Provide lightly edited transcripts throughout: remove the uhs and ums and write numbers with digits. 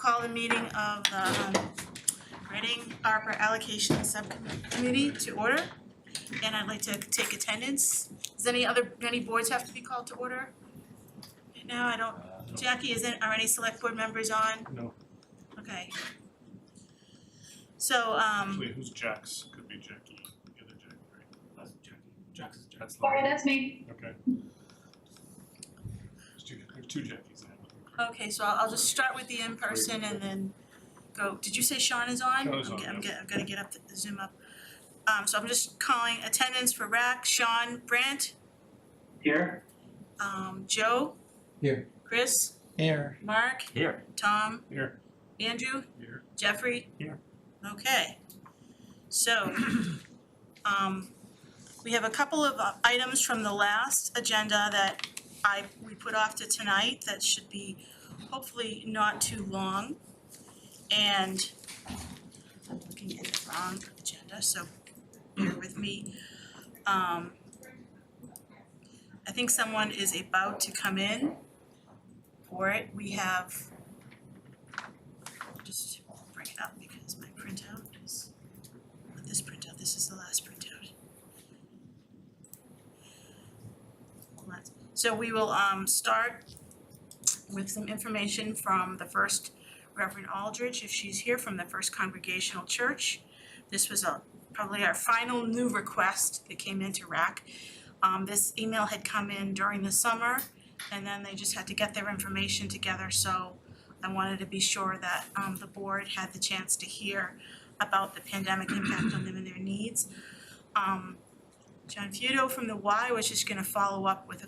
call the meeting of the Reading ARPA Allocation Subcommittee to order. And I'd like to take attendance. Does any boards have to be called to order? Right now, I don't, Jackie, are any select board members on? No. Okay. So, Actually, who's Jax? Could be Jackie, the other Jackie, right? That's Jackie. Jax is Jax. Sorry, that's me. Okay. There's two Jackies now. okay, so I'll just start with the in-person and then go. Did you say Sean is on? Sean is on, I'm yes. gonna get up the Zoom up. So I'm just calling attendance for RAC, Sean Brandt, Here. Joe. Here. Chris, Here. Mark, Here. Tom, Here. Andrew, Here. Jeffrey. Here. Okay. So, we have a couple of items from the last agenda that we put off to tonight that should be hopefully not too long. And I'm looking at the wrong agenda, so bear with me. I think someone is about to come in for it. We have, just bring it up because my printout is, not this printout, this is the last printout. So we will start with some information from the First Reverend Aldridge, if she's here, from the First Congregational Church. This was probably our final new request that came into RAC. This email had come in during the summer, and then they just had to get their information together, so I wanted to be sure that the board had the chance to hear about the pandemic impact on them and their needs. John Feudo from the Y was just gonna follow up with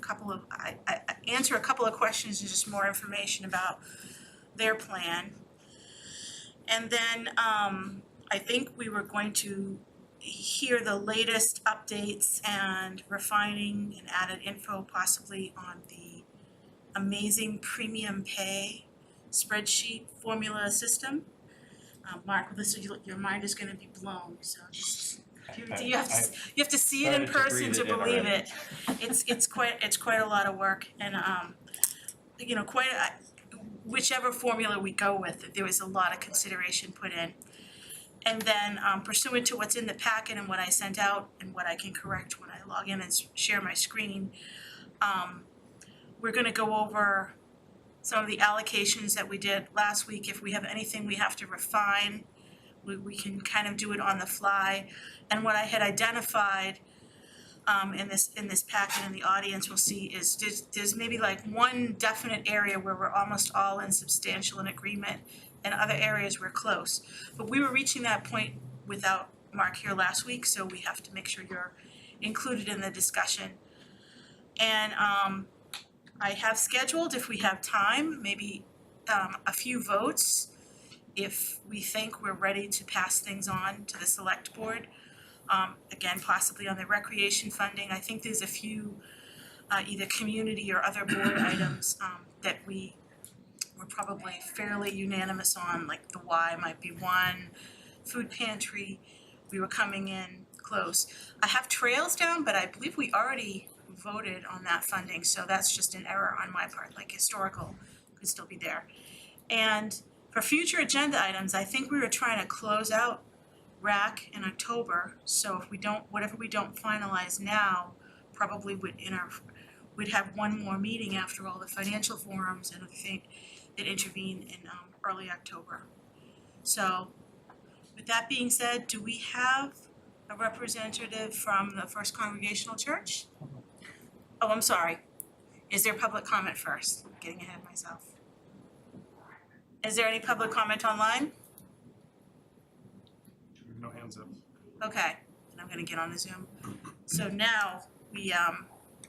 answer a couple of questions and just more information about their plan. And then I think we were going to hear the latest updates and refining and added info possibly on the amazing premium pay spreadsheet formula system. Mark, your mind is gonna be blown, so just, you have to see it in person to believe it. It's quite a lot of work, and whichever formula we go with, there was a lot of consideration put in. And then pursuant to what's in the packet and what I sent out and what I can correct when I log in and share my screen, we're gonna go over some of the allocations that we did last week. If we have anything we have to refine, we can kind of do it on the fly. And what I had identified in this packet, and the audience will see, is there's maybe like one definite area where we're almost all in substantial agreement, and other areas we're close. But we were reaching that point without Mark here last week, so we have to make sure you're included in the discussion. And I have scheduled, if we have time, maybe a few votes if we think we're ready to pass things on to the select board. Again, possibly on the recreation funding. I think there's a few either community or other board items that we're probably fairly unanimous on, like the Y might be one, food pantry, we were coming in close. I have trails down, but I believe we already voted on that funding, so that's just an error on my part, like historical could still be there. And for future agenda items, I think we were trying to close out RAC in October, so if whatever we don't finalize now, probably we'd have one more meeting after all the financial forums and everything that intervene in early October. So with that being said, do we have a representative from the First Congregational Church? Oh, I'm sorry. Is there public comment first? I'm getting ahead of myself. Is there any public comment online? No hands up. Okay, and I'm gonna get on the Zoom. So now we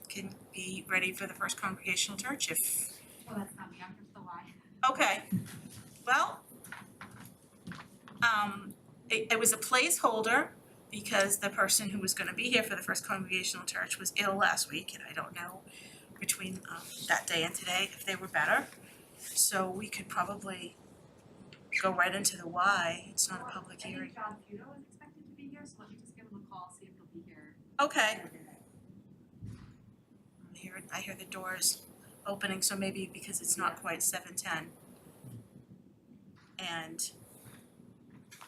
can be ready for the First Congregational Church if. Well, that's not me, I'm just the Y. Okay, well, it was a placeholder because the person who was gonna be here for the First Congregational Church was ill last week, and I don't know between that day and today if they were better. So we could probably go right into the Y, it's not a public hearing. I think John Feudo is expected to be here, so let me just give him a call, see if he'll be here. Okay. I hear the doors opening, so maybe because it's not quite 7:10. And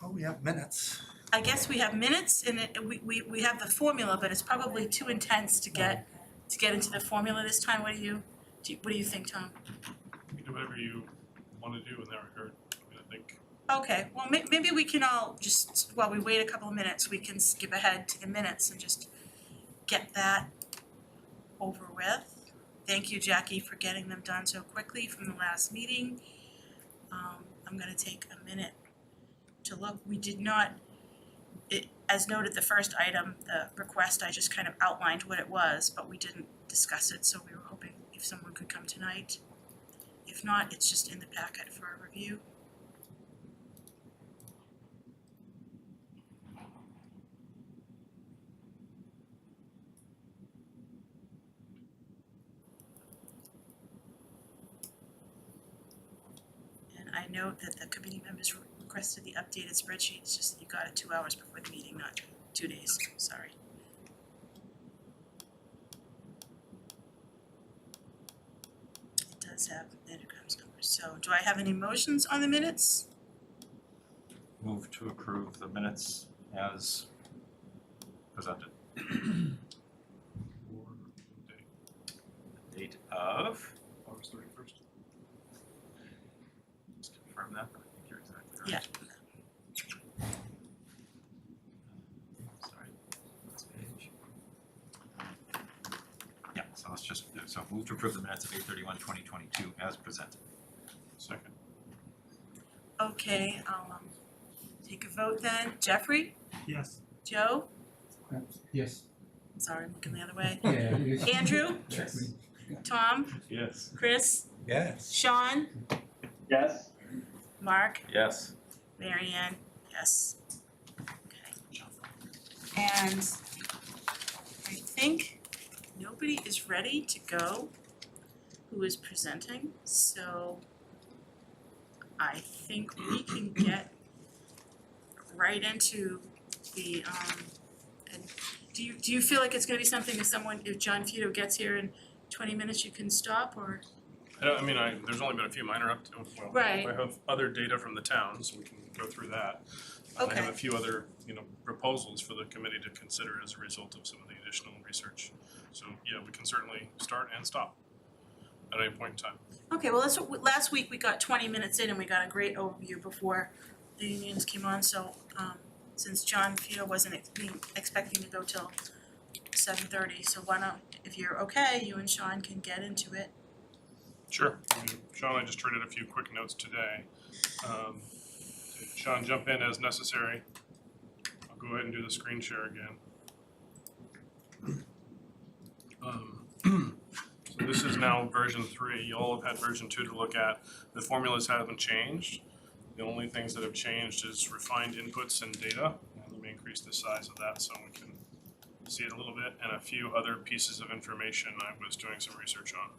Oh, we have minutes. I guess we have minutes and we have the formula, but it's probably too intense to get into the formula this time. What do you think, Tom? You can do whatever you wanna do in that regard. I mean, I think, Okay, well, maybe we can all just, while we wait a couple of minutes, we can skip ahead to the minutes and just get that over with. Thank you, Jackie, for getting them done so quickly from the last meeting. I'm gonna take a minute to look. We did not, as noted, the first item, the request, I just kind of outlined what it was, but we didn't discuss it, so we were hoping if someone could come tonight. If not, it's just in the packet for a review. And I note that the committee members requested the updated spreadsheet, it's just that you got it 2 hours before the meeting, not 2 days, sorry. It does have nanograms numbers, so do I have any motions on the minutes? Move to approve the minutes as presented. or day, Date of, August 31st. just confirm that, but I think you're exactly right. Yeah. Sorry, last page. Yeah, so let's just, so move to approve the minutes of 8/31/2022 as presented. Second. Okay, I'll take a vote then. Jeffrey? Yes. Joe? Yes. Sorry, I'm looking the other way. Yeah. Andrew? Yes. Tom? Yes. Chris? Yes. Sean? Yes. Mark? Yes. Mary Ann? Yes. Okay. And I think nobody is ready to go who is presenting, so I think we can get right into the and do you feel like it's gonna be something if John Fito gets here in 20 minutes, you can stop, or? I mean, there's only been a few minor well, Right. I have other data from the towns, we can go through that. I Okay. have a few other, proposals for the committee to consider as a result of some of the additional research. So, yeah, we can certainly start and stop at any point in time. Okay, well, last week we got 20 minutes in and we got a great overview before the unions came on, so since John Fito wasn't expecting to go till 7:30, so why not, if you're okay, you and Sean can get into it. Sure. I mean, Sean and I just traded a few quick notes today. Sean, jump in as necessary. I'll go ahead and do the screen share again. So this is now version 3. You all have had version 2 to look at. The formulas haven't changed. The only things that have changed is refined inputs and data. And let me increase the size of that so we can see it a little bit, and a few other pieces of information I was doing some research on.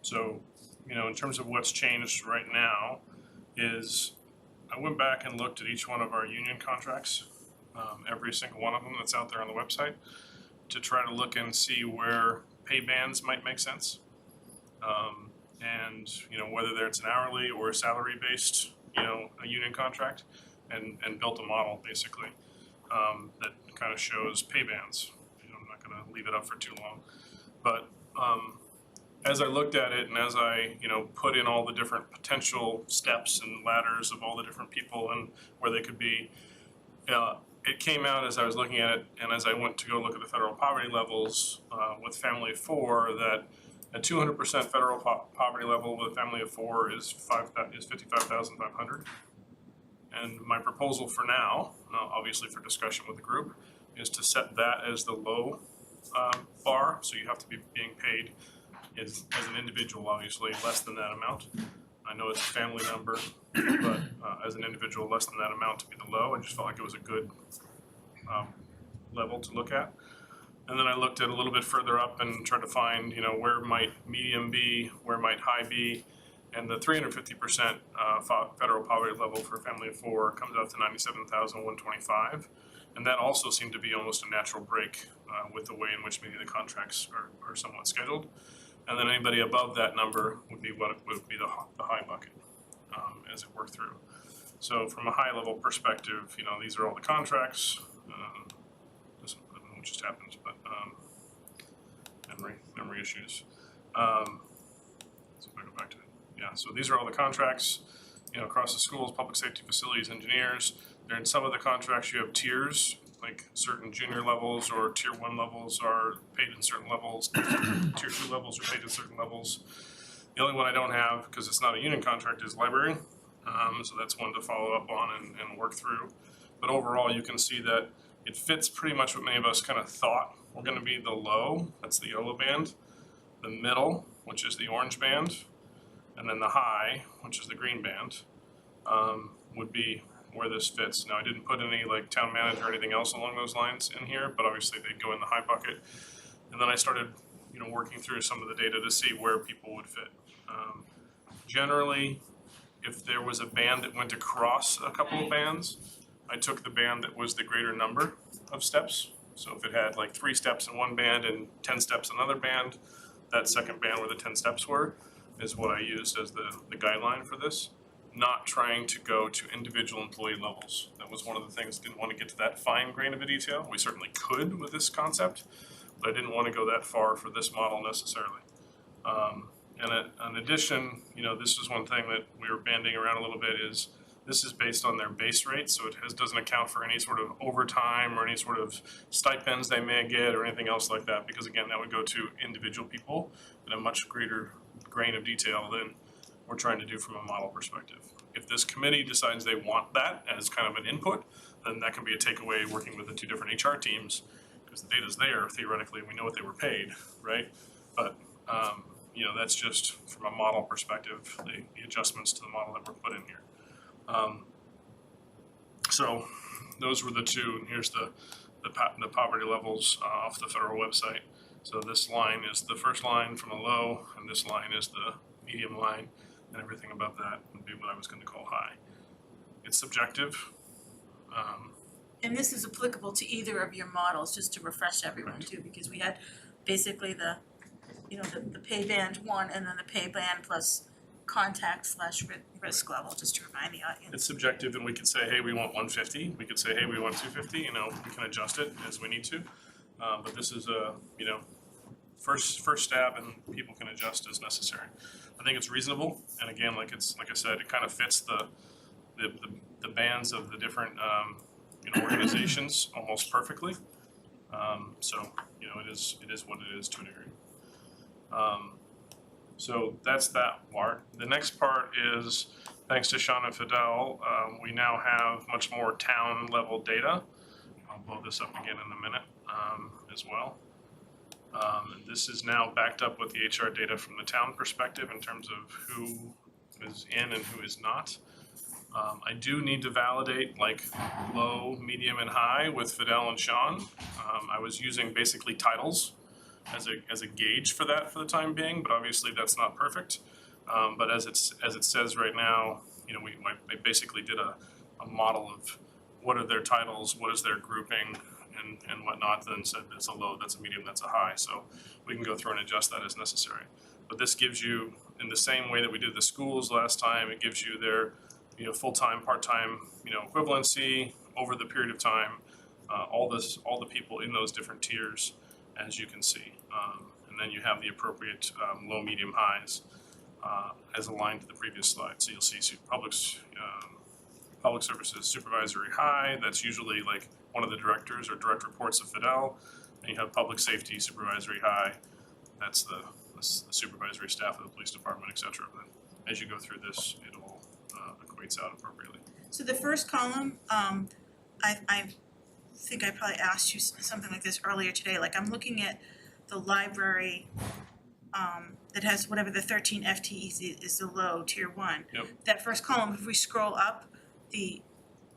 So, in terms of what's changed right now is I went back and looked at each one of our union contracts, every single one of them that's out there on the website, to try to look and see where pay bands might make sense. And, whether it's an hourly or a salary based, a union contract, and built a model basically that kind of shows pay bands. I'm not gonna leave it up for too long, but as I looked at it and as I, put in all the different potential steps and ladders of all the different people and where they could be, it came out as I was looking at it and as I went to go look at the federal poverty levels with family of 4, that a 200% federal poverty level with a family of 4 is 55,500. And my proposal for now, obviously for discussion with the group, is to set that as the low bar. So you have to be being paid as an individual, obviously, less than that amount. I know it's a family number, but as an individual, less than that amount to be the low. I just felt like it was a good level to look at. And then I looked at a little bit further up and tried to find, where might medium be, where might high be. And the 350% federal poverty level for a family of 4 comes out to 97,125. And that also seemed to be almost a natural break with the way in which maybe the contracts are somewhat scheduled. And then anybody above that number would be what would be the high bucket. as it worked through. So from a high level perspective, you know, these are all the contracts. This, I don't know what just happened, but memory issues. So if I go back to it, yeah. So these are all the contracts, you know, across the schools, public safety facilities, engineers. There in some of the contracts you have tiers, like certain junior levels or tier 1 levels are paid in certain levels, tier 2 levels are paid in certain levels. The only one I don't have, because it's not a union contract, is library. So that's one to follow up on and work through. But overall, you can see that it fits pretty much what many of us kind of thought were going to be the low, that's the yellow band, the middle, which is the orange band, and then the high, which is the green band, would be where this fits. Now, I didn't put any like town manager or anything else along those lines in here, but obviously they go in the high bucket. And then I started, you know, working through some of the data to see where people would fit. Generally, if there was a band that went across a couple of bands, I took the band that was the greater number of steps. So if it had like 3 steps in one band and 10 steps in another band, that second band where the 10 steps were is what I used as the guideline for this. Not trying to go to individual employee levels. That was one of the things, didn't want to get to that fine grain of a detail. We certainly could with this concept, but I didn't want to go that far for this model necessarily. And in addition, you know, this is one thing that we were banding around a little bit is this is based on their base rate, so it doesn't account for any sort of overtime or any sort of stipends they may get or anything else like that, because again, that would go to individual people in a much greater grain of detail than we're trying to do from a model perspective. If this committee decides they want that as kind of an input, then that can be a takeaway working with the 2 different HR teams, because the data's there, theoretically, we know what they were paid, right? But, you know, that's just from a model perspective, the adjustments to the model that were put in here. So those were the 2, and here's the poverty levels off the federal website. So this line is the first line from a low, and this line is the medium line, and everything about that would be what I was going to call high. It's subjective. And this is applicable to either of your models, just to refresh everyone too, because we had basically the pay band 1 and then the pay band plus contact / risk level, just to remind the audience. It's subjective, and we could say, hey, we want 150. We could say, hey, we want 250. You know, we can adjust it as we need to. But this is a, you know, first stab, and people can adjust as necessary. I think it's reasonable, and again, like I said, it kind of fits the bands of the different you know, organizations almost perfectly. So you know, it is what it is to a degree. So that's that part. The next part is, thanks to Sean and Fidel, we now have much more town level data. I'll blow this up again in a minute as well. And this is now backed up with the HR data from the town perspective in terms of who is in and who is not. I do need to validate like low, medium, and high with Fidel and Sean. I was using basically titles as a gauge for that for the time being, but obviously that's not perfect. But as it says right now, you know, I basically did a model of what are their titles, what is their grouping, and whatnot, then said that's a low, that's a medium, that's a high. So we can go through and adjust that as necessary. But this gives you, in the same way that we did the schools last time, it gives you their, you know, full-time, part-time, you know, equivalency over the period of time, all the people in those different tiers, as you can see. And then you have the appropriate low, medium, highs as aligned to the previous slide. So you'll see public services supervisory high, that's usually like one of the directors or direct reports of Fidel. And you have public safety supervisory high, that's the supervisory staff of the police department, et cetera. But as you go through this, it all equates out appropriately. So the first column, I think I probably asked you something like this earlier today, like I'm looking at the library that has whatever the 13 FTEs is the low, tier 1. Yep. That first column, if we scroll up, the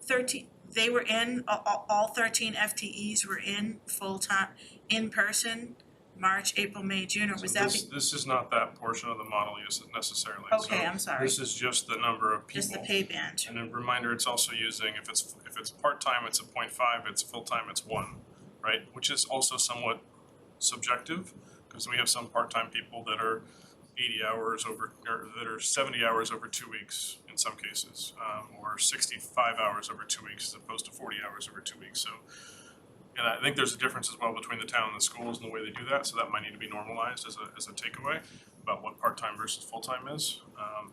13, they were in, all 13 FTEs were in full-time, in person, March, April, May, June, or was So that? this is not that portion of the model necessarily. Okay, So I'm sorry, this is just the number of people. just the pay band. And a reminder, it's also using, if it's part-time, it's a 0.5, it's full-time, it's 1, right? Which is also somewhat subjective, because we have some part-time people that are 80 hours over, or that are 70 hours over 2 weeks in some cases, or 65 hours over 2 weeks as opposed to 40 hours over 2 weeks. So, and I think there's a difference as well between the town and the schools and the way they do that. So that might need to be normalized as a takeaway about what part-time versus full-time is.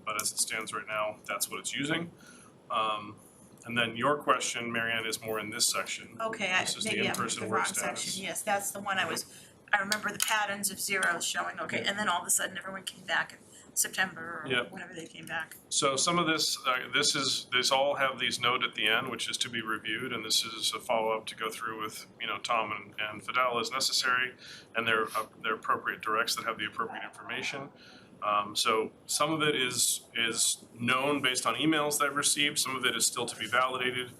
But as it stands right now, that's what it's using. And then your question, Marianne, is more in this section. Okay, This is the maybe I'm in in-person the work wrong status. section, yes, that's the one I remember the patterns of zeros showing, okay, and then all of a sudden everyone came back in September or Yep. whenever they came back. So some of this, this all have these note at the end, which is to be reviewed, and this is a follow-up to go through with, Tom and Fidel as necessary, and their appropriate directs that have the appropriate information. So some of it is known based on emails that I've received, some of it is still to be validated.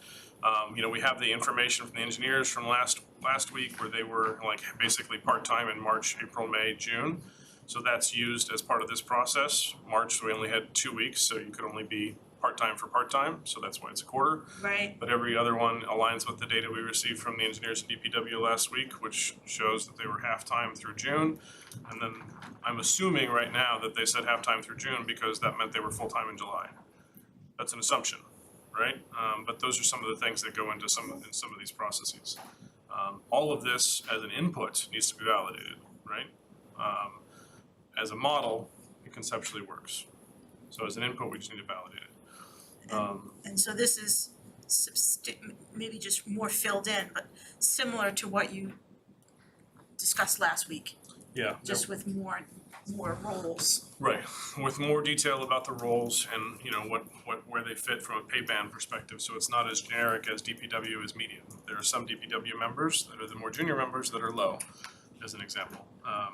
We have the information from the engineers from last week where they were like basically part-time in March, April, May, June. So that's used as part of this process. March, we only had 2 weeks, so you could only be part-time for part-time, so that's why it's a quarter. Right, But every other one aligns with the data we received from the engineers at DPW last week, which shows that they were half-time through June. And then I'm assuming right now that they said half-time through June because that meant they were full-time in July. That's an assumption, right? But those are some of the things that go into some of these processes. All of this as an input needs to be validated, right? As a model, it conceptually works. So as an input, we just need to validate it. and so this is maybe just more filled in, but similar to what you discussed last week, Yeah. just with more roles. Right, with more detail about the roles and, where they fit from a pay band perspective, so it's not as generic as DPW is medium. There are some DPW members that are the more junior members that are low, as an example.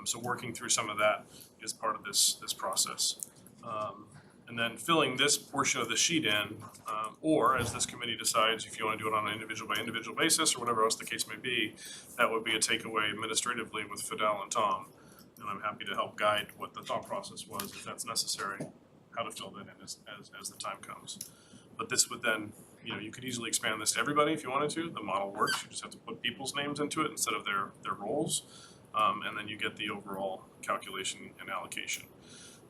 So working through some of that is part of this process. And then filling this portion of the sheet in, or as this committee decides, if you wanna do it on an individual by individual basis or whatever else the case may be, that would be a takeaway administratively with Fidel and Tom. And I'm happy to help guide what the thought process was, if that's necessary, how to fill that in as the time comes. But this would then, you could easily expand this to everybody if you wanted to. The model works, you just have to put people's names into it instead of their roles. And then you get the overall calculation and allocation.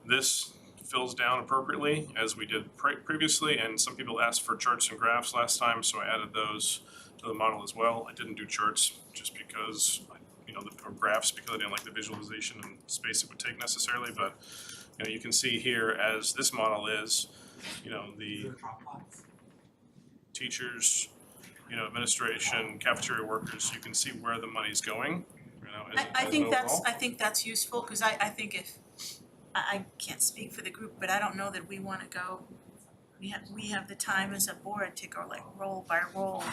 This fills down appropriately as we did previously, and some people asked for charts and graphs last time, so I added those to the model as well. I didn't do charts just because, or graphs because I didn't like the visualization and space it would take necessarily, but you can see here as this model is, the teachers, administration, cafeteria workers, you can see where the money's going, I think overall. I think that's useful, cause I think if, I can't speak for the group, but I don't know that we wanna go, we have the time as a board to go like roll by roll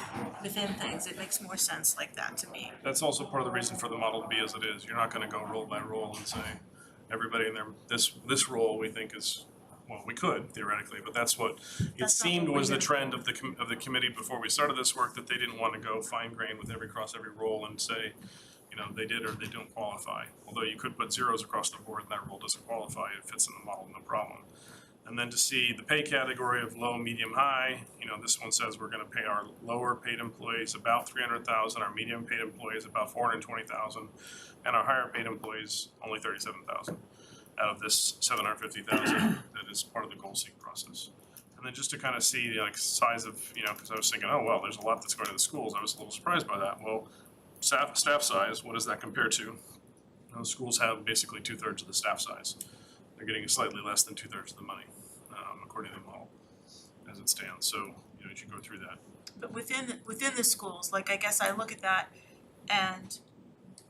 within things, it makes more sense like that to me. That's also part of the reason for the model to be as it is. You're not gonna go roll by roll and say, everybody in this role we think is, well, we could theoretically, but that's what it That's not seemed what we're was the doing. trend of the committee before we started this work, that they didn't wanna go fine grain with every role and say, they did or they don't qualify. Although you could put zeros across the board and that role doesn't qualify, it fits in the model, no problem. And then to see the pay category of low, medium, high, this one says we're gonna pay our lower paid employees about $300,000, our medium paid employees about $420,000, and our higher paid employees only $37,000 out of this $750,000 that is part of the goal seek process. And then just to kind of see like size of, because I was thinking, oh, well, there's a lot that's going to the schools. I was a little surprised by that. Well, staff size, what does that compare to? Schools have basically 2/3 of the staff size. They're getting slightly less than 2/3 of the money, according to the model, as it stands. So, you should go through that. But within the schools, like I guess I look at that and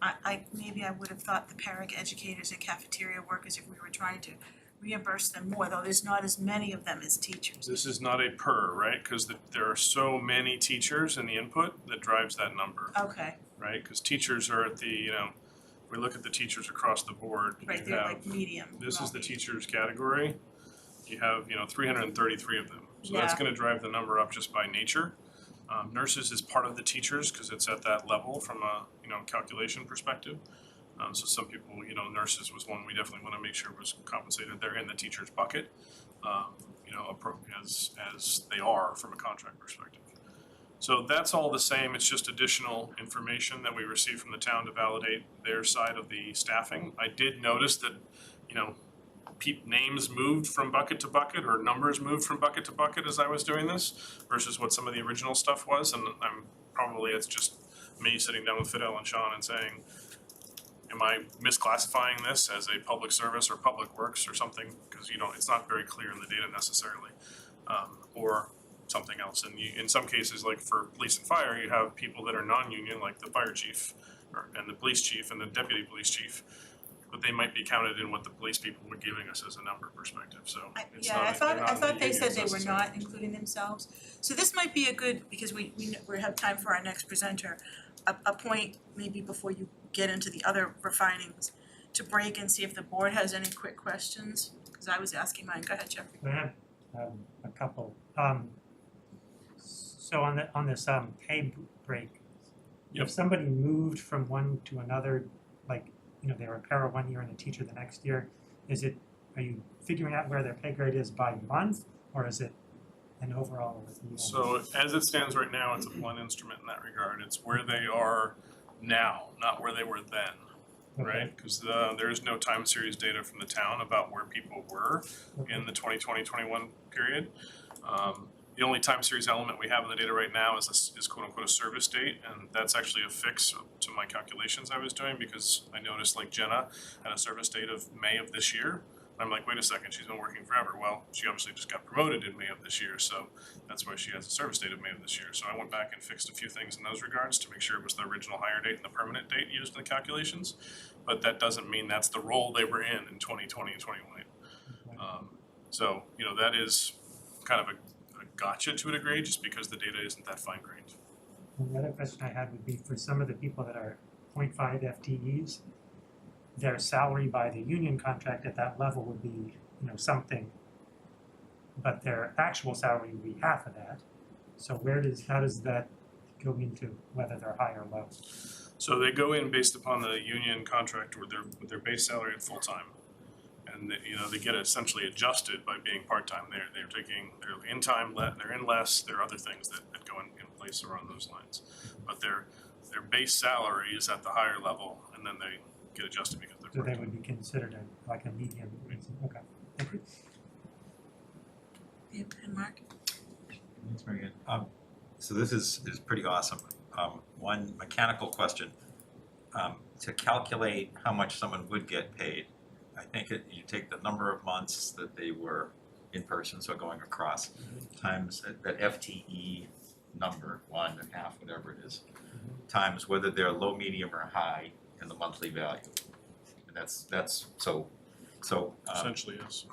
I maybe I would have thought the parent educators and cafeteria workers, if we were trying to reimburse them more, though there's not as many of them as teachers. This is not a per, right? Because there are so many teachers in the input that drives that number, Okay, right? Because teachers are at the, if we look at the teachers across the board, right, you they're have, like medium. this not is the medium. teachers category. You have, 333 of them. So that's Yeah. gonna drive the number up just by nature. Nurses is part of the teachers because it's at that level from a, calculation perspective. So some people, nurses was one we definitely want to make sure was compensated. They're in the teacher's bucket, as they are from a contract perspective. So that's all the same. It's just additional information that we received from the town to validate their side of the staffing. I did notice that, names moved from bucket to bucket or numbers moved from bucket to bucket as I was doing this versus what some of the original stuff was. And it's just me sitting down with Fidel and Sean and saying, am I misclassifying this as a public service or public works or something? Because it's not very clear in the data necessarily, or something else. And in some cases, like for police and fire, you have people that are non-union, like the fire chief and the police chief and the deputy police chief, but they might be counted in what the police people were giving us as a number perspective. So it's Yeah, not, I they're not thought in the they said unions they were necessarily. not including themselves. So this might be a good, because we have time for our next presenter, a point maybe before you get into the other refinings, to break and see if the board has any quick questions, because I was asking mine. Go ahead, Jeffrey. I have a couple. So on this pay break, Yep. if somebody moved from one to another, like, they were a para one year and a teacher the next year, are you figuring out where their pay grade is by month, or is it an overall review? So as it stands right now, it's a blunt instrument in that regard. It's where they are now, not where they were then, Okay. right? Because there is no time series data from the town about where people were in the 2020-21 period. The only time series element we have in the data right now is quote unquote a service date, and that's actually a fix to my calculations I was doing because I noticed like Jenna had a service date of May of this year. I'm like, wait a second, she's been working forever. Well, she obviously just got promoted in May of this year, so that's why she has a service date of May of this year. So I went back and fixed a few things in those regards to make sure it was the original hire date and the permanent date used in the calculations. But that doesn't mean that's the role they were in 2020 and 21. So, that is kind of a gotcha to a degree just because the data isn't that fine-grained. And the other question I had would be for some of the people that are 0.5 FTEs, their salary by the union contract at that level would be, something, but their actual salary would be half of that. So how does that go into whether they're high or low? So they go in based upon the union contract with their base salary at full-time. And they get essentially adjusted by being part-time. They're in time, they're in less, there are other things that go in place around those lines. But their base salary is at the higher level and then they get adjusted because they're So they part-time. would be considered like a median, okay. Thank you. And Mark? Thanks, Mary Ann. So this is pretty awesome. One mechanical question. To calculate how much someone would get paid, I think you take the number of months that they were in person, so going across, times that FTE number, 1.5, whatever it is, times whether they're low, medium, or high in the monthly value. And that's so. Essentially, yes.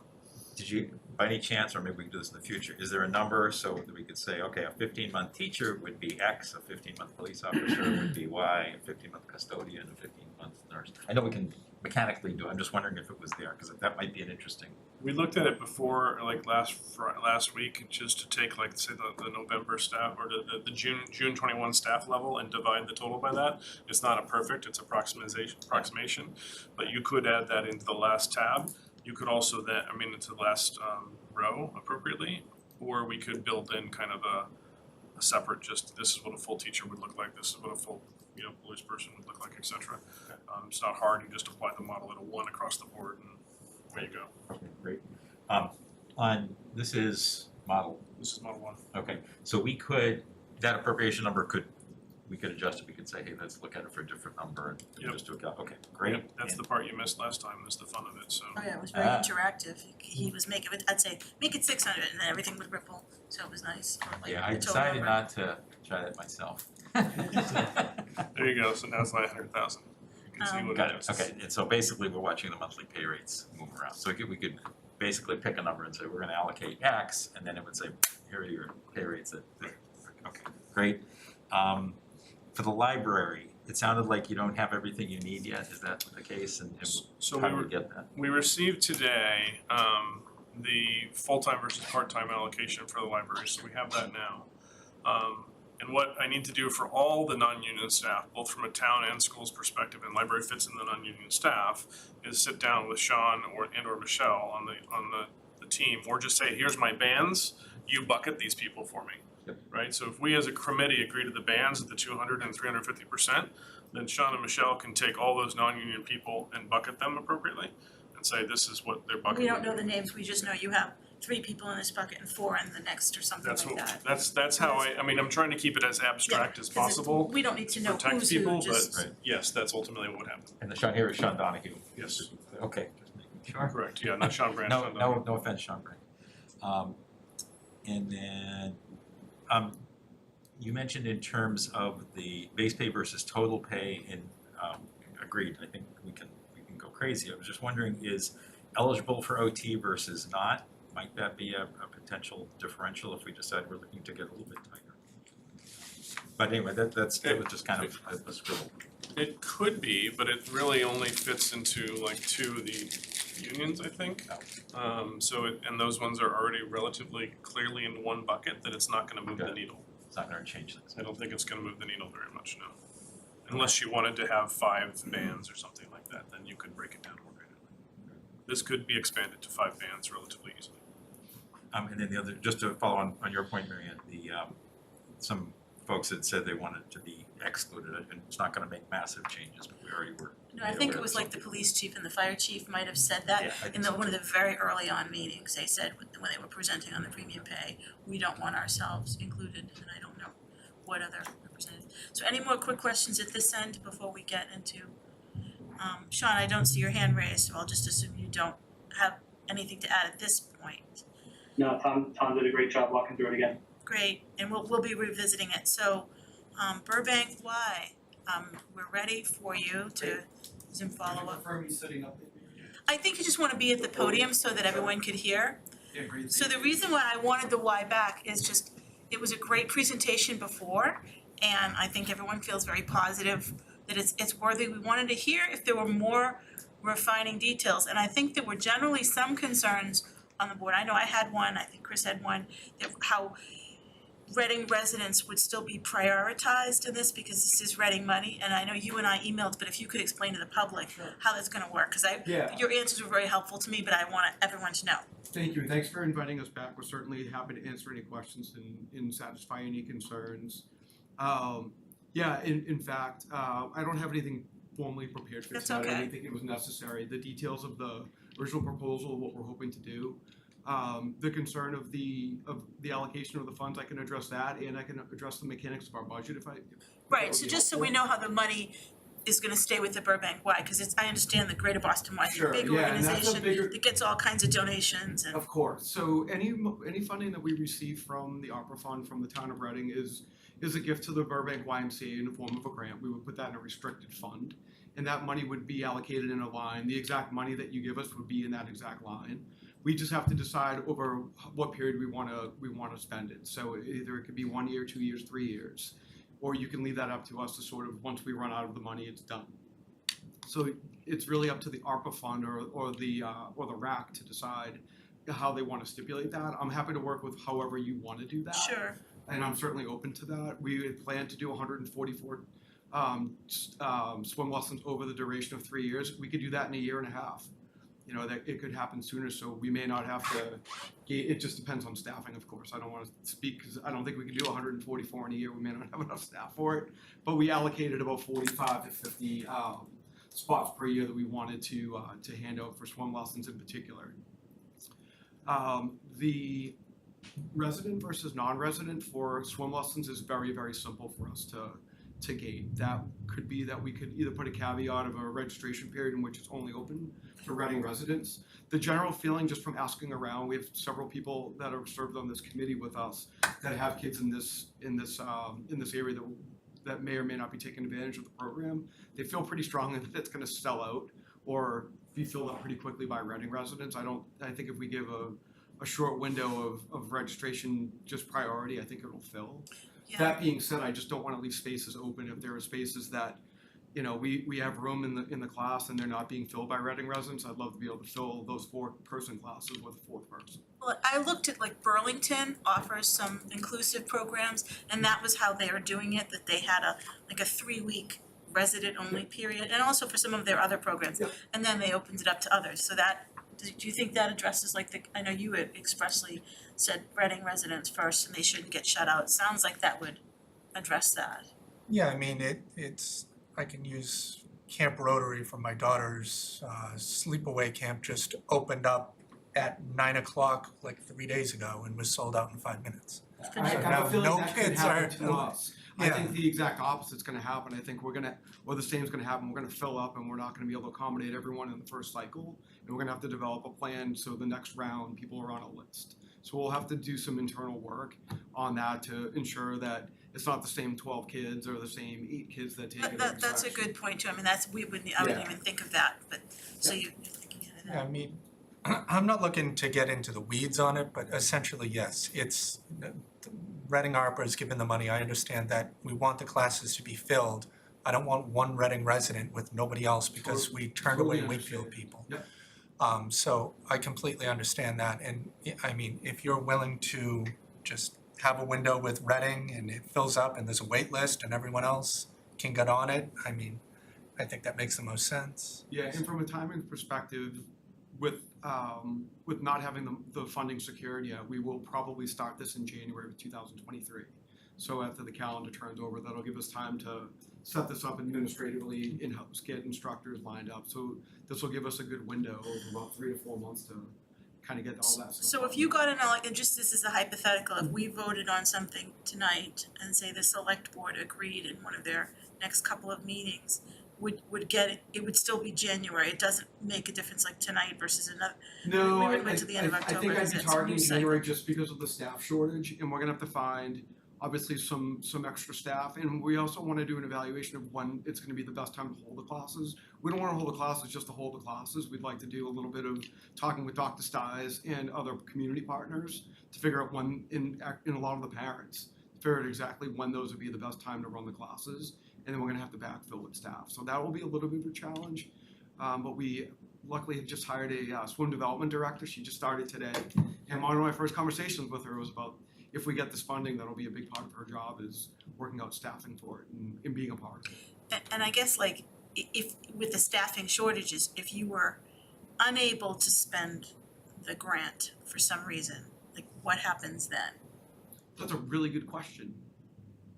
Did you, by any chance, or maybe we can do this in the future, is there a number so that we could say, okay, a 15-month teacher would be X, a 15-month police officer would be Y, a 15-month custodian, a 15-month nurse? I know we can mechanically do it, I'm just wondering if it was there, because that might be an interesting. We looked at it before, like last week, just to take like say the November staff or the June 21 staff level and divide the total by that. It's not a perfect, it's approximation, but you could add that into the last tab. You could also into the last row appropriately, or we could build in kind of a separate, just this is what a full teacher would look like, this is what a full police person would look like, etc. It's not hard, you just apply the model at a 1 across the board and away you go. Okay, great. This is model. This is model 1. Okay, so that appropriation number we could adjust it, we could say, hey, let's look at it for a different number and Yep. just do it, okay, great. Yep, that's the part you missed last time, that's the fun of it, so. Oh yeah, it was very interactive. He was making it, I'd say, make it 600 and then everything would ripple, so it was nice. Like Yeah, I the total decided number. not to try that myself. There you go, so now it's 900,000. You can see what Got it it, is. okay, and so basically we're watching the monthly pay rates move around. So we could basically pick a number and say, we're gonna allocate X, and then it would say, here are your pay rates okay, great. For the library, it sounded like you don't have everything you need yet, is that the case? And So how do we get that? we received today the full-time versus part-time allocation for the library, so we have that now. And what I need to do for all the non-union staff, both from a town and schools perspective, and library fits in the non-union staff, is sit down with Sean or Michelle on the team, or just say, here's my bands, you bucket these people for me. Yep. Right, so if we as a committee agree to the bands at the 200 and 350%, then Sean and Michelle can take all those non-union people and bucket them appropriately. and say this is what their bucket We don't would know be. the names, we just know you have 3 people in this bucket and 4 in the next or something That's like what, that. that's how I mean, I'm trying to keep it as abstract as 'Cause possible we don't need to know protect who's who, people, just. but yes, that's ultimately what would happen. And the Sean here is Sean Donahue. Yes. Okay, just making sure. Correct, yeah, not Sean Branch, No, Sean no, Donahue. no offense, Sean Brand. And then, you mentioned in terms of the base pay versus total pay, and, agreed, I think we can go crazy. I was just wondering, is eligible for OT versus not, might that be a potential differential if we decide we're looking to get a little bit tighter? But anyway, that was just kind of a scribble. It could be, but it really only fits into like 2 of the unions, I think. And those ones are already relatively clearly in one bucket, that it's not gonna move the Okay. needle. It's not gonna change things. I don't think it's gonna move the needle very much, no. Unless you wanted to have 5 bands or something like that, then you could break it down more granularly. This could be expanded to 5 bands relatively easily. And then the other, just to follow on your point, Mary Ann, some folks had said they wanted to be excluded, and it's not gonna make massive changes, but we already were. No, I think it was like the police chief and the fire chief might have said Yeah, that I think in so one of too. the very early on meetings. They said when they were presenting on the premium pay, we don't want ourselves included, and I don't know what other representatives. So any more quick questions at this end before we get into, Sean, I don't see your hand raised, so I'll just assume you don't have anything to add at this point. No, Tom did a great job walking through it again. Great, and we'll be revisiting it. So, Burbank Y, we're ready for you to Zoom follow-up. Prefer me sitting up. I think you just wanna be at the podium so that everyone could hear. Yeah, great. So the reason why I wanted the Y back is just, it was a great presentation before, and I think everyone feels very positive that it's worthy. We wanted to hear if there were more refining details, and I think there were generally some concerns on the board. I know I had one, I think Chris had one, that how Reading residents would still be prioritized in this because this is Reading money, and I know you and I emailed, but if you could explain to the public how that's gonna work, cause Yeah. your answers were very helpful to me, but I want everyone to know. Thank you. Thanks for inviting us back. We're certainly happy to answer any questions and satisfy any concerns. In fact, I don't have anything formally prepared for That's tonight. I okay. didn't think it was necessary. The details of the original proposal, what we're hoping to do, the concern of the allocation of the funds, I can address that, and I can address the mechanics of our budget if that Right, would so be just so we helpful. know how the money is gonna stay with the Burbank Y, cause it's, I understand the Greater Boston Y, it's a Sure, big yeah, and that's a organization bigger- that gets all kinds of donations and. Of course, so any funding that we receive from the ARPA fund from the town of Reading is a gift to the Burbank YMCA in the form of a grant. We would put that in a restricted fund, and that money would be allocated in a line. The exact money that you give us would be in that exact line. We just have to decide over what period we wanna spend it. So either it could be 1 year, 2 years, 3 years, or you can leave that up to us to sort of, once we run out of the money, it's done. So it's really up to the ARPA fund or the RAC to decide how they want to stipulate that. I'm happy to work with however you want to do that. Sure, And I'm certainly open to that. We had planned to do 144 swim lessons over the duration of 3 years. We could do that in a year and a half. You know, that it could happen sooner, so we may not have to, it just depends on staffing, of course. I don't want to speak, because I don't think we can do 144 in a year. We may not have enough staff for it. But we allocated about 45 to 50 spots per year that we wanted to hand out for swim lessons in particular. The resident versus non-resident for swim lessons is very, very simple for us to gate. That could be that we could either put a caveat of a registration period in which it's only open to Reading residents. The general feeling, just from asking around, we have several people that are served on this committee with us that have kids in this area that may or may not be taking advantage of the program. They feel pretty strongly that it's going to sell out or be filled up pretty quickly by Reading residents. I think if we give a short window of registration just priority, I think it'll fill. yeah, That being said, I just don't want to leave spaces open if there are spaces that, you know, we have room in the class and they're not being filled by Reading residents. I'd love to be able to fill those 4-person classes with a 4th person. well, I looked at like Burlington offers some inclusive programs, and that was how they were doing it, that they had a 3-week resident-only period, and also for some of their other programs. Yep. And then they opened it up to others, so that, do you think that addresses I know you had expressly said Reading residents first and they shouldn't get shut out, sounds like that would address that. Yeah, I mean, it's, I can use Camp Rotary from my daughter's sleepaway camp just opened up at 9 o'clock like 3 days ago and was sold out in 5 minutes. I have now a feeling no that could kids happen are- to us. I Yeah. think the exact opposite's gonna happen. I think the same's gonna happen. We're gonna fill up and we're not gonna be able to accommodate everyone in the first cycle. And we're gonna have to develop a plan so the next round, people are on a list. So we'll have to do some internal work on that to ensure that it's not the same 12 kids or the same 8 kids that take it. That's a good point too, I mean, I wouldn't Yeah. even think of that, but, so you're thinking of that. Yeah, I mean, I'm not looking to get into the weeds on it, but essentially, yes, it's, Reading ARPA is given the money, I understand that we want the classes to be filled. I don't want one Reading resident with nobody else because we turned Totally away understand. Wakefield people. Yep. So I completely understand that, and I mean, if you're willing to just have a window with Reading and it fills up and there's a wait list and everyone else can get on it, I mean, I think that makes the most sense. Yeah, and from a timing perspective, with not having the funding secured yet, we will probably start this in January of 2023. So after the calendar turns over, that'll give us time to set this up administratively in-house, get instructors lined up. So this will give us a good window of about 3 to 4 months to kind of get all that stuff. So if you got and just this is a hypothetical, if we voted on something tonight and say the select board agreed in one of their next couple of meetings, would get it, it would still be January, it doesn't make a difference like tonight versus another. No, we I would wait till the end of I October think I'd as be it's a new targeting cycle. January just because of the staff shortage, and we're gonna have to find obviously some extra staff, and we also wanna do an evaluation of when it's gonna be the best time to hold the classes. We don't wanna hold the classes just to hold the classes, we'd like to do a little bit of talking with Dr. Stiles and other community partners to figure out when, in a lot of the parents, figure out exactly when those would be the best time to run the classes, and then we're gonna have to backfill with staff. So that will be a little bit of a challenge, but we luckily have just hired a swim development director. She just started today, and one of my first conversations with her was about if we get this funding, that'll be a big part of her job is working out staffing for it and being a part of it. And I guess like if with the staffing shortages, if you were unable to spend the grant for some reason, like what happens then? That's a really good question,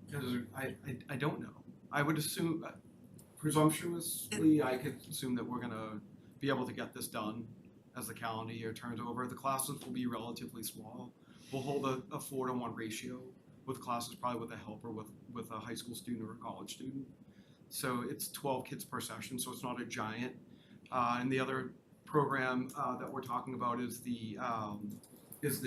because I don't know. I would assume, presumptuously, I could assume that we're gonna be able to get this done as the calendar year turns over. The classes will be relatively small. We'll hold a 4-to-1 ratio with classes, probably with a helper, with a high school student or a college student. So it's 12 kids per session, so it's not a giant. And the other program that we're talking about is the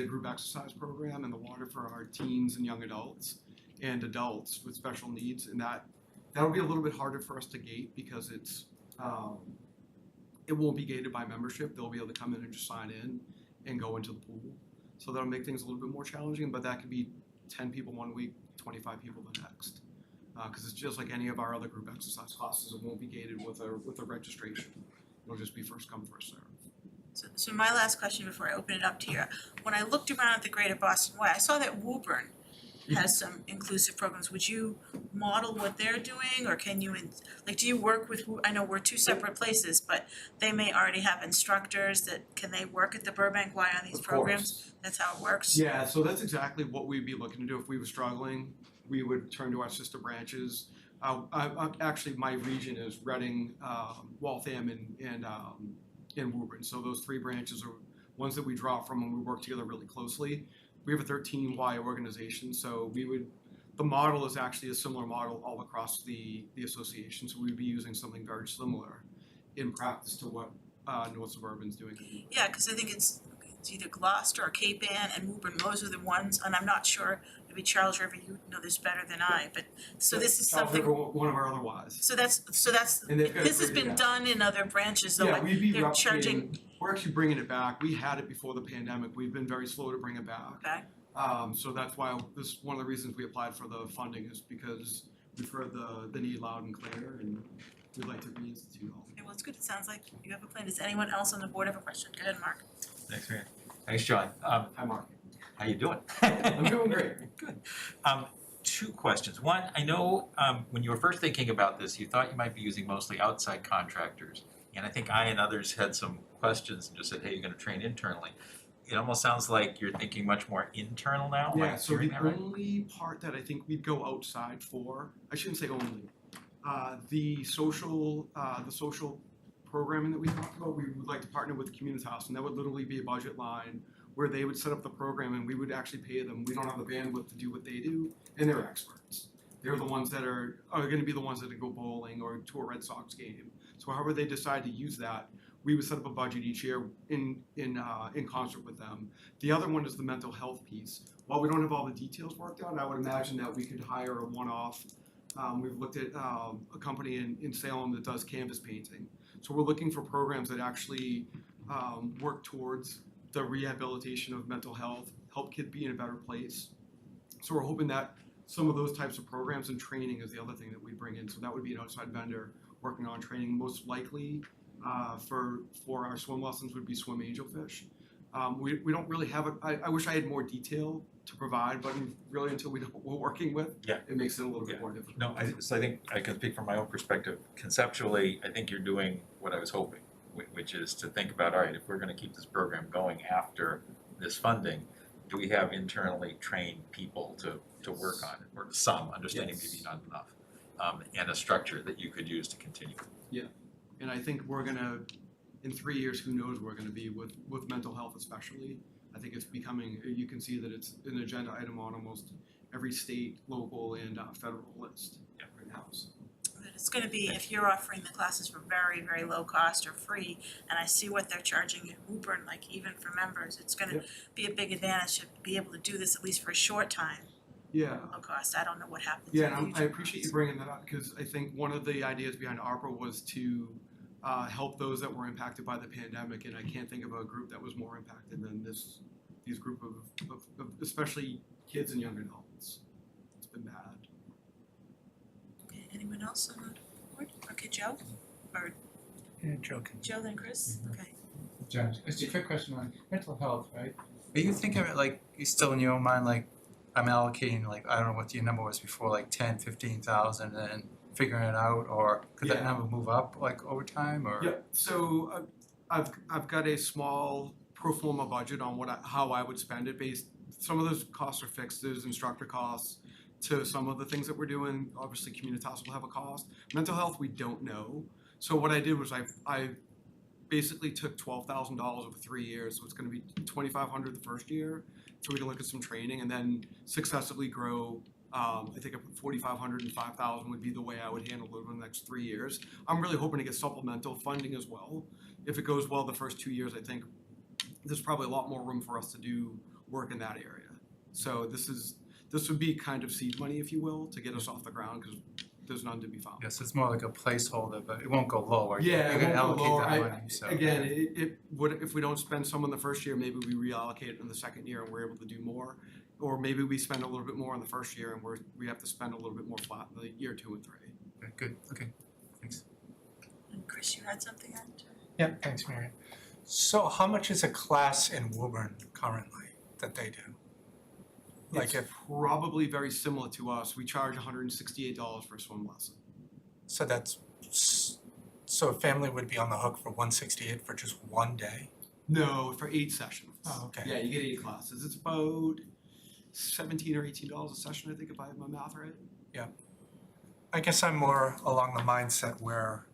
group exercise program and the water for our teens and young adults and adults with special needs, and that'll be a little bit harder for us to gate because it won't be gated by membership. They'll be able to come in and just sign in and go into the pool. So that'll make things a little bit more challenging, but that could be 10 people one week, 25 people the next. Because it's just like any of our other group exercise classes, it won't be gated with a registration. It'll just be first come, first serve. So my last question before I open it up to you, when I looked around at the Greater Boston Way, I saw that Woburn has some inclusive programs. Would you model what they're doing, or can you, do you work with, I know we're two separate places, but they may already have instructors that, can they work at the Burbank Y on these Of programs? course. That's how it works? Yeah, so that's exactly what we'd be looking to do if we were struggling. We would turn to our sister branches. Actually, my region is Reading, Waltham, and Woburn. So those 3 branches are ones that we draw from and we work together really closely. We have a 13Y organization, so the model is actually a similar model all across the association. So we'd be using something very similar in practice to what North Suburban's doing. Yeah, cause I think it's either Gloucester or Cape Ann and Woburn, those are the ones, and I'm not sure, maybe Charles River, you know this better than I, but, so this is Charles something. River, one of our other Ys. So that's, And they've got it this has figured been out. done in other branches, though, Yeah, like, we'd be they're charging, replicating, we're actually bringing it back. We had it before the pandemic. We've been very slow to bring it back. okay, So that's why this, one of the reasons we applied for the funding is because we've heard the need loud and clear and we'd like to reinstitute all. okay, well, it's good, it sounds like you have a plan. Does anyone else on the board have a question? Go ahead, Mark. Thanks, Mary. Thanks, John. Hi, Mark. How you doing? I'm doing great. Good. 2 questions. One, I know when you were first thinking about this, you thought you might be using mostly outside contractors. And I think I and others had some questions and just said, hey, you're gonna train internally. It almost sounds like you're thinking much more internal now. Am I Yeah, so hearing the that right? only part that I think we'd go outside for, I shouldn't say only. The social programming that we talked about, we would like to partner with Communitas, and that would literally be a budget line where they would set up the program and we would actually pay them. We don't have the bandwidth to do what they do, and they're experts. They're the ones that are gonna be the ones that go bowling or to a Red Sox game. So however they decide to use that, we would set up a budget each year in concert with them. The other one is the mental health piece. While we don't have all the details worked out, I would imagine that we could hire a one-off. We've looked at a company in Salem that does canvas painting. So we're looking for programs that actually work towards the rehabilitation of mental health, help kids be in a better place. So we're hoping that some of those types of programs and training is the other thing that we bring in. So that would be an outside vendor working on training. Most likely for our swim lessons would be Swim Angelfish. We don't really have I wish I had more detail to provide, but really until we know what we're working with, Yeah. it makes it a little bit Yeah. more difficult. No, so I think I can speak from my own perspective. Conceptually, I think you're doing what I was hoping, which is to think about, all right, if we're gonna keep this program going after this funding, do we have internally trained people to work on it, or some, understanding Yes. maybe not enough, and a structure that you could use to continue? And I think we're gonna, in 3 years, who knows where we're gonna be with mental health especially. I think it's becoming, you can see that it's an agenda item on almost every state, local, and federal list Yeah. right now. So. But it's gonna be, if you're offering the classes for very, very low cost or free, and I see what they're charging in Woburn, like even for members, it's gonna Yep. be a big advantage to be able to do this at least for a short time, Yeah. low cost. I don't know what happens Yeah, in the and I future. appreciate you bringing that up because I think one of the ideas behind ARPA was to help those that were impacted by the pandemic, and I can't think of a group that was more impacted than these group of especially kids and young adults. It's been bad. Okay, anyone else on the board? Okay, Joe? Or Yeah, joking. Joe then Chris? Okay. John, just a quick question on mental health, right? Are you thinking of it like, you still in your own mind, like, I'm allocating, like, I don't know what your number was before, like 10, 15,000 and figuring it out, or could that Yeah. number move up like over time, or? Yeah, so I've got a small pro forma budget on how I would spend it based, some of those costs are fixed, there's instructor costs to some of the things that we're doing, obviously Communitas will have a cost. Mental health, we don't know. So what I did was I basically took $12,000 over 3 years, so it's gonna be $2,500 the first year, so we can look at some training and then successively grow. I think 4,500 and 5,000 would be the way I would handle it over the next 3 years. I'm really hoping to get supplemental funding as well. If it goes well the first 2 years, I think there's probably a lot more room for us to do work in that area. So this would be kind of seed money, if you will, to get us off the ground because there's none to be found. Yes, it's more like a placeholder, but it won't go lower. Yeah, You're it gonna won't go lower. allocate that money, so. Again, it would, if we don't spend some in the first year, maybe we reallocate it in the second year and we're able to do more. Or maybe we spend a little bit more in the first year and we have to spend a little bit more flat in the year 2 and 3. Okay, good, okay, thanks. And Chris, you had something on? Yeah, thanks, Marion. So how much is a class in Woburn currently that they do? Like It's probably very similar to us. We charge $168 for a swim lesson. So a family would be on the hook for $168 for just one day? No, for 8 sessions. Oh, okay. Yeah, you get 8 classes. It's about $17 or $18 a session, I think, if I have my math right. I guess I'm more along the mindset where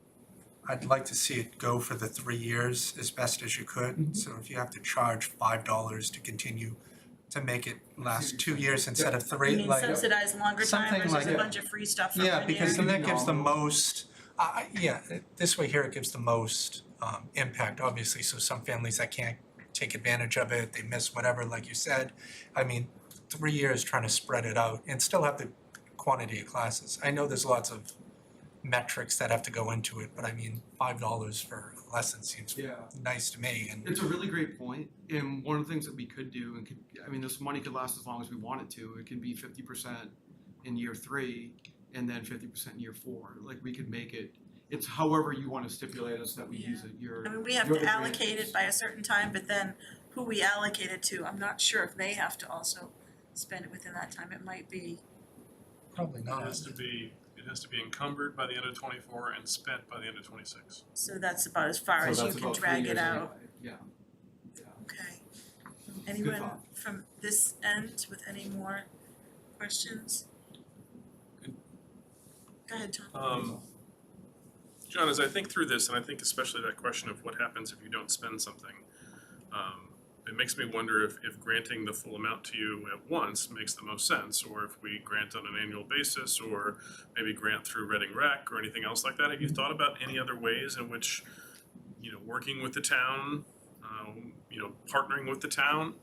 I'd like to see it go for the 3 years as best as you could. Mhm. So if you have to charge $5 to continue to make it last 2 years instead of You 3, mean like. subsidize longer time something versus like a that. bunch of free stuff for Yeah, 1 because year? then that gives the Nominal. most, this way here, it gives the most impact, obviously, so some families that can't take advantage of it, they miss whatever, like you said. I mean, 3 years trying to spread it out and still have the quantity of classes. I know there's lots of metrics that have to go into it, but I mean, $5 for a lesson seems Yeah. nice to me, and It's a really great point, and one of the things that we could do, and this money could last as long as we want it to. It can be 50% in year 3, and then 50% in year 4. Like, we could make it, it's however you want to stipulate us that we use it. I mean, we have you're to the allocate grants. it by a certain time, but then who we allocate it to, I'm not sure if they have to also spend it within that time. It might be, probably It not. has to be encumbered by the end of 24 and spent by the end of 26. so that's about as far So as you that's can about 3 drag years it out. anyway. Yeah. Okay. Anyone thought. from this end with any more questions? Go ahead, Tom. John, as I think through this, and I think especially that question of what happens if you don't spend something, it makes me wonder if granting the full amount to you at once makes the most sense, or if we grant on an annual basis, or maybe grant through Reading Rec or anything else like that. Have you thought about any other ways in which, working with the town, partnering with the town,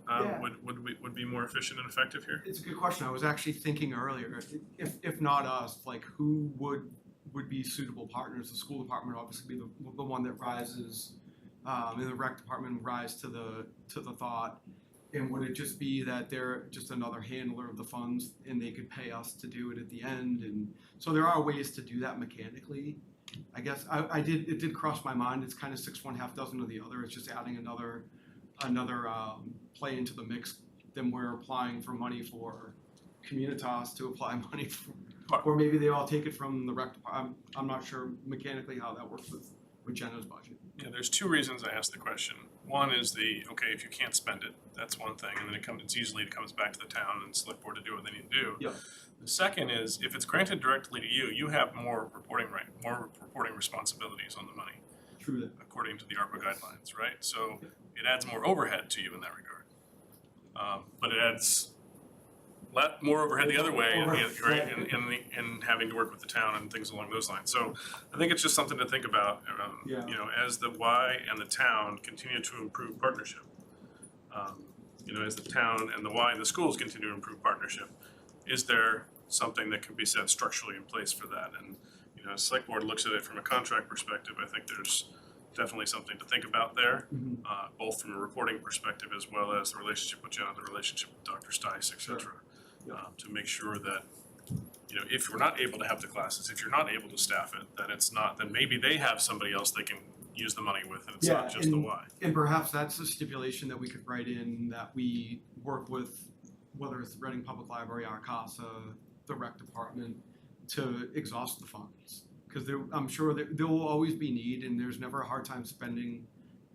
Yeah. would be more efficient and effective here? It's a good question. I was actually thinking earlier, if not us, like who would be suitable partners? The school department would obviously be the one that rises, and the rec department would rise to the thought. And would it just be that they're just another handler of the funds and they could pay us to do it at the end? And so there are ways to do that mechanically. I guess it did cross my mind. It's kind of 6 1/2 dozen of the other. It's just adding another play into the mix. Then we're applying for money for Communitas to apply money for, or maybe they all take it from the rec department. I'm not sure mechanically how that works with Jenna's budget. Yeah, there's two reasons I asked the question. One is okay, if you can't spend it, that's one thing, and then it comes back to the town and select board to do what they need to do. Yeah. The second is, if it's granted directly to you, you have more reporting responsibilities on the money, True that. according to the ARPA guidelines, right? So it adds more overhead to you in that regard. But it adds more overhead the other way, right, in having to work with the town and things along those lines. So I think it's just something to think about, Yeah. as the Y and the town continue to improve partnership. As the town and the Y and the schools continue to improve partnership, is there something that can be set structurally in place for that? And, as select board looks at it from a contract perspective, I think there's definitely something to think about there, both from a reporting perspective as well as the relationship with Jenna, the relationship with Dr. Stice, et cetera. To make sure that, if you're not able to have the classes, if you're not able to staff it, then maybe they have somebody else they can use the money with, and it's not just the Y. And perhaps that's a stipulation that we could write in, that we work with, whether it's the Reading Public Library, our CASA, the rec department, to exhaust the funds. Because I'm sure there will always be need, and there's never a hard time spending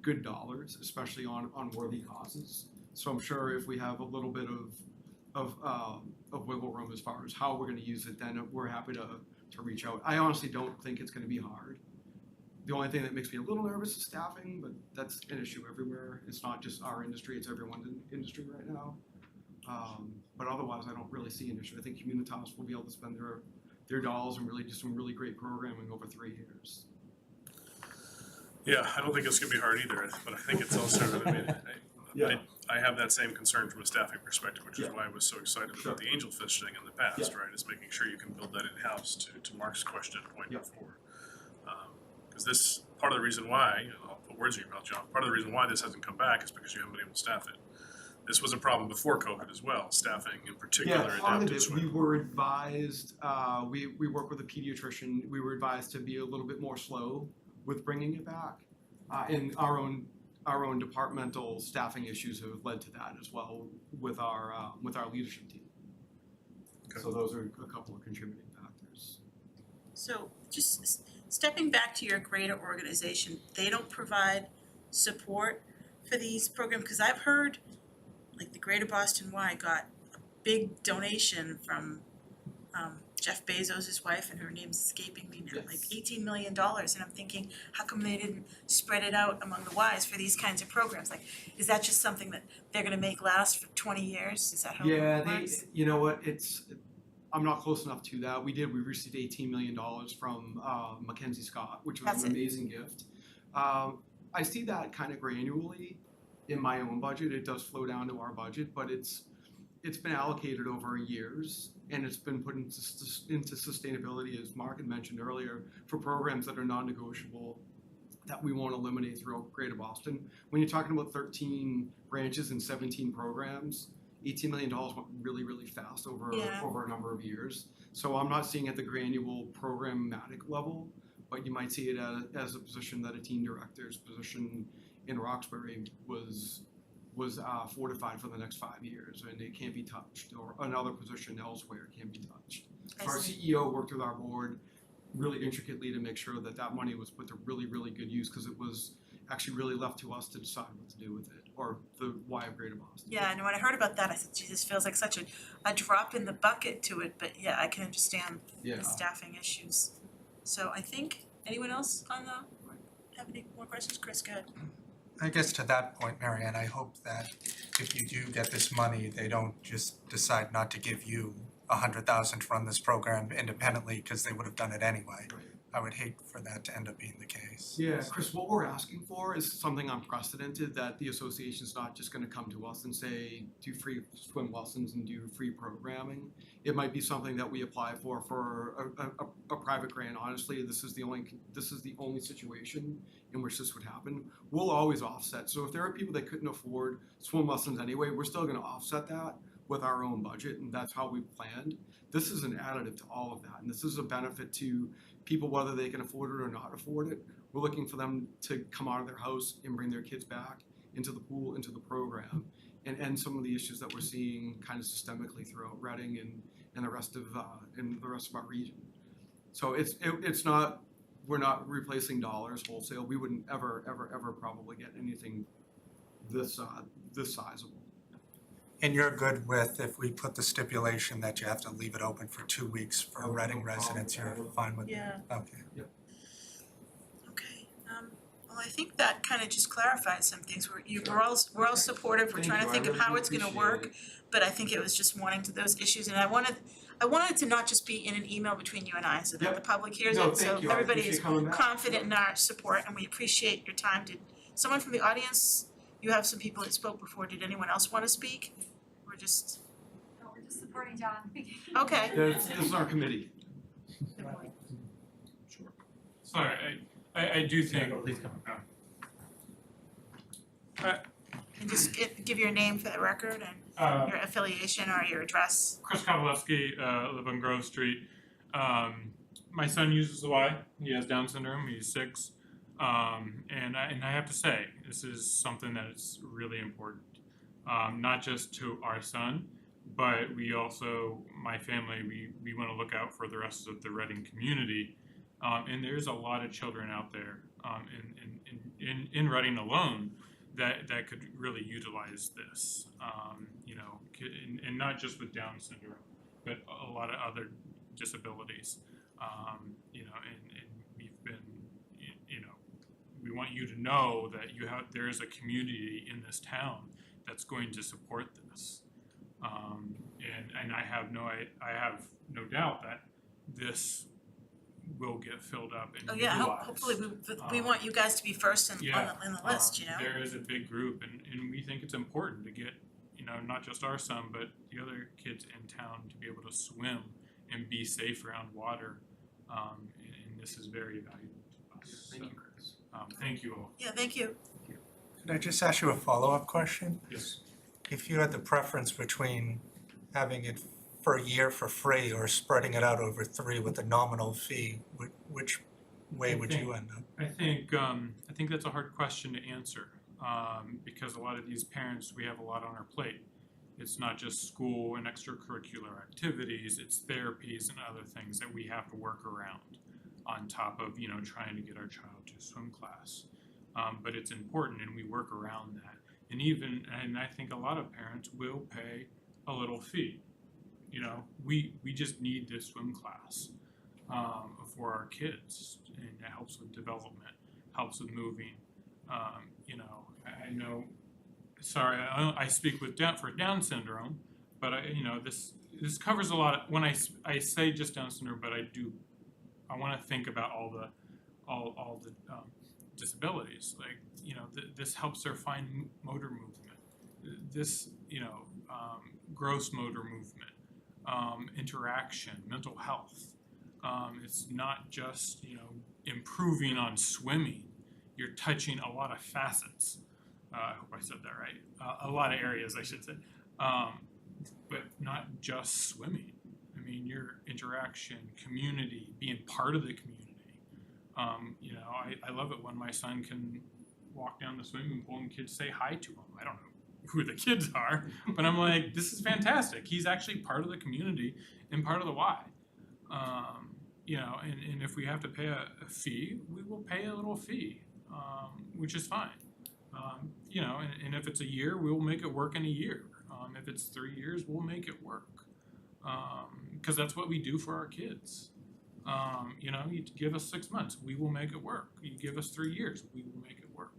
good dollars, especially on worthy causes. So I'm sure if we have a little bit of wiggle room as far as how we're going to use it, then we're happy to reach out. I honestly don't think it's going to be hard. The only thing that makes me a little nervous is staffing, but that's an issue everywhere. It's not just our industry, it's everyone's industry right now. But otherwise, I don't really see an issue. I think Communitas will be able to spend their dollars and really do some really great programming over 3 years. Yeah, I don't think it's gonna be hard either, but I think it's also, I have that same concern from a staffing perspective, which is why I was so excited about the angelfish thing in the past, right? Is making sure you can build that in-house to Mark's question point before. Because this, part of the reason why, I'll put words in your mouth, John, part of the reason why this hasn't come back is because you haven't been able to staff it. This was a problem before COVID as well, staffing in particular adapted swim. We were advised, we work with a pediatrician, we were advised to be a little bit more slow with bringing it back. And our own departmental staffing issues have led to that as well with our leadership team. Okay. So those are a couple of contributing factors. So just stepping back to your greater organization, they don't provide support for these programs? Because I've heard like the Greater Boston Y got a big donation from Jeff Bezos' wife, and her name's escaping me now, Yes. like $18 million. And I'm thinking, how come they didn't spread it out among the Ys for these kinds of programs? Like, is that just something that they're gonna make last for 20 years? Is that how it works? You know what, I'm not close enough to that. We received $18 million from Mackenzie Scott, which was That's an it. amazing gift. I see that kind of granularly in my own budget. It does flow down to our budget, but it's been allocated over years, and it's been put into sustainability, as Mark had mentioned earlier, for programs that are non-negotiable that we won't eliminate throughout Greater Boston. When you're talking about 13 branches and 17 programs, $18 million went really, really fast over a number of years. So I'm not seeing at the granular programmatic level, but you might see it as a position that a team director's position in Roxbury was fortified for the next 5 years, and it can't be touched, or another position elsewhere can't be touched. I Our see. CEO worked with our board really intricately to make sure that money was put to really, really good use, because it was actually really left to us to decide what to do with it. or the Y of Greater Boston. Yeah, and when I heard about that, I said, geez, this feels like such a drop in the bucket to it, but yeah, I can understand Yeah. the staffing issues. So I think, anyone else on the, have any more questions? Chris, go ahead. I guess to that point, Marianne, I hope that if you do get this money, they don't just decide not to give you $100,000 to run this program independently because they would have done it anyway. I would hate for that to end up being the case. Yeah, Chris, what we're asking for is something unprecedented, that the association's not just gonna come to us and say, do free swim lessons and do free programming. It might be something that we apply for a private grant. Honestly, this is the only situation in which this would happen. We'll always offset, so if there are people that couldn't afford swim lessons anyway, we're still gonna offset that with our own budget, and that's how we planned. This is an additive to all of that, and this is a benefit to people whether they can afford it or not afford it. We're looking for them to come out of their house and bring their kids back into the pool, into the program, and end some of the issues that we're seeing kind of systemically throughout Reading and the rest of our region. So it's not, we're not replacing dollars wholesale. We wouldn't ever probably get anything this sizable. And you're good with if we put the stipulation that you have to leave it open for 2 weeks for No Reading problem. residents, you're fine with that? Yeah. Okay. Okay, well, I think that kind of just clarifies some things. We're all supportive, we're Thank trying to you. I think of really how do it's gonna appreciate work. it. But I think it was just wanting to those issues, and I wanted it to not just be in an email between you and I, so that Yep. the public hears No, it, so thank you. I everybody appreciate is coming back. confident in our support, and we appreciate your time. Did someone from the audience, you have some people that spoke before, did anyone else wanna speak? Or just, No, we're just supporting John. okay. This is our committee. Good point. Sorry, I do think. Please come. And just give your name for the record and your affiliation or your address. Chris Kowalewski, live on Grove Street. My son uses the Y. He has Down syndrome. He's 6, and I have to say, this is something that is really important, not just to our son, but we also, my family, we want to look out for the rest of the Reading community, and there's a lot of children out there in Reading alone that could really utilize this, and not just with Down syndrome, but a lot of other disabilities, and we've been, we want you to know that there is a community in this town that's going to support this, and I have no doubt that this will get filled up and Oh utilized. yeah, hopefully we want you guys to be first in the list, There is a big group, and we think it's important to get, not just our son, but the other kids in town to be able to swim and be safe around water, and this is very valuable to us. Thank So, you, Chris. thank you all. Yeah, thank you. Could I just ask you a follow-up question? Yes. If you had the preference between having it for a year for free or spreading it out over 3 with a nominal fee, which way would you end up? I think that's a hard question to answer, because a lot of these parents, we have a lot on our plate. It's not just school and extracurricular activities, it's therapies and other things that we have to work around on top of, trying to get our child to swim class. But it's important, and we work around that. And I think a lot of parents will pay a little fee. We just need this swim class for our kids, and it helps with development, helps with moving. I know, sorry, I speak with for Down syndrome, but this covers a lot. When I say just Down syndrome, but I want to think about all the disabilities. This helps their fine motor movement. This gross motor movement, interaction, mental health. It's not just improving on swimming. You're touching a lot of facets. I hope I said that right. A lot of areas, I should say, but not just swimming. I mean, your interaction, community, being part of the community. I love it when my son can walk down the swimming pool and kids say hi to him. I don't know who the kids are, but I'm like, this is fantastic. He's actually part of the community and part of the Y. And if we have to pay a fee, we will pay a little fee, which is fine. You know, and if it's a year, we'll make it work in a year. If it's 3 years, we'll make it work. Cause that's what we do for our kids. You know, you give us 6 months, we will make it work. You give us 3 years, we will make it work.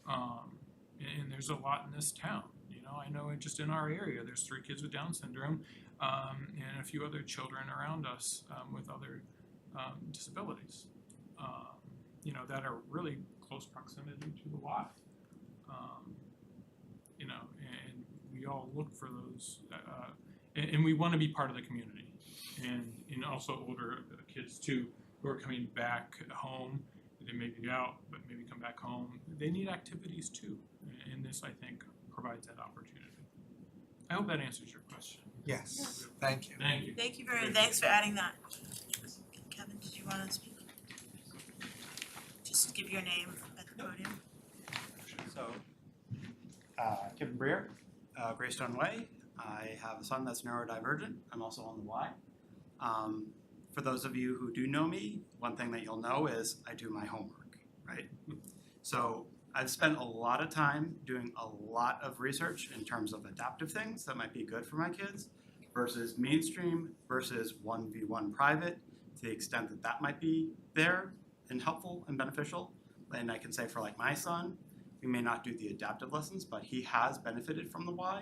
And there's a lot in this town, you know, I know just in our area, there's 3 kids with Down syndrome, and a few other children around us, with other, disabilities. You know, that are really close proximity to the Y. You know, and we all look for those, and we wanna be part of the community. And also older kids too, who are coming back home, they may be out, but maybe come back home, they need activities too, and this, I think, provides that opportunity. I hope that answers your question. Yes, thank you. Thank you. Thank you thanks for adding that. Kevin, did you wanna speak? Just give your name at the podium. So, Kevin Breer, Greystone Way. I have a son that's neurodivergent. I'm also on the Y. For those of you who do know me, one thing that you'll know is I do my homework, right? So I've spent a lot of time doing a lot of research in terms of adaptive things that might be good for my kids versus mainstream versus 1v1 private, to the extent that that might be there and helpful and beneficial. And I can say for like my son, we may not do the adaptive lessons, but he has benefited from the Y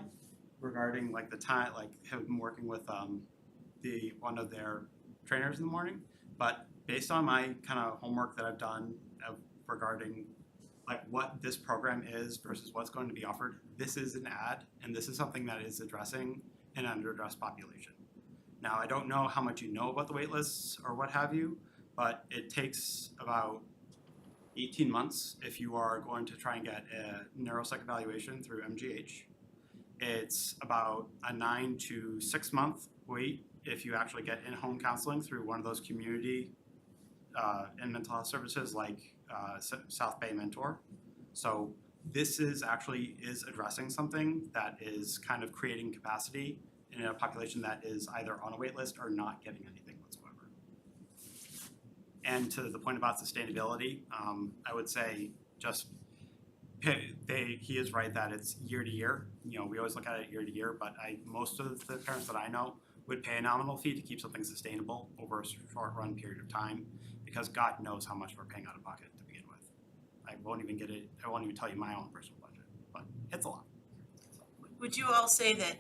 regarding like the time, like him working with one of their trainers in the morning. But based on my kind of homework that I've done regarding like what this program is versus what's going to be offered, this is an ad, and this is something that is addressing an under-addressed population. Now, I don't know how much you know about the wait lists or what have you, but it takes about 18 months if you are going to try and get a neuropsych evaluation through MGH. It's about a 9 to 6 month wait if you actually get in-home counseling through one of those community and mental health services like South Bay Mentor. So this is addressing something that is kind of creating capacity in a population that is either on a wait list or not getting anything whatsoever. And to the point about sustainability, I would say just he is right that it's year to year. You know, we always look at it year to year, but most of the parents that I know would pay a nominal fee to keep something sustainable over a short run period of time, because God knows how much we're paying out of pocket to begin with. I won't even tell you my own personal budget, but it's a lot. Would you all say that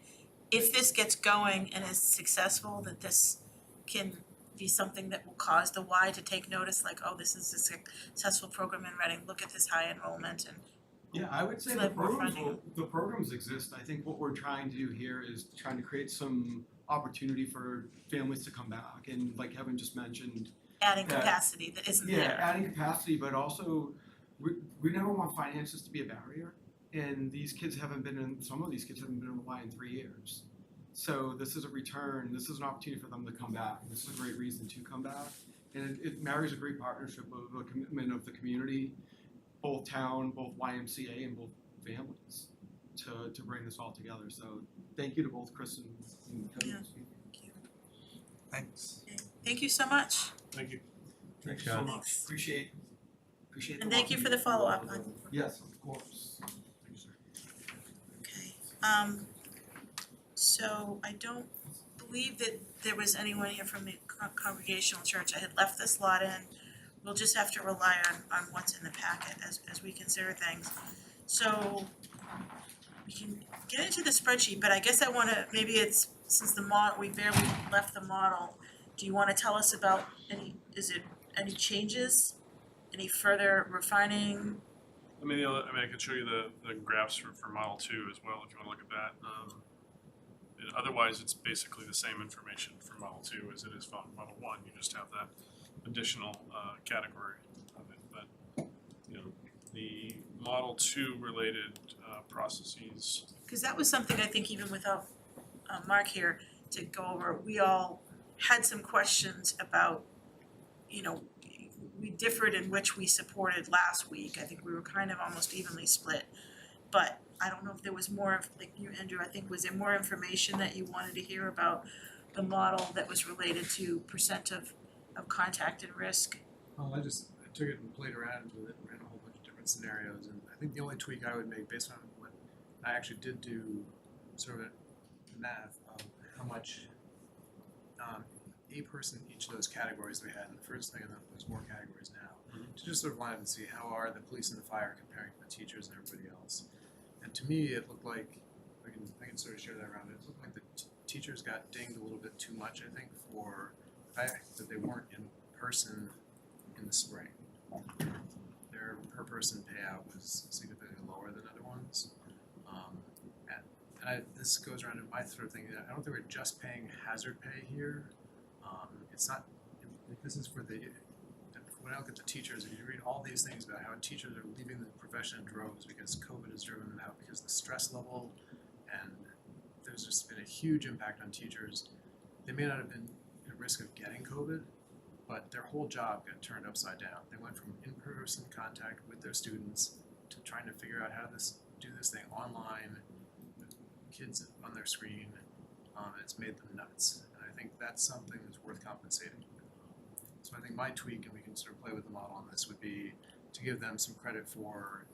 if this gets going and is successful, that this can be something that will cause the Y to take notice, like, oh, this is a successful program in Reading, look at this high enrollment and Yeah, I would say the Flip or programs funding. the programs exist. I think what we're trying to do here is trying to create some opportunity for families to come back, and like Kevin just mentioned, adding Yeah. capacity that isn't yeah, there. adding capacity, but also we never want finances to be a barrier. And some of these kids haven't been in the Y in 3 years. So this is a return, this is an opportunity for them to come back. This is a great reason to come back. And it marries a great partnership of the commitment of the community, both town, both YMCA, and both families to bring this all together. So thank you to both Chris and Kevin. Yeah. Thanks. Thank you so much. Thank you. Thank you so much. Appreciate the And thank you walking for the tour. follow-up. Yes, of course. Okay, so I don't believe that there was anyone here from the Congregational Church. I had left the slot in. We'll just have to rely on what's in the packet as we consider things. So we can get into the spreadsheet, but I guess I wanna, maybe it's, since we barely left the model, do you wanna tell us about any changes? Any further refining? I can show you the graphs for Model 2 as well, if you wanna look at that. Otherwise, it's basically the same information for Model 2 as it is for Model 1, you just have that additional category of it. But, you know, the Model 2 related processes. Because that was something I think even without Mark here to go over, we all had some questions about, you know, we differed in which we supported last week. I think we were kind of almost evenly split. But I don't know if there was more of, like you, Andrew, I think, was there more information that you wanted to hear about the model that was related to percent of contact and risk? I took it and played around with it and ran a whole bunch of different different scenarios, and I think the only tweak I would make based on what I actually did do sort of math of how much a person in each of those categories we had in the first thing, and then there's more categories now, to just sort of line up and see how are the police and the fire comparing to the teachers and everybody else. And to me, it looked like, I can sort of share that around, it looked like the teachers got dinged a little bit too much, I think, for the fact that they weren't in person in the spring. Their per person payout was significantly lower than other ones. This goes around to my sort of thing, that I don't think we're just paying hazard pay here. It's not, this is for when I look at the teachers, if you read all these things about how teachers are leaving the profession in droves because COVID has driven them out, because of the stress level, and there's just been a huge impact on teachers. They may not have been at risk of getting COVID, but their whole job got turned upside down. They went from in-person contact with their students to trying to figure out how to do this thing online, with kids on their screen. It's made them nuts. And I think that's something that's worth compensating. So I think my tweak, and we can sort of play with the model on this, would be to give them some credit for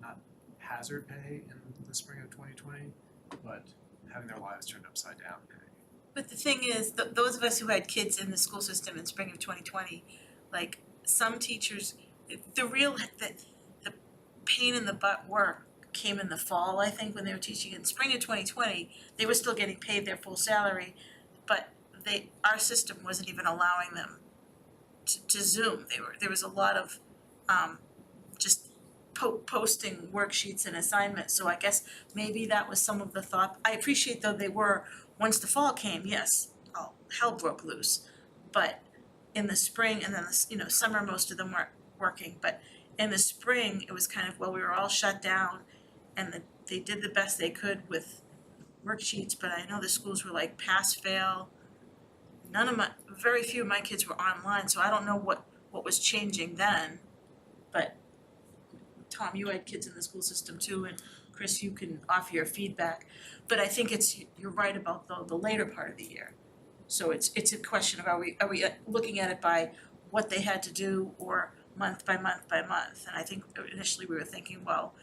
not hazard pay in the spring of 2020, but having their lives turned upside down pay. But the thing is, those of us who had kids in the school system in spring of 2020, like some teachers, the pain in the butt work came in the fall, I think, when they were teaching. In spring of 2020, they were still getting paid their full salary, but our system wasn't even allowing them to Zoom. There was a lot of just posting worksheets and assignments, so I guess maybe that was some of the thought. I appreciate though they were, once the fall came, yes, hell broke loose. But in the spring and then summer, most of them weren't working, but in the spring, it was kind of, well, we were all shut down and they did the best they could with worksheets, but I know the schools were like pass fail. Very few of my kids were online, so I don't know what was changing then. But Tom, you had kids in the school system too, and Chris, you can offer your feedback. But I think you're right about the later part of the year. So it's a question of are we looking at it by what they had to do or month by month by month? And I think initially we were thinking, well,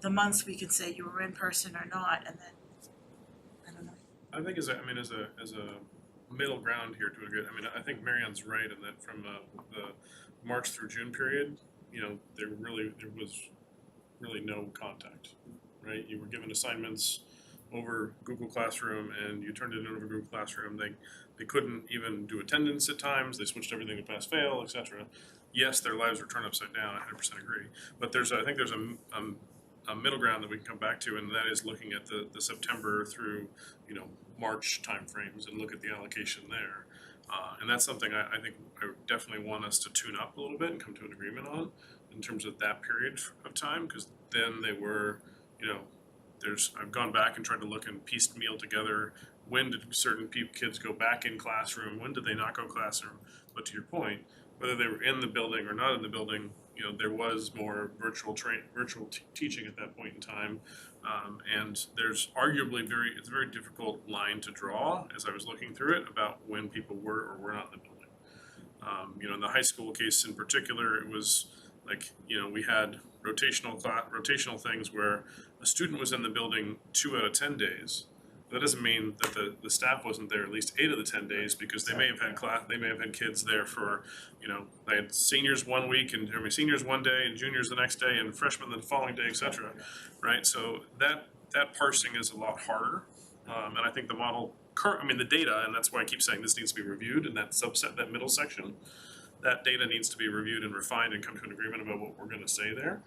the months we can say you were in person or not, and then I don't know. I think as a middle ground here to a good, I think Marianne's right in that from the March through June period, there was really no contact, right? You were given assignments over Google Classroom and you turned it in over Google Classroom. They couldn't even do attendance at times. They switched everything to pass fail, etc. Yes, their lives were turned upside down. I 100% agree. But I think there's a middle ground that we can come back to, and that is looking at the September through March timeframes and look at the allocation there. And that's something I think I definitely want us to tune up a little bit and come to an agreement on in terms of that period of time, because then they were, I've gone back and tried to look and piecemeal together when did certain kids go back in classroom, when did they not go classroom. But to your point, whether they were in the building or not in the building, there was more virtual teaching at that point in time. And there's arguably it's a very difficult line to draw as I was looking through it about when people were or were not in the building. In the high school case in particular, it was like, we had rotational things where a student was in the building 2 out of 10 days. That doesn't mean that the staff wasn't there at least 8 of the 10 days, because they may have had kids there for, they had seniors one week and seniors one day and juniors the next day and freshmen the following day, etc. Right? So that parsing is a lot harder. And I think the model, the data, and that's why I keep saying this needs to be reviewed, and that subset, that middle section, that data needs to be reviewed and refined and come to an agreement about what we're going to say there.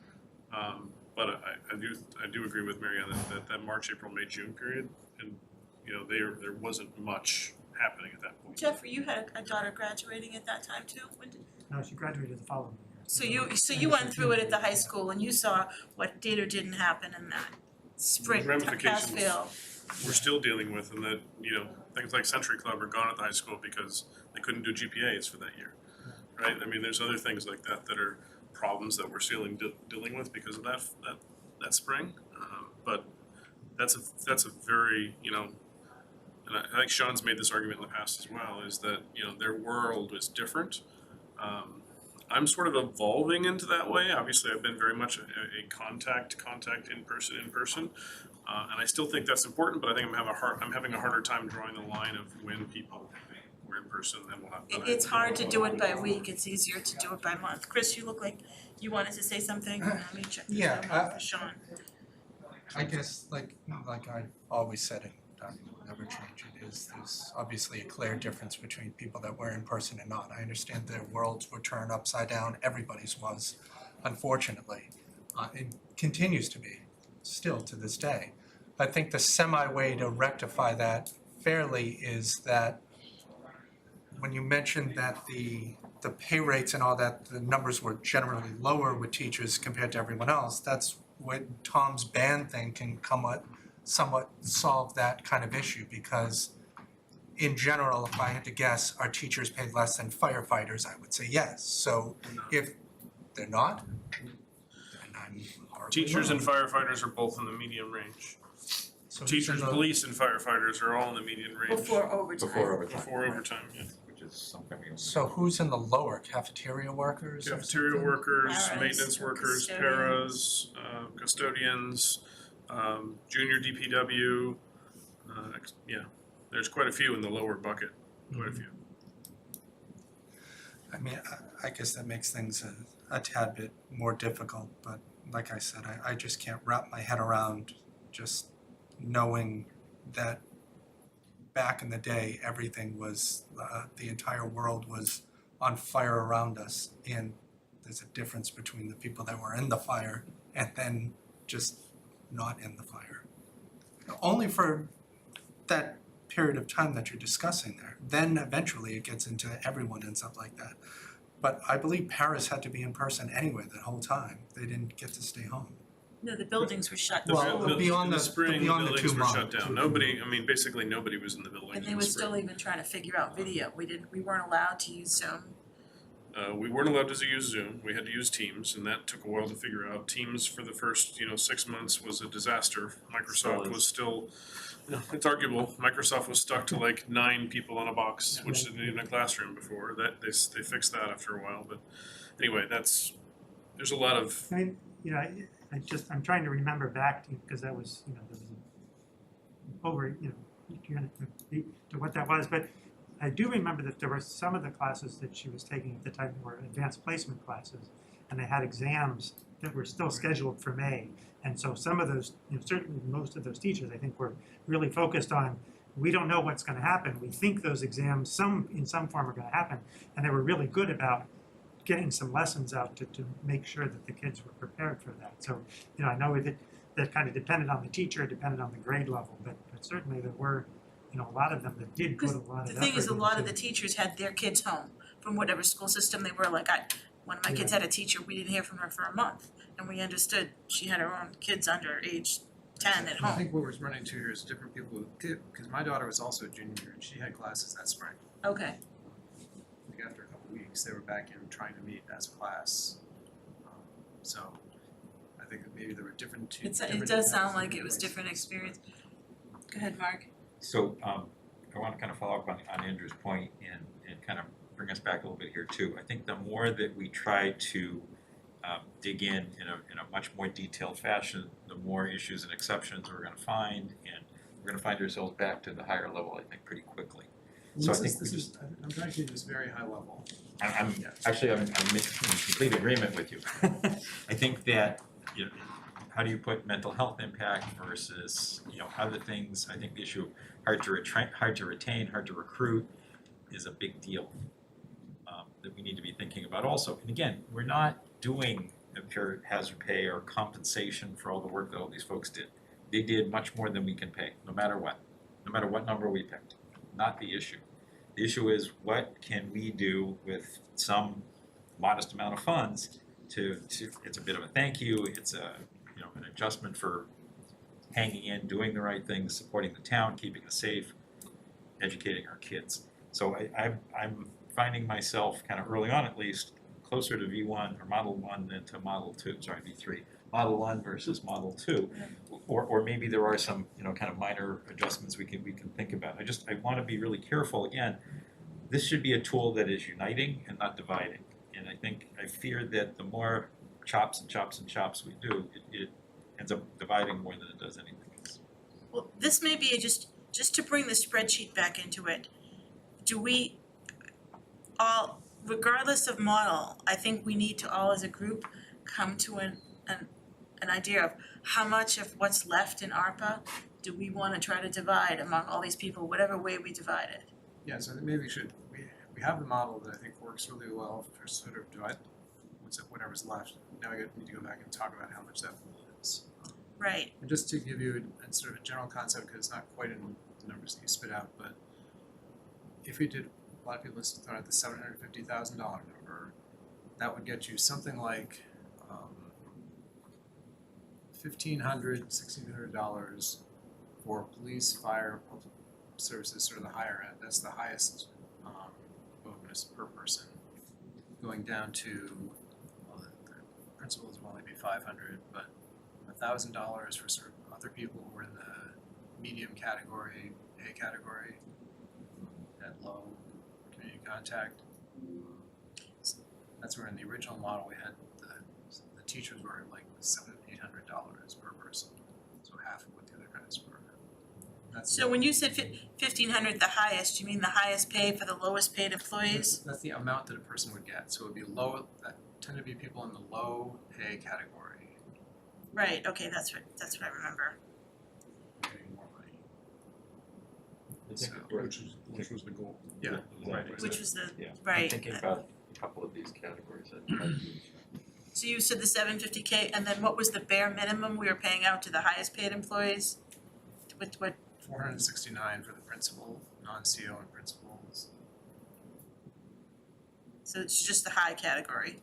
But I do agree with Marianne that March, April, May, June period, and there wasn't much happening at that point. Jeffrey, you had a daughter graduating at that time too? No, she graduated the following year. So you went through it at the high school and you saw what did or didn't happen in that spring pass fail. We're still dealing with, and that things like Century Club are gone at the high school because they couldn't do GPAs for that year, right? There's other things like that are problems that we're dealing with because of that spring. But that's a very and I think Sean's made this argument in the past as well, is that their world was different. I'm sort of evolving into that way. Obviously, I've been very much a contact in person. And I still think that's important, but I think I'm having a harder time drawing the line of when people were in person than what It's hard to do it by week, it's easier to do it by month. Chris, you look like you wanted to say something, let me check this Yeah, out for Sean. I guess like I've always said it, never change it, is there's obviously a clear difference between people that were in person and not. I understand their worlds were turned upside down, everybody's was, unfortunately. It continues to be, still to this day. I think the semi-way to rectify that fairly is that when you mentioned that the pay rates and all that, the numbers were generally lower with teachers compared to everyone else, that's when Tom's band thing can somewhat solve that kind of issue, because in general, if I had to guess, are teachers paid less than firefighters? I would say yes. So if they're not, then I'm horribly Teachers and wrong. firefighters are both in the median range. So who's Teachers, in the- police, and firefighters are all in the median range. Before overtime. Before overtime, yeah. Which is something we. So who's in the lower, cafeteria workers or Cafeteria something? workers, Paras, maintenance workers, custodians. paras, custodians, junior DPW, yeah, there's quite a few in the lower bucket, quite a few. I mean, I guess that makes things a tad bit more difficult, but like I said, I just can't wrap my head around just knowing that back in the day, everything was, the entire world was on fire around us, and there's a difference between the people that were in the fire and then just not in the fire. Only for that period of time that you're discussing there. Then eventually it gets into everyone and stuff like that. But I believe Paris had to be in person anyway that whole time. They didn't get to stay home. No, the buildings were shut The Well, buil- beyond in the the- spring, beyond the buildings 2 were shut months. down. Nobody, I mean, basically nobody was in the buildings and in they the were spring. still even trying to figure out video, we weren't allowed to use Zoom. We weren't allowed to use Zoom, we had to use Teams, and that took a while to figure out. Teams for the first, 6 months was a disaster. Microsoft was still, it's arguable, Microsoft was stuck to like 9 people on a box, which didn't even a classroom before. That, they fixed that after a while, but anyway, there's a lot of, I mean, I'm trying to remember back to, because that was, there was over, to what that was, but I do remember that there were some of the classes that she was taking at the time that were advanced placement classes, and they had exams that were still scheduled for May. And so some of those, certainly most of those teachers, I think, were really focused on, we don't know what's gonna happen. We think those exams, in some form are gonna happen, and they were really good about getting some lessons out to make sure that the kids were prepared for that. So, I know that kind of depended on the teacher, depended on the grade level, but certainly there were, a lot of them that did put a lot of The effort thing is, a lot of the into- teachers had their kids home from whatever school system they were, like one of my kids had a teacher, we didn't hear from her for a month, and we understood she had her own kids under age 10 at I home. think what was running 2 years, different people did, because my daughter was also a junior and she had classes that spring. Okay, I think after a couple weeks, they were back in trying to meet as a class. So I think that maybe there were different it does sound like it was different experience. Go ahead, Mark. So I want to kind of follow up on Andrew's point and kind of bring us back a little bit here too. I think the more that we try to dig in a much more detailed fashion, the more issues and exceptions we're going to find, and we're going to find ourselves back to the higher level, I think, pretty quickly. So I think I'm trying to keep this very high level. I'm Yeah. actually I'm in complete agreement with you. I think that how do you put mental health impact versus other things? I think the issue of hard to retain, hard to recruit is a big deal that we need to be thinking about also. And again, we're not doing a pure hazard pay or compensation for all the work that all these folks did. They did much more than we can pay, no matter what number we picked. Not the issue. The issue is what can we do with some modest amount of funds to it's a bit of a thank you, it's a an adjustment for hanging in, doing the right things, supporting the town, keeping us safe, educating our kids. So I'm finding myself kind of early on at least closer to V1 or Model 1 than to Model 2, sorry, V3. Model 1 versus Model 2, or maybe there are some kind of minor adjustments we can think about. I want to be really careful. Again, this should be a tool that is uniting and not dividing. and I fear that the more chops and chops and chops we do, it ends up dividing more than it does anything else. Well, this may be just to bring the spreadsheet back into it. Do we all, regardless of model, I think we need to all as a group come to an idea of how much of what's left in ARPA do we wanna try to divide among all these people, whatever way we divide it. Yeah, so maybe we have the model that I think works really well for sort of divide, whatever's left. Now we need to go back and talk about how much that pool is. Right, And just to give you a sort of a general concept, because it's not quite in the numbers that you spit out, but if we did, a lot of people have thrown out the $750,000 number, that would get you something like $1,500, $1,600 for police, fire, public services, sort of the higher end. That's the highest bonus per person. Going down to, well, the principals will only be $500, but $1,000 for sort of other people who are in the medium category, pay category, at low community contact. That's where in the original model we had the teachers were like $700-800 per person, so half of what the other guys were. That's so when you said 1,500 the highest, you mean the highest pay for the lowest paid employees? that's the amount that a person would get. So it would be low. That tend to be people in the low pay category. Right, okay, that's what I remember. Getting more money. So, Which was the goal. Yeah, right. Which was the, yeah, right. I'm thinking about a couple of these categories that So you said the $750K, and then what was the bare minimum we were paying out to the highest paid employees? What, $469 for the principal, non-CO and principals. so it's just the high category?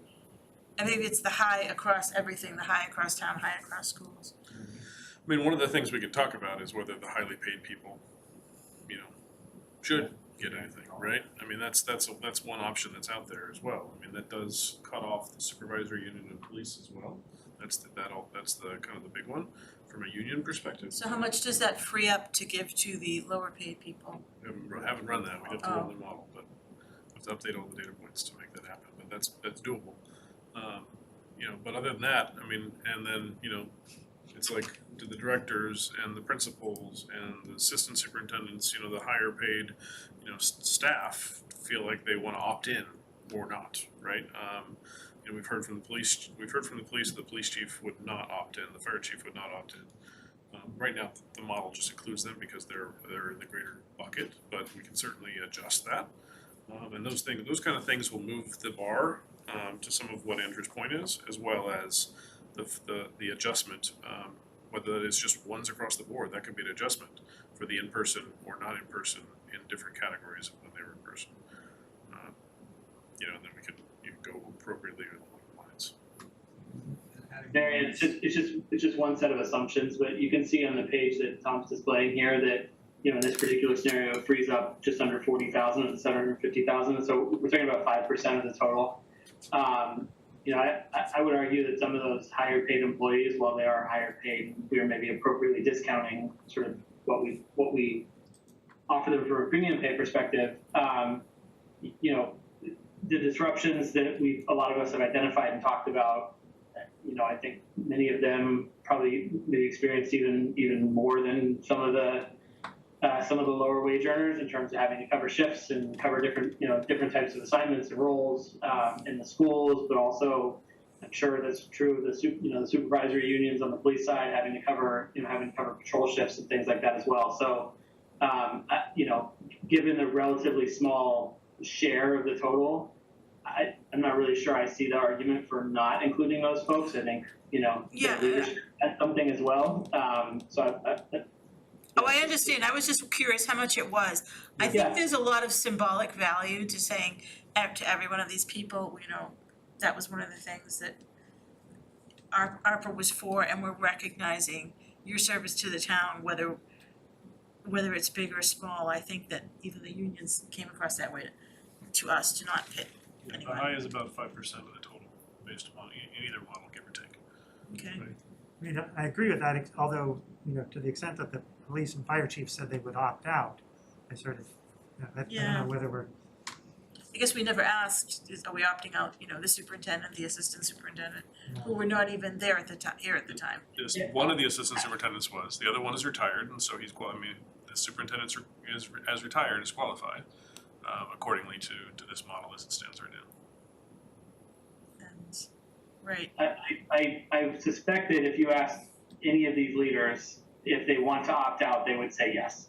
And maybe it's the high across everything, the high across town, high across schools. I mean, one of the things we could talk about is whether the highly paid people, should get anything, right? I mean, that's one option that's out there as well. I mean, that does cut off the supervisory union and police as well. That's the kind of the big one from a union perspective. So how much does that free up to give to the lower paid people? We haven't run that, we have to run the model, but we have to update all the data points to make that happen, but that's doable. But other than that, I mean, and then, it's like, do the directors and the principals and the assistant superintendents, the higher paid, staff feel like they wanna opt in or not, right? We've heard from the police, the police chief would not opt in, the fire chief would not opt in. Right now, the model just includes them because they're in the greater bucket, but we can certainly adjust that. And those kind of things will move the bar to some of what Andrew's point is, as well as the adjustment, whether that is just ones across the board, that could be an adjustment for the in-person or not in-person in different categories when they were in person. Then you can go appropriately along the lines. Marion, it's just one set of assumptions, but you can see on the page that Tom's displaying here that, in this particular scenario, it frees up just under 40,000 and 750,000. So we're talking about 5% of the total. I would argue that some of those higher paid employees, while they are higher paid, we are maybe appropriately discounting sort of what we offer them from a premium pay perspective. The disruptions that a lot of us have identified and talked about, I think many of them probably maybe experienced even more than some of the lower wage earners in terms of having to cover shifts and cover different types of assignments and roles in the schools, but also I'm sure that's true of the supervisory unions on the police side having to cover patrol shifts and things like that as well. So given the relatively small share of the total, I'm not really sure I see the argument for not including those folks. I think leadership has something as well. I understand. I was just curious how much it was. I think there's a lot of symbolic value to saying to every one of these people, that was one of the things that ARPA was for, and we're recognizing your service to the town, whether it's big or small. I think that even the unions came across that way to us, to not pit anyone. The high is about 5% of the total, based upon in either model, give or take. Okay. Right. I mean, I agree with that, although, to the extent that the police and fire chief said they would opt out, I sort of, I don't know whether we're I guess we never asked, are we opting out, the superintendent, the assistant superintendent, who were not even there at the time, here at the time. Yes, Yeah. one of the assistant superintendents was, the other one is retired, and so the superintendent is retired, is qualified, accordingly to this model as it stands right now. And, right, I suspect that if you asked any of these leaders if they want to opt out, they would say yes.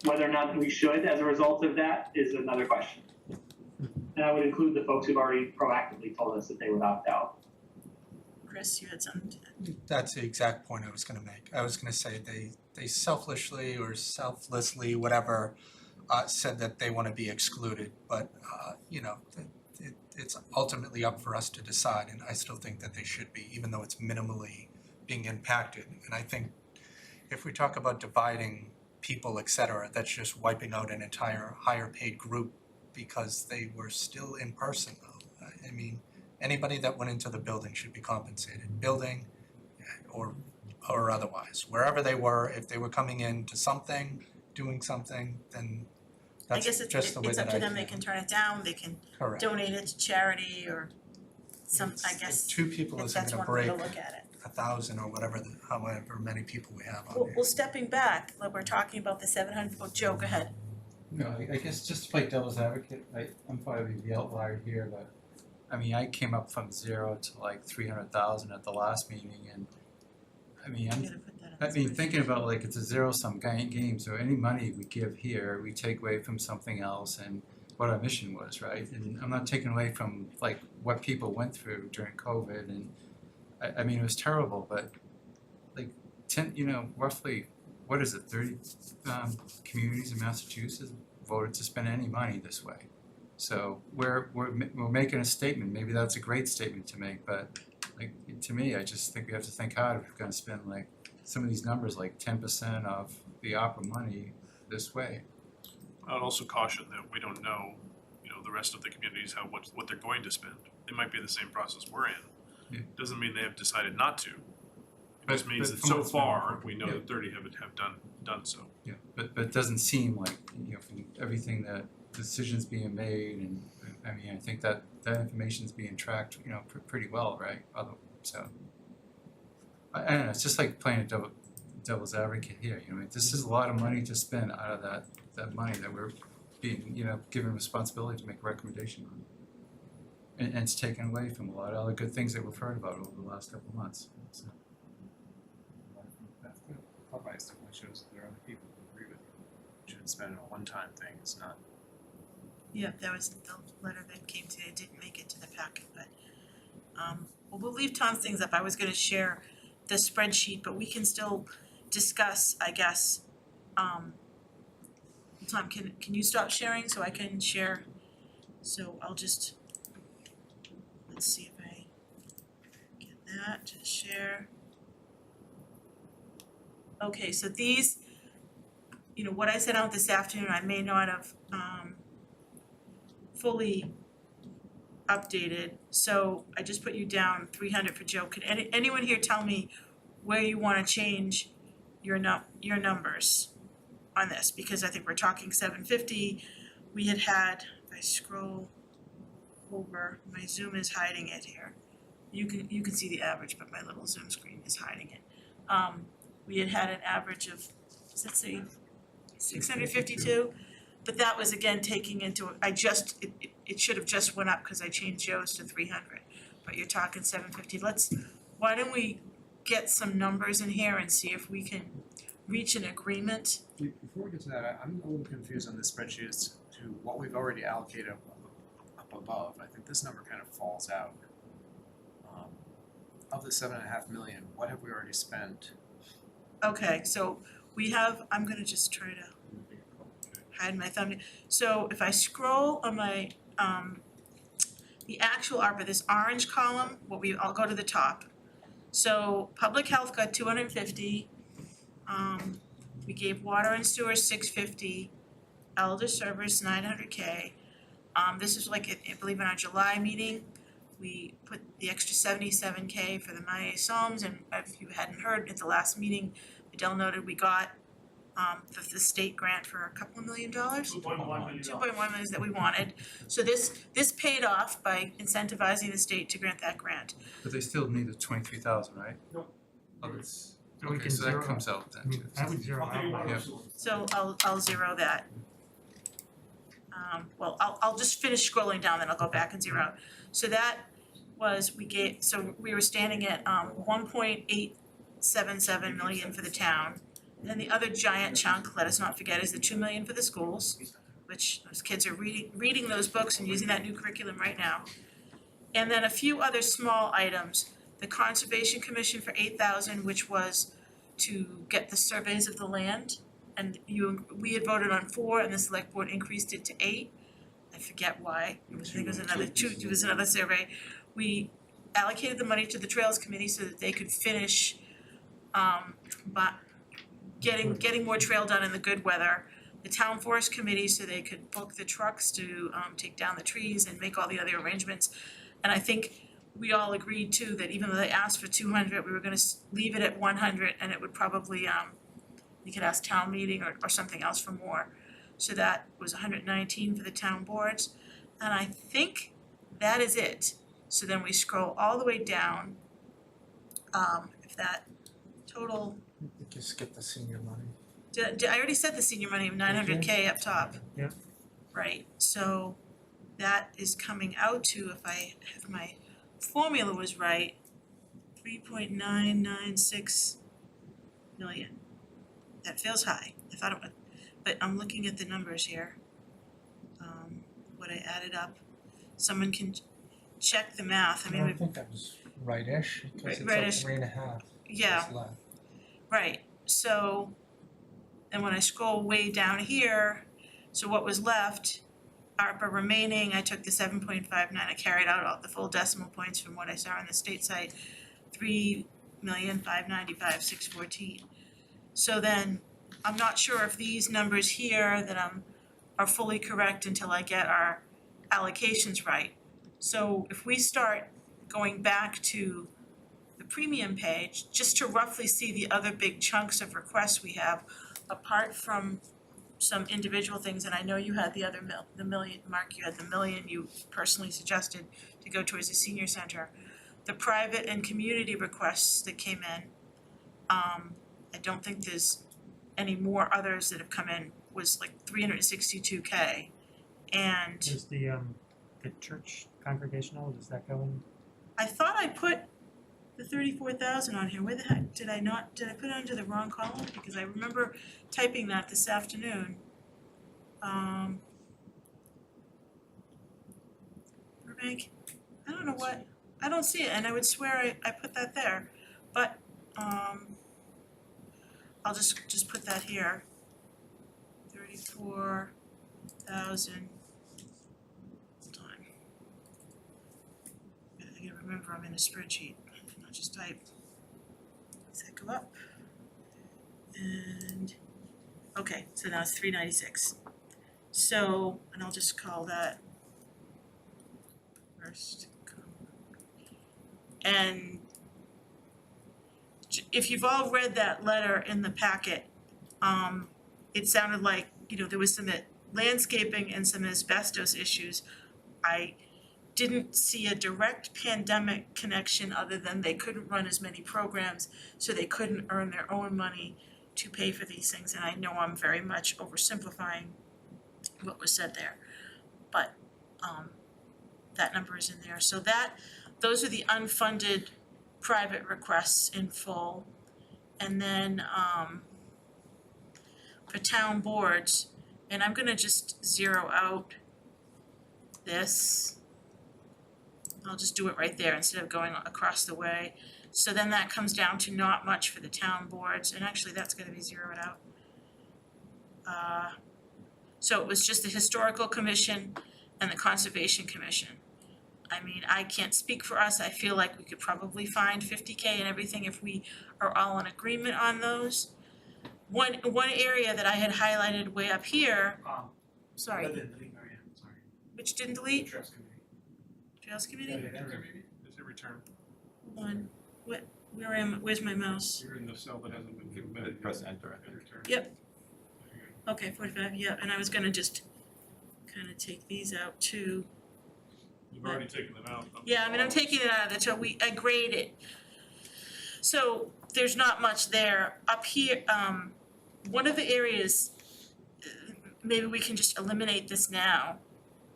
Whether or not we should as a result of that is another question. And I would include the folks who've already proactively told us that they would opt out. Chris, you had something to That's the exact point I was gonna make. I was gonna say they selfishly or selflessly, whatever, said that they wanna be excluded, but it's ultimately up for us to decide, and I still think that they should be, even though it's minimally being impacted. And I think if we talk about dividing people, et cetera, that's just wiping out an entire higher paid group because they were still in person though. I mean, anybody that went into the building should be compensated, building or otherwise. Wherever they were, if they were coming in to something, doing something, then I guess that's just the way it's that up I to them, they feel. can turn it down, they can Correct. donate it to charity or I guess Two people isn't that's gonna one way break to look at it. 1,000 or whatever, however many people we have on Well, here. well, stepping back, like we're talking about the 700, Joe, go ahead. No, I guess just to play devil's advocate, I'm probably the outlier here, but I mean, I came up from 0 to like 300,000 at the last meeting, and I mean, I'm gonna put that on I the mean, spreadsheet. thinking about like it's a zero-sum game, so any money we give here, we take away from something else and what our mission was, right? And I'm not taking away from like what people went through during COVID, and I mean, it was terrible, but like 10, roughly, what is it, 30 communities in Massachusetts voted to spend any money this way. So we're making a statement, maybe that's a great statement to make, but like to me, I just think we have to think hard if we're gonna spend like some of these numbers, like 10% of the opera money this way. I would also caution that we don't know, the rest of the communities, what they're going to spend. They might be in the same process we're in. Yeah. Doesn't mean they have decided not to. It just But- means but that from so what's been far, reported, we know yeah. that 30 have done so. Yeah, but it doesn't seem like, from everything that decisions being made, and I mean, I think that information's being tracked, pretty well, right? So I don't know, it's just like playing a devil's advocate here, this is a lot of money to spend out of that money that we're being, given responsibility to make a recommendation on. And it's taken away from a lot of other good things that we've heard about over the last couple of months, so. Popeyes definitely shows that there are other people who agree with you. Shouldn't spend it on a one-time thing, it's not. Yeah, that was the letter that came today, it didn't make it to the packet, but well, we'll leave Tom's things up. I was gonna share the spreadsheet, but we can still discuss, I guess. Tom, can you stop sharing so I can share? So I'll just, let's see if I get that to share. Okay, so these, what I sent out this afternoon, I may not have fully updated, so I just put you down 300 for Joe. Can anyone here tell me where you wanna change your numbers on this? Because I think we're talking 750, we had, if I scroll over, my Zoom is hiding it here. You can see the average, but my little Zoom screen is hiding it. We had an average of, does that say 652? But that was again taking into, it should have just went up because I changed Joe's to 300, but you're talking 750. Why don't we get some numbers in here and see if we can reach an agreement? Before we get to that, I'm a little confused on this spreadsheet as to what we've already allocated up above. I think this number kind of falls out. Of the 7.5 million, what have we already spent? Okay, so we have, I'm gonna just try to hide my thumb. So if I scroll on my, the actual ARPA, this orange column, I'll go to the top. So public health got 250, we gave water and sewer 650, elder service 900K. This is like, I believe in our July meeting, we put the extra 77K for the Maya Psalms, and if you hadn't heard at the last meeting, Adele noted we got the state grant for a couple of $1 million. $2.1 million. 2.1 million that we wanted. So this paid off by incentivizing the state to grant that grant. But they still need the 23,000, right? Nope. Oh, that's, So we okay, can so that zero comes out. out I then mean, too. I would zero out my. Yeah. So I'll zero that. Well, I'll just finish scrolling down, then I'll go back and zero out. So that was, we were standing at 1.877 million for the town. And then the other giant chunk, let us not forget, is the 2 million for the schools, which those kids are reading those books and using that new curriculum right now. And then a few other small items. The Conservation Commission for 8,000, which was to get the surveys of the land. And we had voted on 4 and the select board increased it to 8. I forget why, I think it was another survey. We allocated the money to the Trails Committee so that they could finish but getting more trail done in the good weather. The Town Forest Committee so they could book the trucks to take down the trees and make all the other arrangements. And I think we all agreed too that even though they asked for 200, we were gonna leave it at 100 and it would probably we could ask town meeting or something else for more. So that was 119 for the town boards. And I think that is it. So then we scroll all the way down. If that total, You can skip the senior money. I already said the senior money of 900K up top. Yeah. Right, so that is coming out to, if my formula was right, 3.996 million. That feels high, I thought it would, but I'm looking at the numbers here. What I added up, someone can check the math, I mean, don't think that was right-ish, because it's Right-ish. like 3.5 yeah, that's left. right, so, and when I scroll way down here, so what was left, ARPA remaining, I took the 7.59, I carried out all the full decimal points from what I saw on the state site, 3,595,614. So then, I'm not sure if these numbers here that are fully correct until I get our allocations right. So if we start going back to the premium page, just to roughly see the other big chunks of requests we have, apart from some individual things, and I know you had the other the million, Mark, you had the million you personally suggested to go towards the senior center. The private and community requests that came in, I don't think there's any more others that have come in, was like 362K. And Is the church congregational, does that go in? I thought I put the 34,000 on here, where the heck, did I put it under the wrong column? Because I remember typing that this afternoon. Burbank, I don't know what, I don't see it, and I would swear I put that there, but, I'll just put that here. 34,000. Hold on. I gotta remember I'm in a spreadsheet, not just type. Does that go up? And, okay, so now it's 396. So, and I'll just call that first. And if you've all read that letter in the packet, it sounded like, there was some landscaping and some asbestos issues. I didn't see a direct pandemic connection other than they couldn't run as many programs, so they couldn't earn their own money to pay for these things. And I know I'm very much oversimplifying what was said there, but that number is in there. So those are the unfunded private requests in full. And then for town boards, and I'm gonna just zero out this. I'll just do it right there instead of going across the way. So then that comes down to not much for the town boards, and actually that's gonna be zeroed out. So it was just the Historical Commission and the Conservation Commission. I mean, I can't speak for us, I feel like we could probably find 50K and everything if we are all in agreement on those. One area that I had highlighted way up here, sorry, which didn't delete? Trails Committee. Trails Committee? Is it return? Hold on, where's my mouse? You're in the cell that hasn't been committed. Press enter, I think. Yep, Okay, 45, yeah, and I was gonna just kind of take these out too. You've already taken them out. Yeah, I mean, I'm taking it out of the, so I grade it. So there's not much there. Up here, one of the areas, maybe we can just eliminate this now,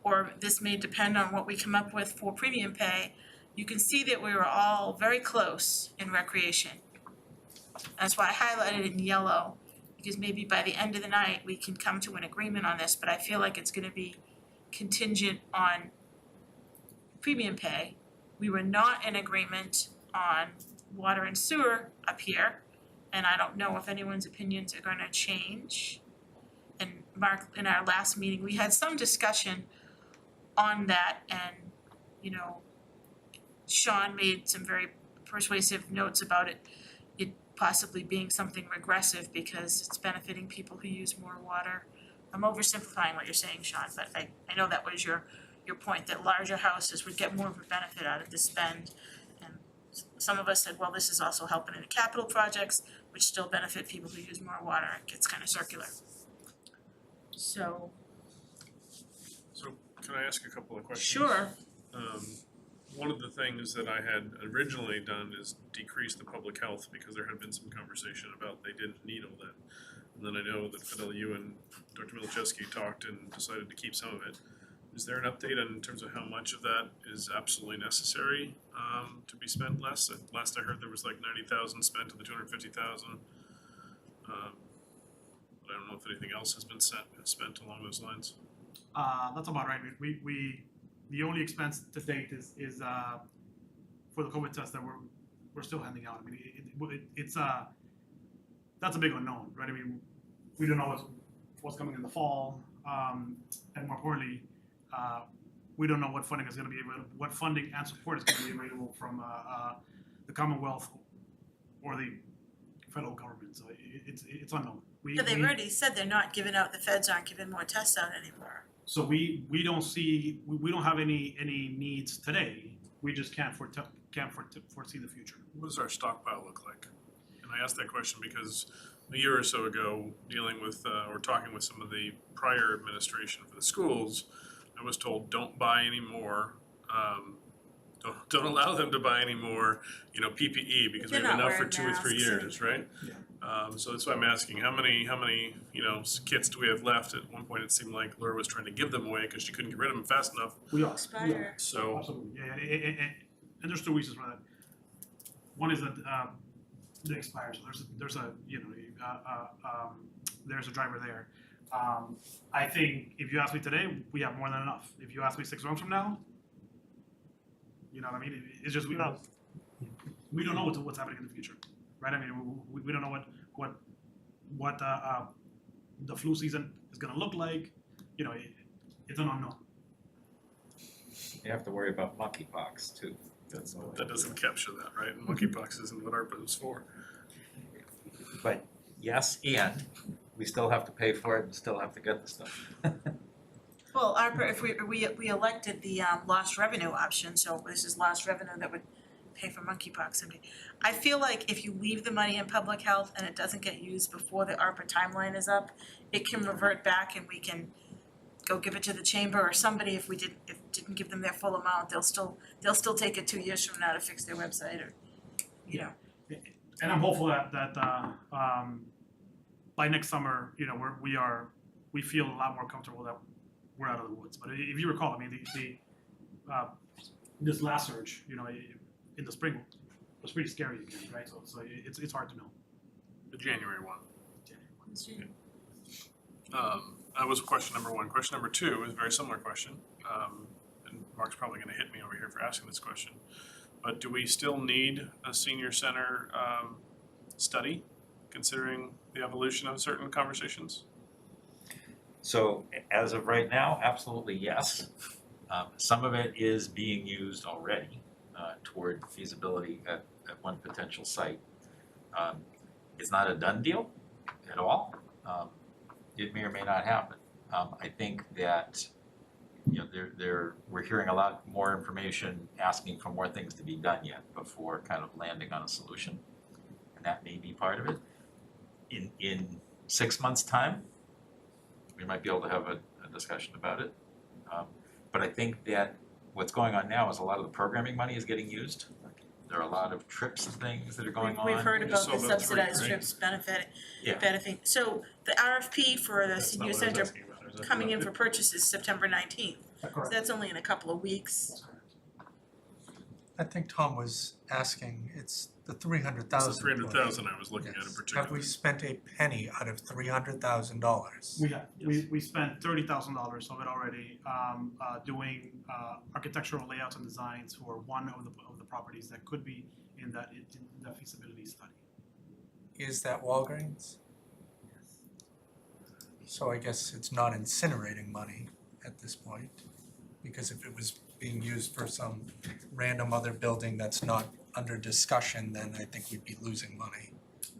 or this may depend on what we come up with for premium pay. You can see that we were all very close in recreation. That's why I highlighted it in yellow, because maybe by the end of the night, we can come to an agreement on this, but I feel like it's gonna be contingent on premium pay. We were not in agreement on water and sewer up here, and I don't know if anyone's opinions are gonna change. And Mark, in our last meeting, we had some discussion on that, and, you know, Sean made some very persuasive notes about it possibly being something regressive because it's benefiting people who use more water. I'm oversimplifying what you're saying, Sean, but I know that was your point, that larger houses would get more of a benefit out of the spend. And some of us said, well, this is also helping in the capital projects, which still benefit people who use more water. It gets kind of circular. So, Can I ask a couple of questions? sure, One of the things that I had originally done is decrease the public health because there had been some conversation about they didn't need all that. And then I know that Fidel, you and Dr. Milczewski talked and decided to keep some of it. Is there an update in terms of how much of that is absolutely necessary to be spent less? Last I heard there was like 90,000 spent of the 250,000. But I don't know if anything else has been spent along those lines. That's about right. We the only expense to date is for the COVID test that we're still handing out. I mean, it's that's a big unknown, right? I mean, we don't know what's coming in the fall, and more importantly, we don't know what funding is going to be available, what funding and support is going to be available from the Commonwealth or the federal government. So it's unknown. but they've already said they're not giving out, the feds aren't giving more tests out anymore. So we don't see, we don't have any needs today. We just can't foresee the future. What does our stockpile look like? And I asked that question because a year or so ago, dealing with or talking with some of the prior administration for the schools, I was told don't buy any more. Don't allow them to buy any more, PPE because we They're have not enough for wearing 2 or 3 masks years, right? Yeah. So that's why I'm asking how many kits do we have left? At one point, it seemed like Laura was trying to give them away because she couldn't get rid of them fast enough. We are. Expire. So Absolutely, yeah, and there's two reasons for that. One is that they expire, so there's a there's a driver there. I think if you ask me today, we have more than enough. If you ask me 6 months from now, you know what I mean? It's just we don't know what's happening in the future, right? I mean, we don't know what the flu season is going to look like. It's an unknown. You have to worry about monkeypox too. that doesn't capture that, right? And monkeypox isn't what ARPA is for. But yes, and we still have to pay for it and still have to get the stuff. Well, ARPA, if we elected the lost revenue option, so this is lost revenue that would pay for monkeypox. I feel like if you leave the money in public health and it doesn't get used before the ARPA timeline is up, it can revert back and we can go give it to the chamber or somebody. If didn't give them their full amount, they'll still take it 2 years from now to fix their website or, And I'm hopeful that by next summer, we feel a lot more comfortable that we're out of the woods. But if you recall, I mean, this last surge, in the spring was pretty scary again, right? So it's hard to know. The January one. That was question number one. Question number two is a very similar question. And Mark's probably gonna hit me over here for asking this question. But do we still need a senior center study, considering the evolution of certain conversations? So as of right now, absolutely yes. Some of it is being used already toward feasibility at one potential site. It's not a done deal at all. It may or may not happen. I think that we're hearing a lot more information asking for more things to be done yet before kind of landing on a solution, and that may be part of it. In 6 months' time, we might be able to have a discussion about it. But I think that what's going on now is a lot of the programming money is getting used. There are a lot of trips and things that are going on. We've heard We about just the saw about three, subsidized right? trips Yeah. benefiting. So the RFP for the That's not senior what I was center asking about. I was asking coming in about for purchase is September 19th. So that's only in a couple of weeks. I think Tom was asking, it's the 300,000. It's the 300,000 I was looking at in Have particular. we spent a penny out of $300,000? We have, we spent $30,000 of it already, doing architectural layouts and designs for one of the properties that could be in the feasibility study. Is that Walgreens? So I guess it's not incinerating money at this point, because if it was being used for some random other building that's not under discussion, then I think we'd be losing money.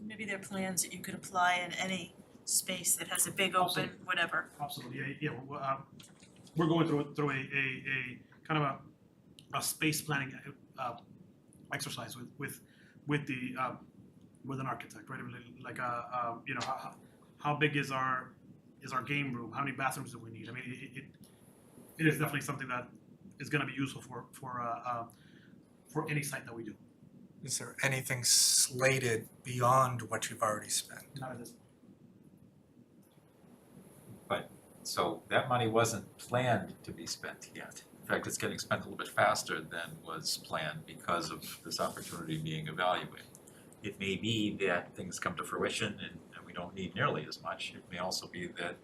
Maybe there are plans that you could apply in any space that has a big open, whatever. Absolutely, yeah, we're going through a kind of a space planning exercise with an architect, right? Like you know, how big is our game room? How many bathrooms do we need? I mean, it is definitely something that is going to be useful for any site that we do. Is there anything slated beyond what you've already spent? Not at this. So that money wasn't planned to be spent yet. In fact, it's getting spent a little bit faster than was planned because of this opportunity being evaluated. It may be that things come to fruition and we don't need nearly as much. It may also be that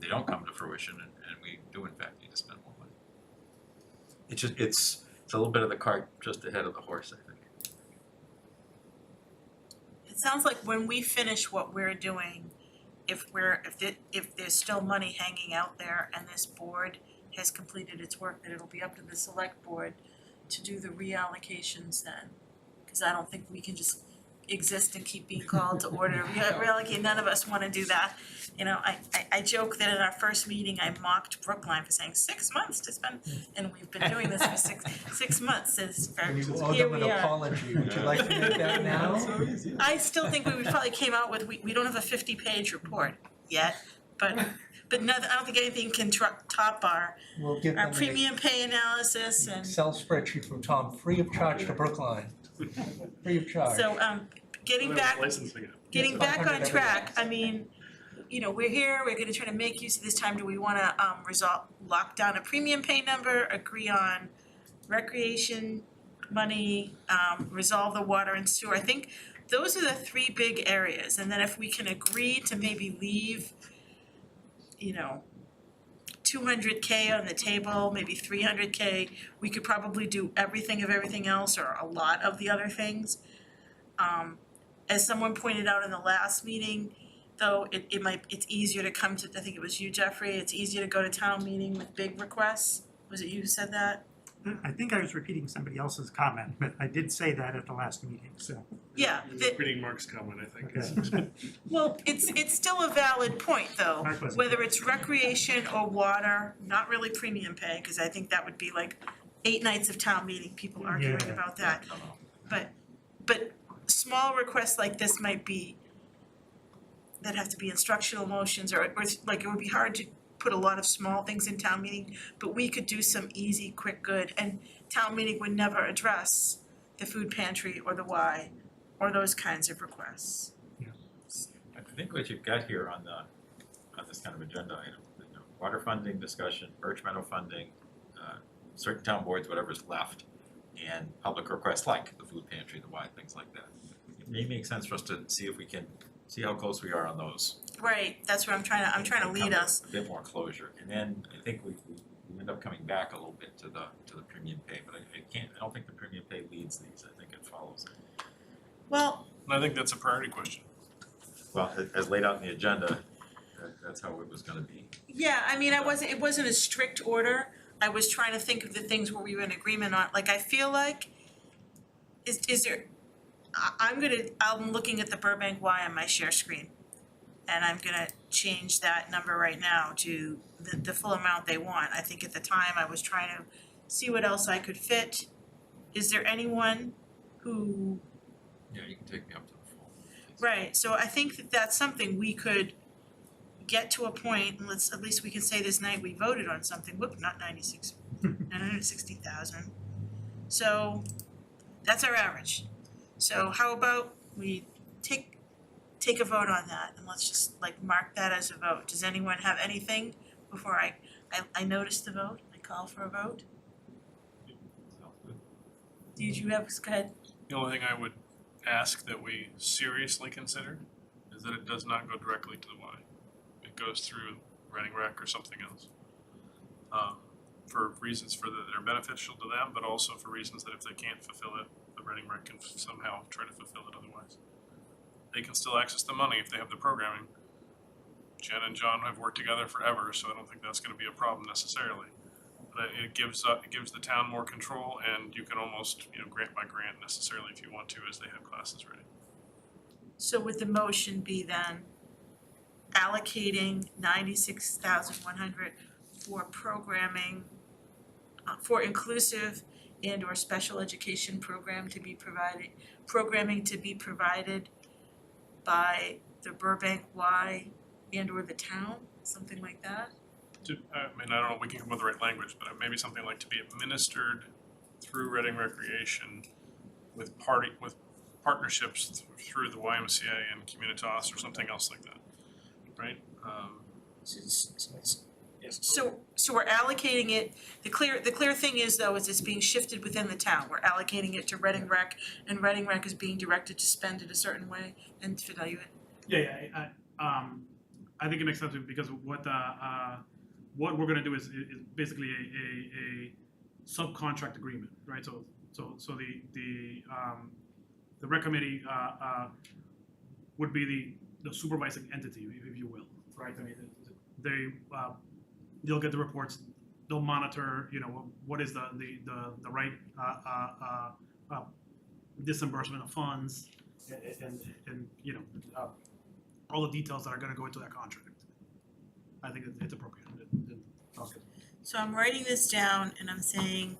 they don't come to fruition and we do in fact need to spend more money. It's a little bit of the cart just ahead of the horse, I think. It sounds like when we finish what we're doing, if there's still money hanging out there and this board has completed its work, that it'll be up to the select board to do the reallocations then. Cause I don't think we can just exist and keep being called to order reallocate. None of us wanna do that. You know, I joke that in our first meeting, I mocked Brookline for saying 6 months to spend, and we've been doing this for six months since, And you owe here them we an are. apology, would you like to make that now? I still think we probably came out with, we don't have a 50-page report yet, but no, I don't think anything can top our We'll give them an premium pay analysis and Excel spreadsheet from Tom, free of charge to Brookline, free of charge. so getting back Licensing it. getting Yes, back 500 on track, I mean, you know, we're here, we're gonna try to make use of this time. Do we wanna lock down a premium pay number, agree on recreation money, resolve the water and sewer? I think those are the three big areas, and then if we can agree to maybe leave, you know, 200K on the table, maybe 300K, we could probably do everything of everything else or a lot of the other things. As someone pointed out in the last meeting, though, it's easier to come to, I think it was you, Jeffrey, it's easier to go to town meeting with big requests. Was it you who said that? I think I was repeating somebody else's comment, but I did say that at the last meeting, so. Yeah, Reading Mark's comment, I think. Okay. well, it's still a valid point though, Mark wasn't. whether it's recreation or water, not really premium pay, cause I think that would be like 8 nights of town meeting, people arguing Yeah. about that. But small requests like this might be, that have to be instructional motions, or like it would be hard to put a lot of small things in town meeting, but we could do some easy, quick, good, and town meeting would never address the food pantry or the Y or those kinds of requests. I think what you've got here on this kind of agenda item, you know, water funding discussion, Birch Meadow funding, certain town boards, whatever's left, and public requests like the food pantry, the Y, things like that. It may make sense for us to see if we can, see how close we are on those. Right, that's where I'm trying to lead Come us. A bit more closure, and then I think we end up coming back a little bit to the premium pay, but I don't think the premium pay leads these, I think it follows it. Well, And I think that's a priority question. Well, as laid out in the agenda, that's how it was gonna be. yeah, I mean, it wasn't a strict order. I was trying to think of the things where we were in agreement on, like I feel like, is there, I'm looking at the Burbank Y on my share screen. And I'm gonna change that number right now to the full amount they want. I think at the time I was trying to see what else I could fit. Is there anyone who, Yeah, you can take me up to the full. right, so I think that that's something we could, get to a point, and let's, at least we can say this night we voted on something, whoop, not 960,000. So that's our average. So how about we take a vote on that, and let's just like mark that as a vote. Does anyone have anything before I notice the vote, I call for a vote? Did you have, go ahead. The only thing I would ask that we seriously consider is that it does not go directly to the Y. It goes through Reading Rec or something else. For reasons that are beneficial to them, but also for reasons that if they can't fulfill it, the Reading Rec can somehow try to fulfill it otherwise. They can still access the money if they have the programming. Jen and John have worked together forever, so I don't think that's gonna be a problem necessarily. But it gives the town more control, and you can almost, grant by grant necessarily if you want to, as they have classes ready. So would the motion be then allocating 96,100 for programming, for inclusive and or special education programming to be provided by the Burbank Y and or the town, something like that? I don't know if we can come up with the right language, but maybe something like to be administered through Reading Recreation with partnerships through the YMCA and Communitas or something else like that, right? So we're allocating it, the clear thing is though, is it's being shifted within the town. We're allocating it to Reading Rec, and Reading Rec is being directed to spend it a certain way, and Fidel, you I think it makes sense because what we're gonna do is basically a subcontract agreement, right? So the rec committee would be the supervising entity, if you will, right? I mean, they'll get the reports, they'll monitor, what is the right disbursement of funds, and all the details that are gonna go into that contract. I think it's appropriate. So I'm writing this down and I'm saying,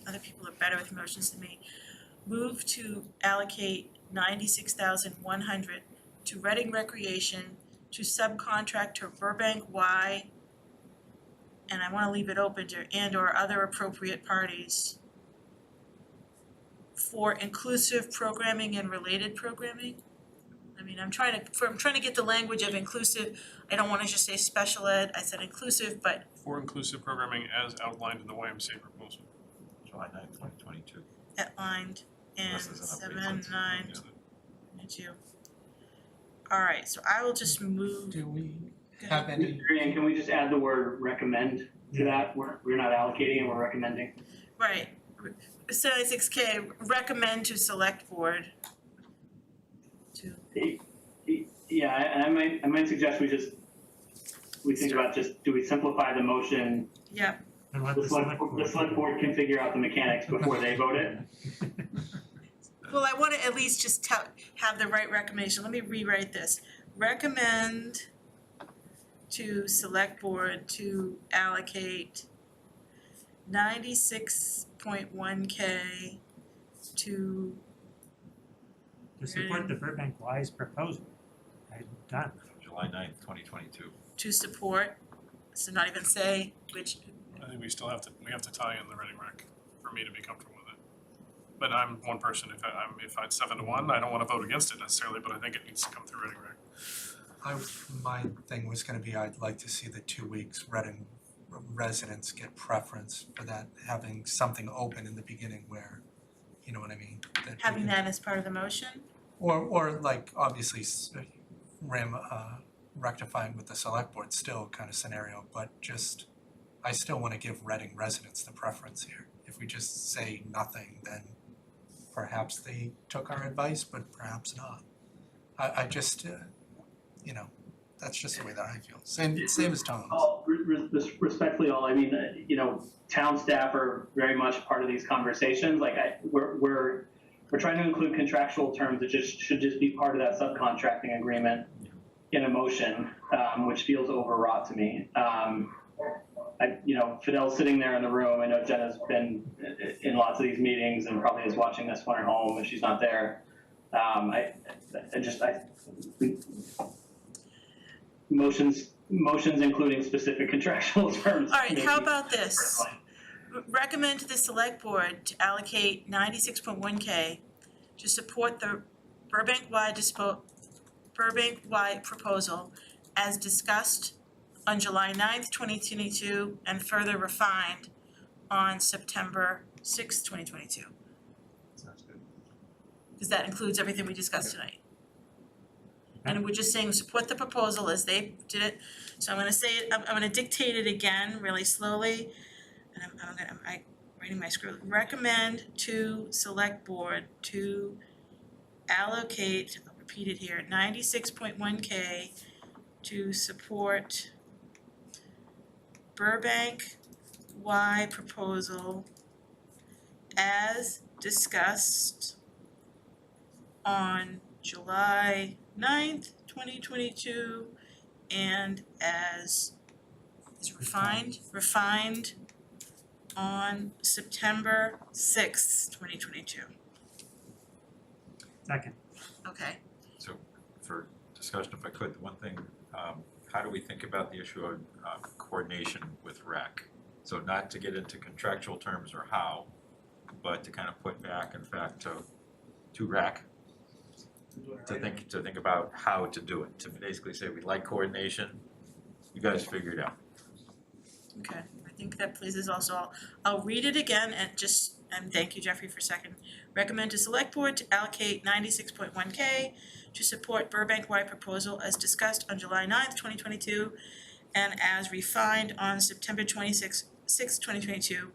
other people are better with motions than me. Move to allocate 96,100 to Reading Recreation to subcontract to Burbank Y, and I wanna leave it open to and or other appropriate parties for inclusive programming and related programming. I mean, I'm trying to get the language of inclusive. I don't wanna just say special ed, I said inclusive, but For inclusive programming as outlined in the YMCA proposal. July 9th, 2022. outlined in Unless there's an update 7/9/22. Alright, so I will just move. Do we Go have ahead. any, And can we just add the word recommend to that? We're not allocating and we're recommending. Right, 76K, recommend to select board to, Yeah, and I might suggest we think about do we simplify the motion? yep, And let The select board can figure out the mechanics before they vote it. well, I wanna at least just have the right recommendation, let me rewrite this. Recommend to select board to allocate 96.1K to support the Burbank Y's proposal. I'm done. July 9th, 2022. support, so not even say which, I think we have to tie in the Reading Rec for me to be comfortable with it. But I'm one person, if it's 7-1, I don't wanna vote against it necessarily, but I think it needs to come through Reading Rec. my thing was gonna be, I'd like to see the 2 weeks Reading residents get preference for that, having something open in the beginning where, you know what I mean? That we having can- that as part of the motion? Or like, obviously, rectifying with the select board still kind of scenario, but just, I still wanna give Reading residents the preference here. If we just say nothing, then perhaps they took our advice, but perhaps not. I just, that's just the way that I feel, same as Tom's. Respectfully all, I mean, town staff are very much part of these conversations, we're trying to include contractual terms that should just be part of that subcontracting agreement in a motion, which feels overwrought to me. Fidel's sitting there in the room, I know Jenna's been in lots of these meetings and probably is watching this one at home if she's not there. motions including specific contractual terms. All right, how maybe. about this? Recommend to the select board to allocate 96.1K to support the Burbank-wide proposal as discussed on July 9th, 2022, and further refined on September 6th, 2022. Sounds good. Because that includes everything we discussed tonight. And we're just saying support the proposal as they did it. So I'm gonna say it, I'm gonna dictate it again really slowly. And I'm writing my script. Recommend to select board to allocate, I'll repeat it here, 96.1K to support Burbank Y proposal as discussed on July 9th, 2022, and as is refined on September 6th, 2022. Second. Okay, So for discussion, if I could, the one thing, how do we think about the issue of coordination with rec? So not to get into contractual terms or how, but to kind of put back, in fact, to rec, to think about how to do it, to basically say, we'd like coordination, you guys figure it out. okay, I think that pleases also. I'll read it again and thank you, Jeffrey, for second. Recommend to select board to allocate 96.1K to support Burbank-wide proposal as discussed on July 9th, 2022, and as refined on September 6th, 2022.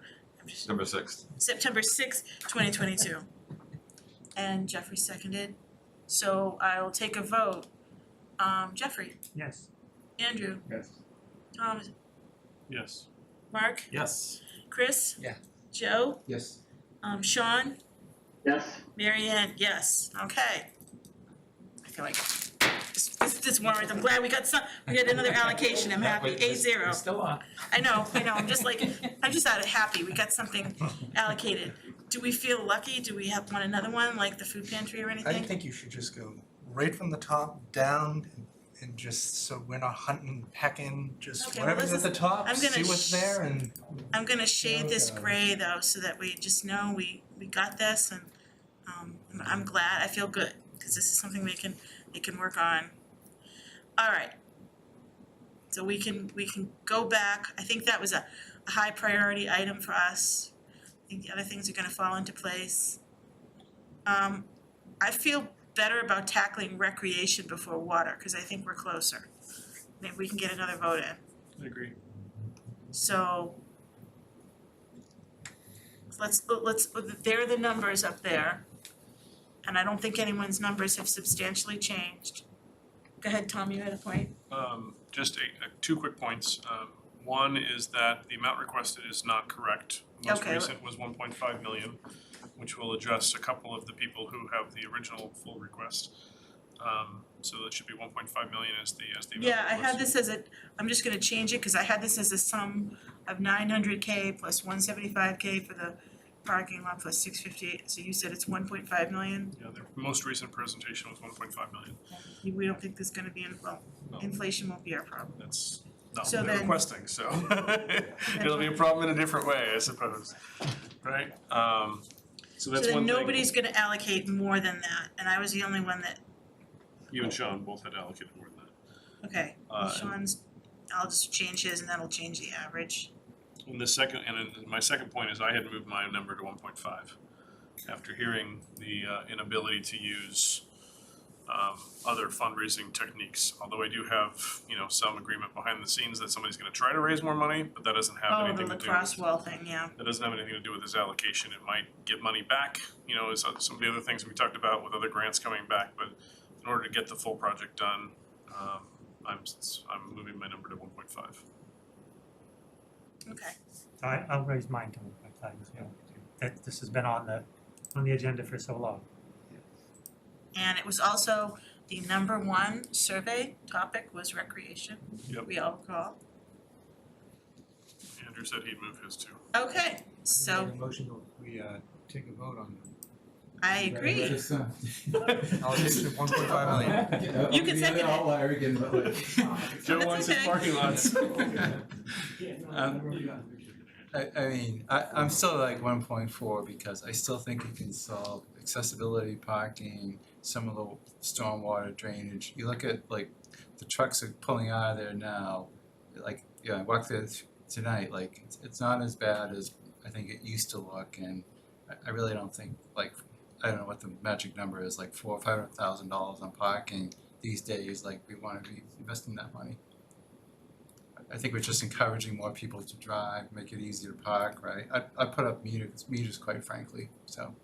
Number 6. September 6th, 2022. And Jeffrey seconded. So I will take a vote. Jeffrey, Yes. Andrew, Yes. Tom, Yes. Mark, Yes. Chris? Yeah. Joe? Yes. Sean? Yes. Mary Ann, yes. Okay. I feel like this warrant, I'm glad we got another allocation. I'm happy. A0. Still on. I know, I'm just out of happy, we got something allocated. Do we feel lucky? Do we want another one, like the food pantry or I anything? think you should just go right from the top down and just, so we're not hunting, pecking, just Okay, well, whatever's this at the top, I'm gonna see what's there and. I'm gonna shade this Okay. gray though, so that we just know we got this, and I'm glad, I feel good, because this is something they can work on. All right. So we can go back, I think that was a high priority item for us. I think the other things are gonna fall into place. I feel better about tackling recreation before water, because I think we're closer. Maybe we can get another vote in. I agree. So let's, there are the numbers up there. And I don't think anyone's numbers have substantially changed. Go ahead, Tom, you had a point? Just two quick points. One is that the amount requested is not correct. The most Okay. recent was 1.5 million, which will address a couple of the people who have the original full request. So that should be 1.5 million as the amount Yeah, I had requested. this I'm just gonna change it, cause I had this as a sum of 900K plus 175K for the parking lot plus 658, so you said it's 1.5 million? Yeah, the most recent presentation was 1.5 million. We don't think there's gonna be, No. inflation won't be our problem. That's not So what they're then- requesting, so it'll be a problem in a different way, I suppose, right? So that's So one then thing. nobody's gonna allocate more than that, and I was the only one that, You and Sean both had allocated more than that. okay, And Sean's, I'll just change his and that'll change the average. And my second point is I had moved my number to 1.5 after hearing the inability to use other fundraising techniques. Although I do have, some agreement behind the scenes that somebody's gonna try to raise more money, but that doesn't have Oh, the anything to do with. lacrosse wall thing, yeah. That doesn't have anything to do with this allocation. It might get money back, as some of the other things we talked about with other grants coming back, but in order to get the full project done, I'm moving my number to 1.5. Okay. I'll raise mine to 1.5, that this has been on the agenda for so long. And it was also the number one survey topic was recreation. Yep. We all recall. Andrew said he'd move his too. Okay, so Motion, we take a vote on I agree. Allocation of 1.5 million. You can second it. Outlier again, but like. Joe That's wants his okay. parking lots. I mean, I'm still like 1.4 because I still think it can solve accessibility, parking, some of the stormwater drainage. You look at like the trucks are pulling out of there now, like, yeah, I walked there tonight, like, it's not as bad as I think it used to look, and I really don't think, like, I don't know what the magic number is, like $400,000 or $500,000 on parking these days, like, we wanna be investing that money. I think we're just encouraging more people to drive, make it easier to park, right? I put up meters quite frankly, so.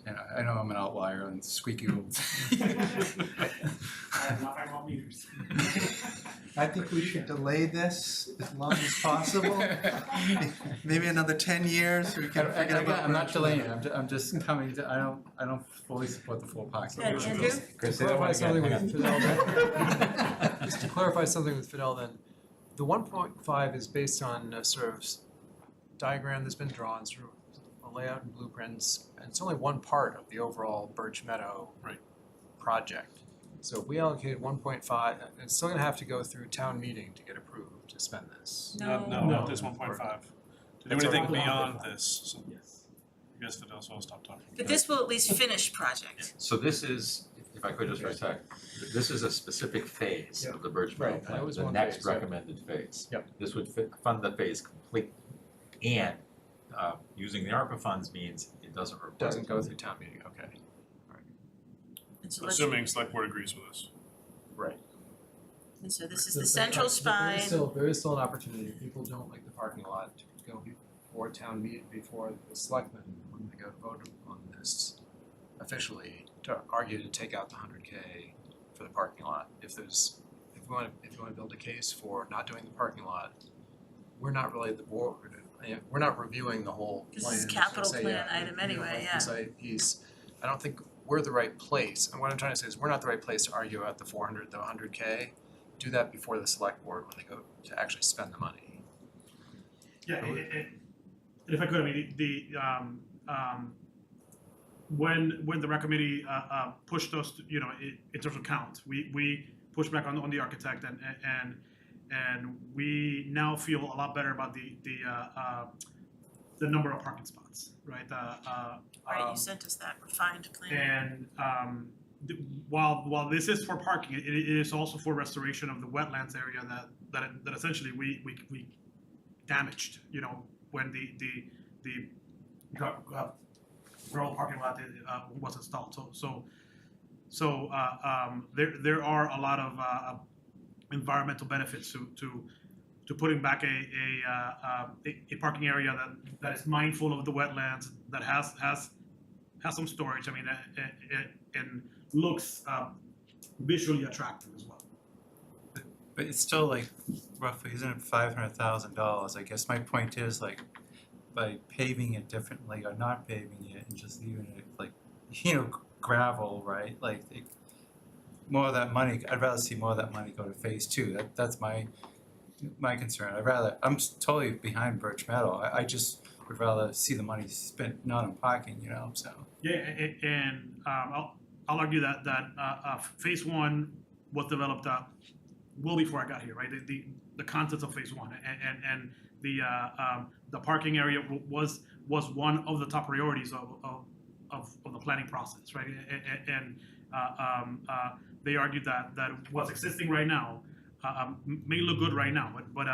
I know I'm an outlier and squeaky wheel. I have nothing about meters. I think we should delay this as long as possible. Maybe another 10 years, we can forget about. I'm not delaying it, I'm just coming to, I don't fully support the full parking. Yeah, Andrew? Chris, To say that one clarify something again. with Fidel then, just to clarify something with Fidel then, the 1.5 is based on a sort of diagram that's been drawn, sort of a layout and blueprints, and it's only one part of the overall Birch Meadow Right. project. So if we allocate 1.5, it's still gonna have to go through town meeting to get approved to spend this. No. No, not this 1.5. To do That's anything our- beyond this, so Yes. I guess Fidel, so I'll stop talking. But this will at least finish project. So this is, if I could just protect, this is a specific phase of the Birch Meadow Right, that plan, was the one next phase, yeah. recommended phase. Yep. This would fund the phase completely. And using the ARPA funds means it doesn't require. Doesn't go through town meeting, okay. And so let's, Assuming select board agrees with us. Right. and so this is the central spine. There is still an opportunity, if people don't like the parking lot, to go before town meeting, before the selectmen, when they go to vote on this officially, to argue to take out the 100K for the parking lot. If you wanna build a case for not doing the parking lot, we're not really the board, we're not reviewing the whole This plan. is to capital say, plan yeah, item you know, anyway, like yeah. I don't think we're the right place, and what I'm trying to say is, we're not the right place to argue about the 100K. Do that before the select board when they go to actually spend the money. Yeah, if I could, I mean, when the rec committee pushed us, to, you know, in terms of count, we pushed back on the architect, and we now feel a lot better about the number of parking spots, right? Right, you sent us that refined plan. And while this is for parking, it is also for restoration of the wetlands area that essentially we damaged, you know, when the gravel parking lot was installed. So there are a lot of environmental benefits to putting back a parking area that is mindful of the wetlands, that has some storage. I mean, and looks visually attractive as well. But it's still like roughly, isn't it $500,000? I guess my point is like, by paving it differently or not paving it and just leaving it like, you know, gravel, right? Like, more of that money, I'd rather see more of that money go to phase two. That's my concern. I'm totally behind Birch Meadow. I just would rather see the money spent not on parking, you know, so. Yeah, and I'll argue that phase one was developed well before I got here, right? The contents of phase one and the parking area was one of the top priorities of the planning process, right? And they argued that what's existing right now may look good right now, but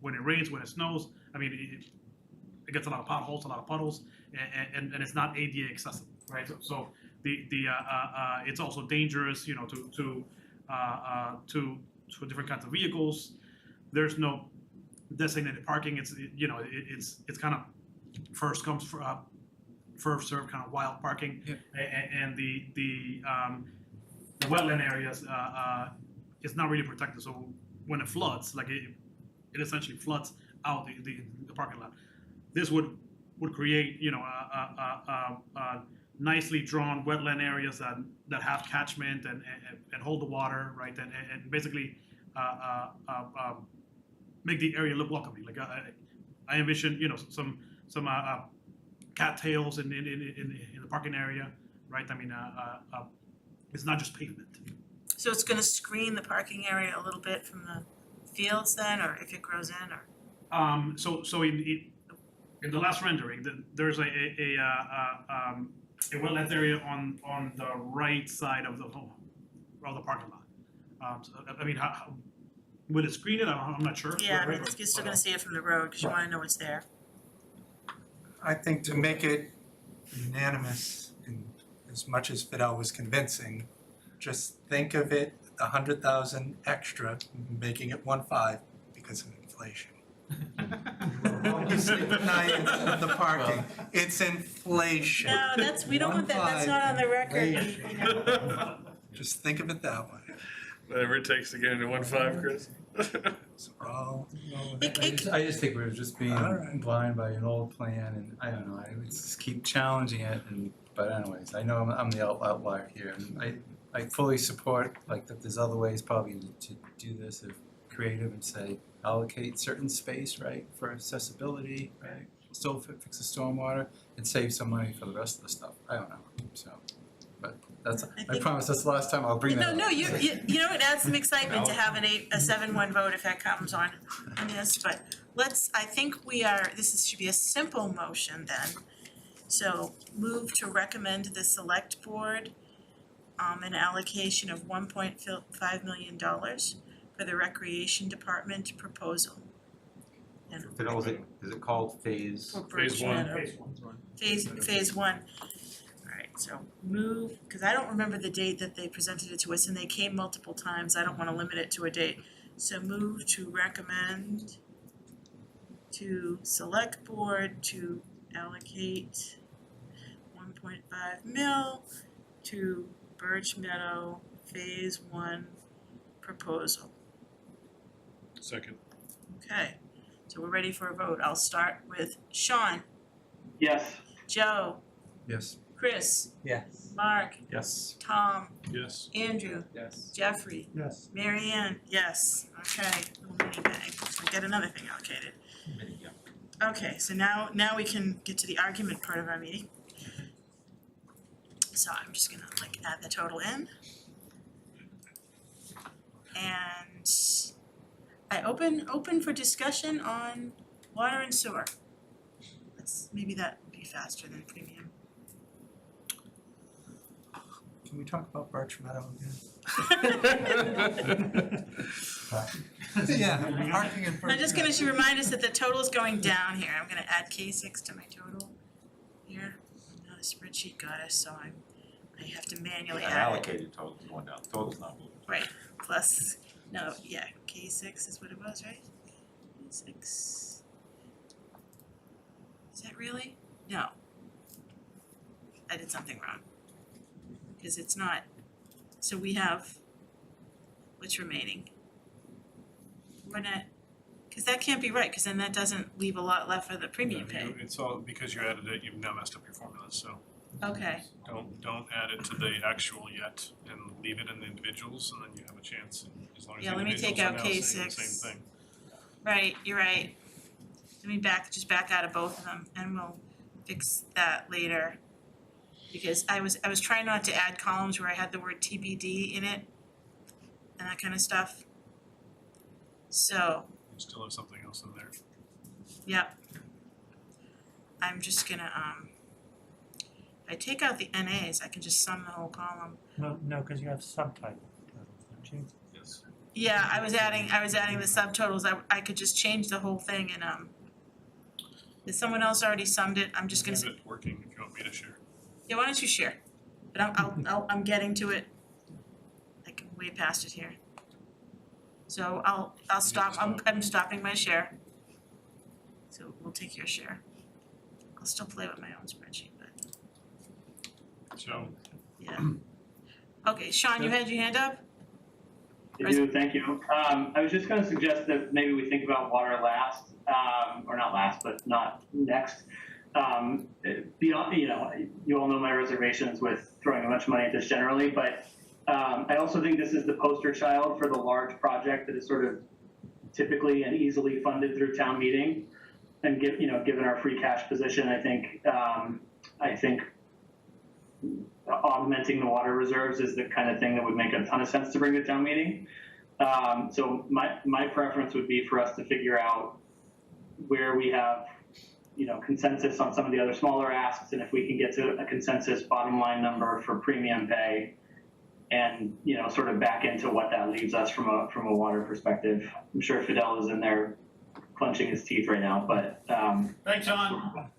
when it rains, when it snows, I mean, it gets a lot of potholes, a lot of puddles, and it's not ADA accessible, right? So it's also dangerous, you know, to different kinds of vehicles. There's no designated parking. It's it's kind of first comes first served kind of wild parking, and the wetland areas is not really protected. So when it floods, like it essentially floods out the parking lot. This would create, you know, a nicely drawn wetland areas that have catchment and hold the water, right? And basically make the area look welcoming. Like I envision, you know, some cattails in the parking area, right? I mean, it's not just pavement. So it's gonna screen the parking area a little bit from the fields then, or if it grows in, or? So in the last rendering, there's a wetland area on the right side of the home, of the parking lot. So, I mean, how would it screen it? I'm not sure. Yeah, I mean, you're still gonna see it from the road, cause you wanna know what's there. I think to make it unanimous, and as much as Fidel was convincing, just think of it, 100,000 extra, making it 1.5 because of inflation. You sleep at night of the parking, it's inflation. No, we don't want that, that's not on the record. Just think of it that way. Whatever it takes to get into 1.5, Chris. So we're all, I just think we're just being Alright. blind by an old plan, and I don't know, I would just keep challenging it, but anyways, I know I'm the outlier here, and I fully support, like, that there's other ways probably to do this, if creative, and say, allocate certain space, right, for accessibility, right? Still fix the stormwater, and save some money for the rest of the stuff, I don't know, so, but I think- promise that's the last time I'll bring that up. No, you know, it adds some excitement to have a 7-1 vote if that comes on this, but I think this should be a simple motion then. So move to recommend the select board an allocation of $1.5 million for the recreation department proposal. And Fidel, is it called phase? for Birch Phase one. Meadow. Phase one. Alright, so move, cause I don't remember the date that they presented it to us and they came multiple times, I don't wanna limit it to a date. So move to recommend to select board to allocate 1.5 mil to Birch Meadow Phase 1 proposal. Second. Okay, so we're ready for a vote. I'll start with Sean, Yes. Joe, Yes. Chris, Yes. Mark, Yes. Tom, Yes. Andrew, Yes. Jeffrey, Yes. Mary Ann, yes. Okay, little mini bag, so we get another thing allocated. Okay, so now we can get to the argument part of our meeting. So I'm just gonna add the total in. And I open for discussion on water and sewer. Maybe that would be faster than premium. can we talk about Birch Meadow again? Yeah, parking in Birch I'm just gonna remind us that the total is going down here. I'm gonna add K6 to my total here. I'm not a spreadsheet goddess, so I have to manually add it. Allocated total's going down, total's not moving. Right, plus, no, yeah, K6 is what it was, right? K6. Is that really? No. I did something wrong. Cause it's not, so we have, what's remaining? We're not, cause that can't be right, cause then that doesn't leave a lot left for the premium pay. It's all, because you added it, you've now messed up your formulas, so Okay, don't add it to the actual yet and leave it in the individuals, and then you have a chance, and as long as Yeah, the let me individuals take are out now saying K6. the same thing. right, you're right. Let me back out of both of them and we'll fix that later. Because I was trying not to add columns where I had the word TBD in it and that kind of stuff. So, You still have something else in there. yep. I'm just gonna, if I take out the NAs, I can just sum the whole column. No, cause you have subtitle totals, don't you? Yes. Yeah, I was adding the subtotals, I could just change the whole thing and, if someone else already summed it, I'm just gonna Leave it working if you want me to share. Yeah, why don't you share? But I'm getting to it, like way past it here. So I'll stop, I'm stopping my share. So we'll take your share. I'll still play with my own spreadsheet, but So, yeah. Okay, Sean, you had your hand up? I do, thank you. I was just gonna suggest that maybe we think about water last, or not last, but not next. Beyond, you all know my reservations with throwing a bunch of money at this generally, but I also think this is the poster child for the large project that is sort of typically and easily funded through town meeting. and given our free cash position, I think augmenting the water reserves is the kind of thing that would make a ton of sense to bring to town meeting. So my preference would be for us to figure out where we have, consensus on some of the other smaller asks, and if we can get to a consensus bottom line number for premium pay, and sort of back into what that leaves us from a water perspective. I'm sure Fidel is in there clenching his teeth right now, but Thanks, John.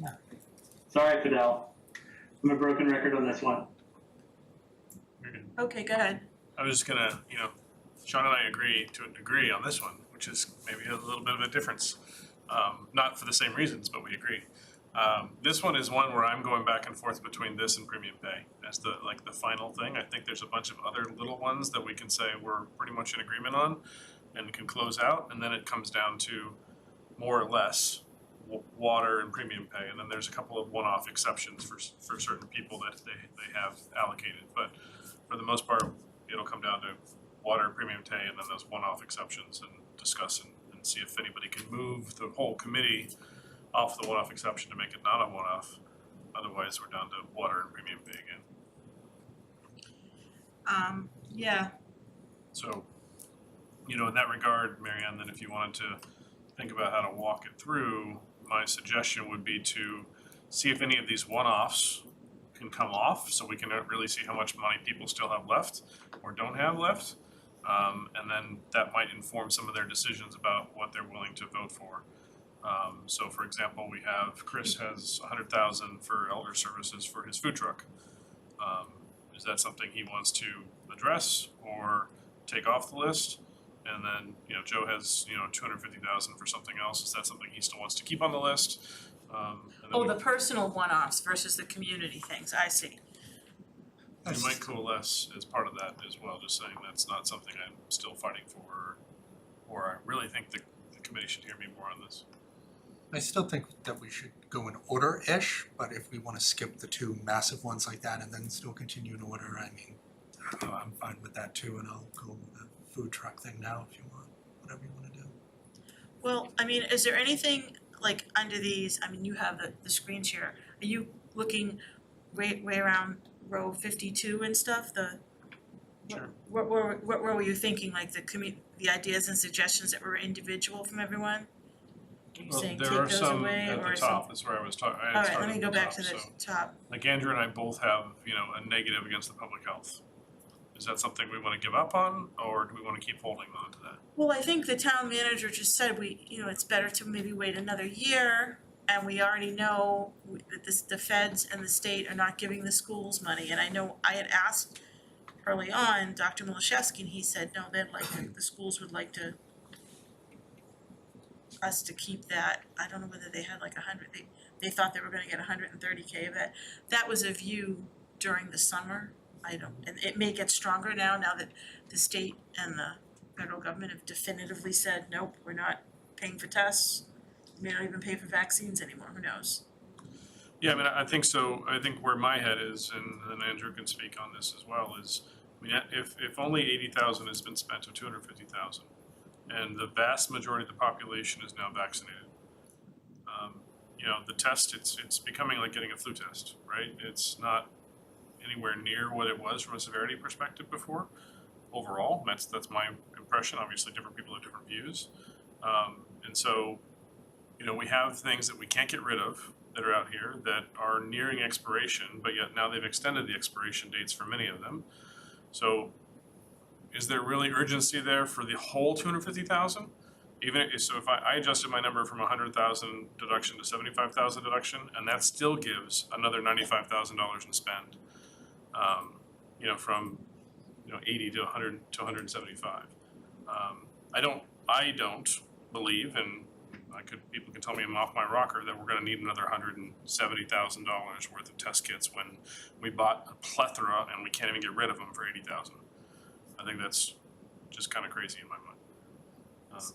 sorry, Fidel. I'm a broken record on this one. Okay, go ahead. I was just gonna, Sean and I agree to a degree on this one, which is maybe a little bit of a difference. Not for the same reasons, but we agree. This one is one where I'm going back and forth between this and premium pay as the final thing. I think there's a bunch of other little ones that we can say we're pretty much in agreement on and can close out, and then it comes down to more or less water and premium pay, and then there's a couple of one-off exceptions for certain people that they have allocated, but for the most part, it'll come down to water, premium pay, and then those one-off exceptions, and discuss and see if anybody can move the whole committee off the one-off exception to make it not a one-off. Otherwise, we're down to water and premium pay again. Yeah, So, in that regard, Marianne, then if you wanted to think about how to walk it through, my suggestion would be to see if any of these one-offs can come off, so we can really see how much money people still have left or don't have left. And then that might inform some of their decisions about what they're willing to vote for. So for example, we have, Chris has 100,000 for elder services for his food truck. Is that something he wants to address or take off the list? And then, Joe has, 250,000 for something else. Is that something he still wants to keep on the list? And then the personal one-offs versus the community things, I see. we might coalesce as part of that as well, just saying that's not something I'm still fighting for, or I really think the committee should hear me more on this. I still think that we should go in order-ish, but if we wanna skip the two massive ones like that and then still continue in order, I'm fine with that too, and I'll go with the food truck thing now if you want, whatever you wanna do. Well, is there anything like under these, you have the screen share, are you looking way around row 52 and stuff, Sure. What were you thinking, like the ideas and suggestions that were individual from everyone? Are you Well, saying there take are those some away at or the top, that's where I was talking, I had Alright, started let me at go the back top, to the so. top. Like Andrew and I both have, a negative against the public health. Is that something we wanna give up on, or do we wanna keep holding on to that? Well, I think the town manager just said it's better to maybe wait another year, and we already know that the feds and the state are not giving the schools money, and I know I had asked early on, Dr. Milashevsky, and he said, no, the schools would like us to keep that. I don't know whether they had like 100, they thought they were gonna get 130K of it. That was a view during the summer. And it may get stronger now that the state and the federal government have definitively said, nope, we're not paying for tests. We may not even pay for vaccines anymore, who knows? Yeah, I think so. I think where my head is, and Andrew can speak on this as well, is, if only 80,000 has been spent of 250,000, and the vast majority of the population is now vaccinated, the test, it's becoming like getting a flu test, right? It's not anywhere near what it was from a severity perspective before, overall. That's my impression. Obviously, different people have different views. And so, we have things that we can't get rid of that are out here that are nearing expiration, but yet now they've extended the expiration dates for many of them. So is there really urgency there for the whole 250,000? So if I adjusted my number from 100,000 deduction to 75,000 deduction, and that still gives another $95,000 in spend, from 80 to 100 to 175. I don't believe, and people can tell me I'm off my rocker, that we're gonna need another $170,000 worth of test kits when we bought a plethora and we can't even get rid of them for 80,000. I think that's just kind of crazy in my mind.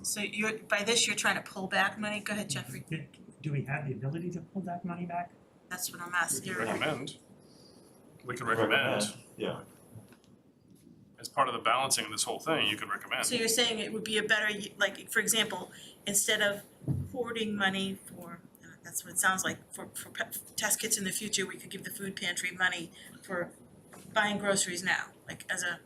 So by this, you're trying to pull back money? Go ahead, Jeffrey. Do we have the ability to pull that money back? That's what I'm asking. We can recommend. Yeah. As part of the balancing of this whole thing, you could recommend. So you're saying it would be a better, like, for example, instead of hoarding money for That's what it sounds like. For test kits in the future, we could give the food pantry money for buying groceries now, like as a,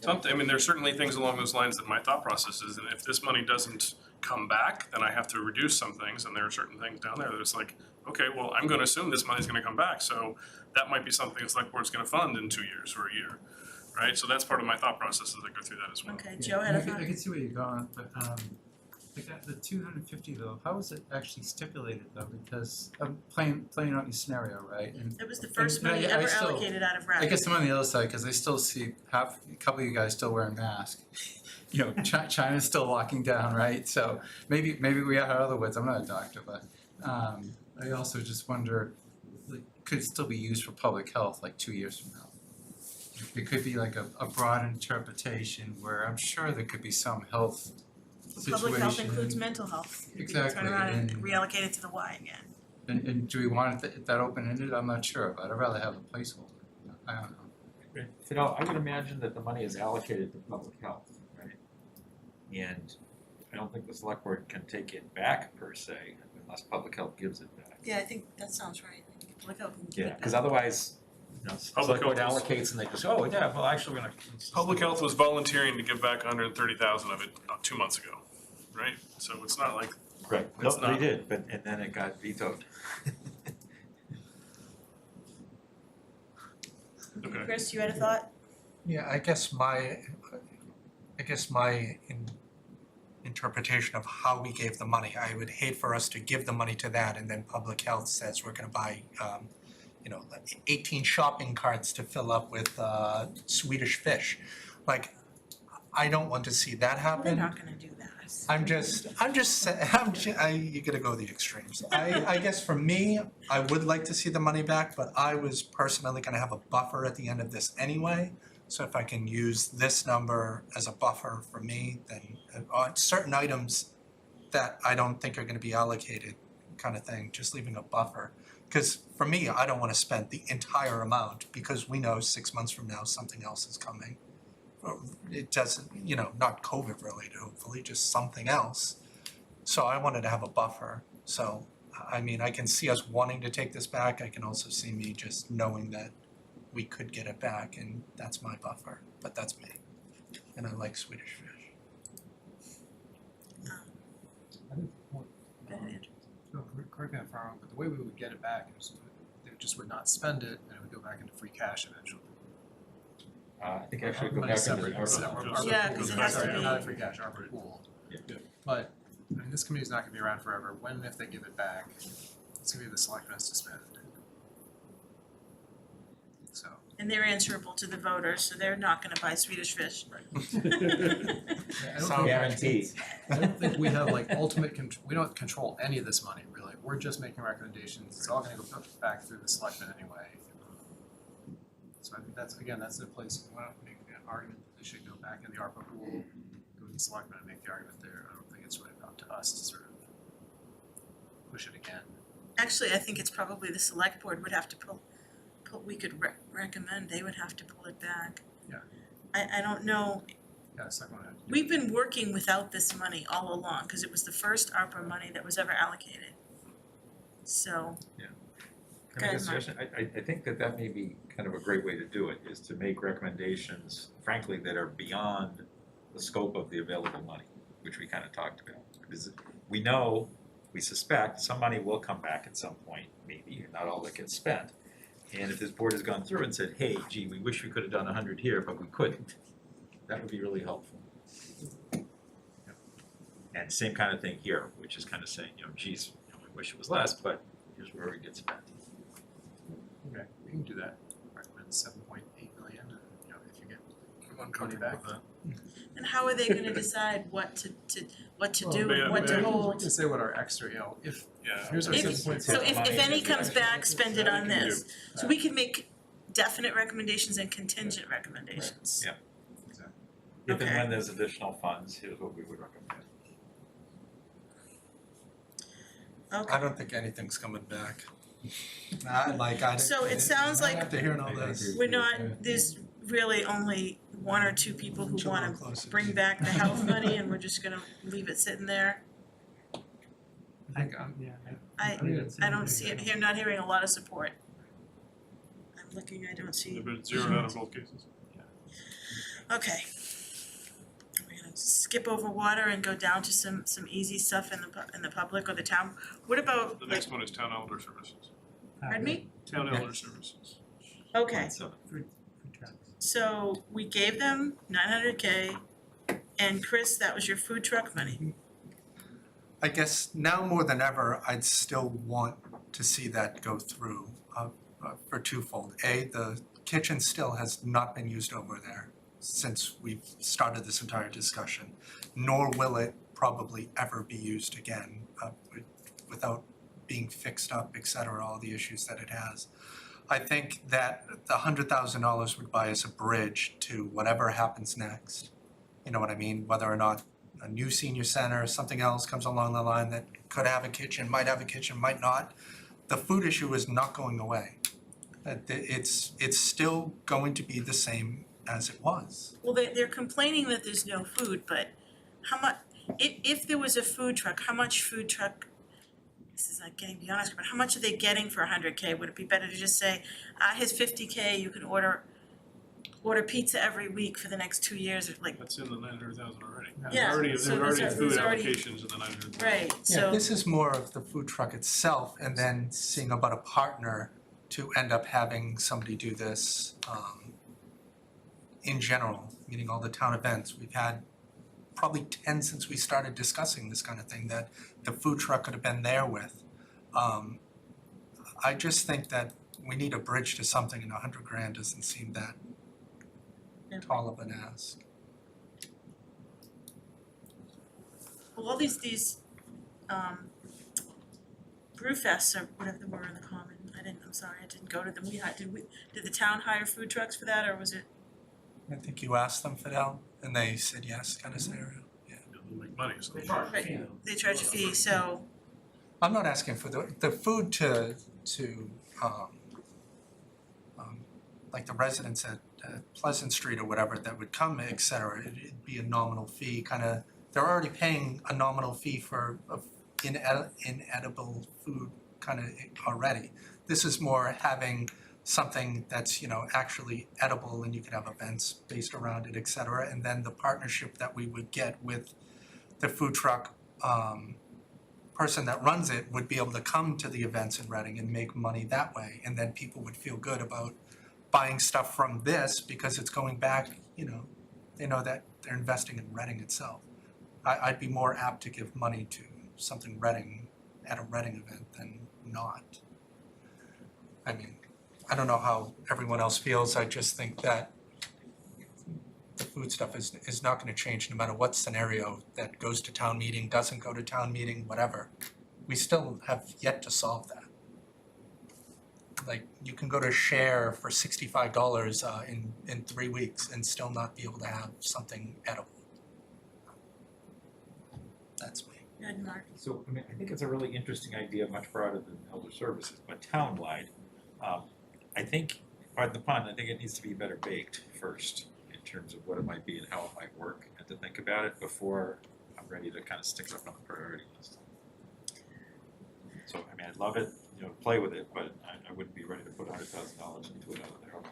Something, I mean, there's certainly things along those lines that my thought process is, and if this money doesn't come back, then I have to reduce some things, and there are certain things down there that it's like, okay, well, I'm gonna assume this money's gonna come back, so that might be something the select board's gonna fund in 2 years or a year, right? So that's part of my thought process as I go through that as well. okay, Joe had a I thought? can see where you're going, but the 250 though, how is it actually stipulated though? Because I'm playing out your scenario, right? And It was the first and I- money I ever still- allocated out of I RAC. guess I'm on the other side, cause I still see a couple of you guys still wearing masks. You know, China's still locking down, right? So maybe we are other words, I'm not a doctor, but I also just wonder, like, could it still be used for public health like 2 years from now? It could be like a broad interpretation where I'm sure there could be some health situation. Public health includes mental health. You could Exactly, turn around and and- reallocate it to the Y again. And do we want it that open-ended? I'm not sure, but I'd rather have a placeholder. I don't know. You know, I would imagine that the money is allocated to public health, right? And I don't think the select board can take it back per se unless public health gives it back. Yeah, I think that sounds right. Public health can give Yeah, it because back. otherwise, you know, Public select board health is- allocates and they just, oh, yeah, well, actually, we're gonna. Public health was volunteering to give back 130,000 of it 2 months ago, right? So it's not like, Right, no, It's they not- did, but, and then it got vetoed. okay. Chris, you had a thought? Yeah, I guess my interpretation of how we gave the money, I would hate for us to give the money to that and then public health says we're gonna buy, 18 shopping carts to fill up with, Swedish fish. Like, I don't want to see that We're happen. not gonna do that. You gotta go the extremes. I guess for me, I would like to see the money back, but I was personally gonna have a buffer at the end of this anyway. So if I can use this number as a buffer for me, then on certain items that I don't think are gonna be allocated, kind of thing, just leaving a buffer. Cause for me, I don't wanna spend the entire amount because we know 6 months from now, something else is coming. It doesn't, not COVID related, hopefully, just something else. So I wanted to have a buffer. So, I mean, I can see us wanting to take this back. I can also see me just knowing that we could get it back and that's my buffer, but that's me. And I like Swedish fish. Go ahead, Andrew. No, correct me if I'm wrong, but the way we would get it back is they just would not spend it and it would go back into free cash eventually. I think actually go Money back into separate, the separate ARPA. ARPA Yeah, pool. 'cause it Sorry, has to sorry, be- not a free cash, ARPA pool. Yeah. But, I mean, this committee's not gonna be around forever, when and if they give it back, it's gonna be the selectmen's to spend. So. And they're answerable to the voters, so they're not gonna buy Swedish fish. I don't think- Guaranteed. I don't think we have like ultimate we don't control any of this money, really. We're just making recommendations. It's all gonna go back through the selectmen anyway. So I think that's the place, you wanna make an argument that they should go back in the ARPA pool, go to the selectmen and make the argument there. I don't think it's really up to us to sort of push it again. Actually, I think it's probably the select board would have to we could recommend, they would have to pull it back. Yeah. I don't know, Yeah, the second one. we've been working without this money all along, cause it was the first ARPA money that was ever allocated. So, Can I get a suggestion? I think that may be kind of a great way to do it, is to make recommendations, frankly, that are beyond the scope of the available money, which we kind of talked about. Because we know, we suspect, some money will come back at some point, maybe, not all that gets spent. And if this board has gone through and said, hey, gee, we wish we could have done 100 here, but we couldn't, that would be really helpful. And same kind of thing here, which is kind of saying, geez, we wish it was less, but here's where it gets spent. Okay, we can do that. Recommend 7.8 million, and, if you get I'm money uncomfortable back. with that. and how are they gonna decide what to do yeah, and what to yeah. We hold? can say what our extra, if Yeah. here's our If, 7.6. so if any comes back, spend it on That we can this. So we can make definite recommendations and contingent recommendations. Yeah. If and Okay. when there's additional funds, here's what we would recommend. Okay. I don't think anything's coming back. So it sounds like After hearing all this. we're not, there's really only one or two people who Sure, wanna we're closer. bring back the health money and we're just gonna leave it sitting there. I think, I don't see it here, not hearing a lot of support. I'm looking, I don't see. But it's zeroed out in both cases. Okay. We're gonna skip over water and go down to some easy stuff in the public or the town. What about, The like, next one is town elder services. pardon me? Town elder services. Okay, Food trucks. so we gave them 900K, and Chris, that was your food truck money. I guess now more than ever, I'd still want to see that go through for twofold. A, the kitchen still has not been used over there since we've started this entire discussion, nor will it probably ever be used again without being fixed up, et cetera, all the issues that it has. I think that the $100,000 would buy us a bridge to whatever happens next. You know what I mean? Whether or not a new senior center, something else comes along the line that could have a kitchen, might have a kitchen, might not. The food issue is not going away. It's still going to be the same as it was. Well, they're complaining that there's no food, but how much, if there was a food truck, how much food truck, this is not getting beyond us, but how much are they getting for 100K? Would it be better to just say, here's 50K, you can order pizza every week for the next 2 years, or like, That's in the 900,000 already. Yeah, There's so already there's food already- allocations in the 900,000. right, Yeah, so, this is more of the food truck itself and then seeing about a partner to end up having somebody do this in general, meaning all the town events. We've had probably 10 since we started discussing this kind of thing that the food truck could have been there with. I just think that we need a bridge to something, and $100,000 doesn't seem that tall of an ask. well, all these brew fests or whatever they were in the common, I'm sorry, I didn't go to them. Did the town hire food trucks for that, or was it? I think you asked them, Fidel, and they said yes, kind of scenario. Yeah. They'll make money, so. Right, they charge a fee, so, I'm not asking for the food to like the residents at Pleasant Street or whatever that would come, et cetera. It'd be a nominal fee, kind of. They're already paying a nominal fee for inedible food, kind of already. This is more having something that's, you know, actually edible, and you could have events based around it, et cetera. And then the partnership that we would get with the food truck person that runs it would be able to come to the events in Reading and make money that way. And then people would feel good about buying stuff from this because it's going back, you know, they know that they're investing in Reading itself. I'd be more apt to give money to something Reading at a Reading event than not. I mean, I don't know how everyone else feels. I just think that the food stuff is not gonna change no matter what scenario that goes to town meeting, doesn't go to town meeting, whatever. We still have yet to solve that. Like, you can go to Share for $65 in 3 weeks and still not be able to have something edible. That's me. good, Mark. So, I mean, I think it's a really interesting idea, much broader than elder services, but townwide. I think, pardon the pun, I think it needs to be better baked first in terms of what it might be and how it might work, and to think about it before I'm ready to kind of stick it up on the priority list. So, I mean, I'd love it, you know, play with it, but I wouldn't be ready to put $100,000 into it out of there.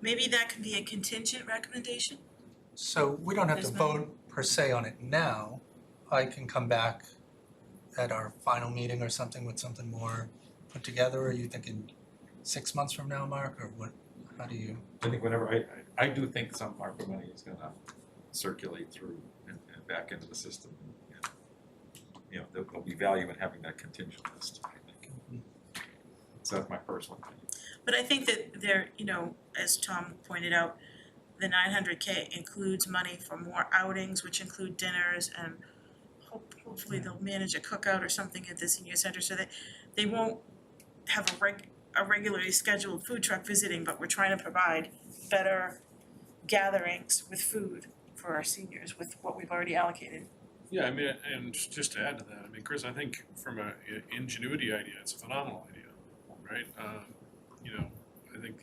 Maybe that could be a contingent recommendation? So we don't have to There's no- vote per se on it now. I can come back at our final meeting or something with something more put together. Or are you thinking 6 months from now, Mark, or what? How do you? I think whenever, I do think some ARPA money is gonna circulate through and back into the system. And, you know, there'll be value in having that contingent list, I think. So that's my personal opinion. But I think that there, you know, as Tom pointed out, the 900K includes money for more outings, which include dinners, and hopefully they'll manage a cookout or something at the senior center so that they won't have a regularly scheduled food truck visiting, but we're trying to provide better gatherings with food for our seniors with what we've already allocated. Yeah, I mean, and just to add to that, I mean, Chris, I think from an ingenuity idea, it's a phenomenal idea, right? You know, I think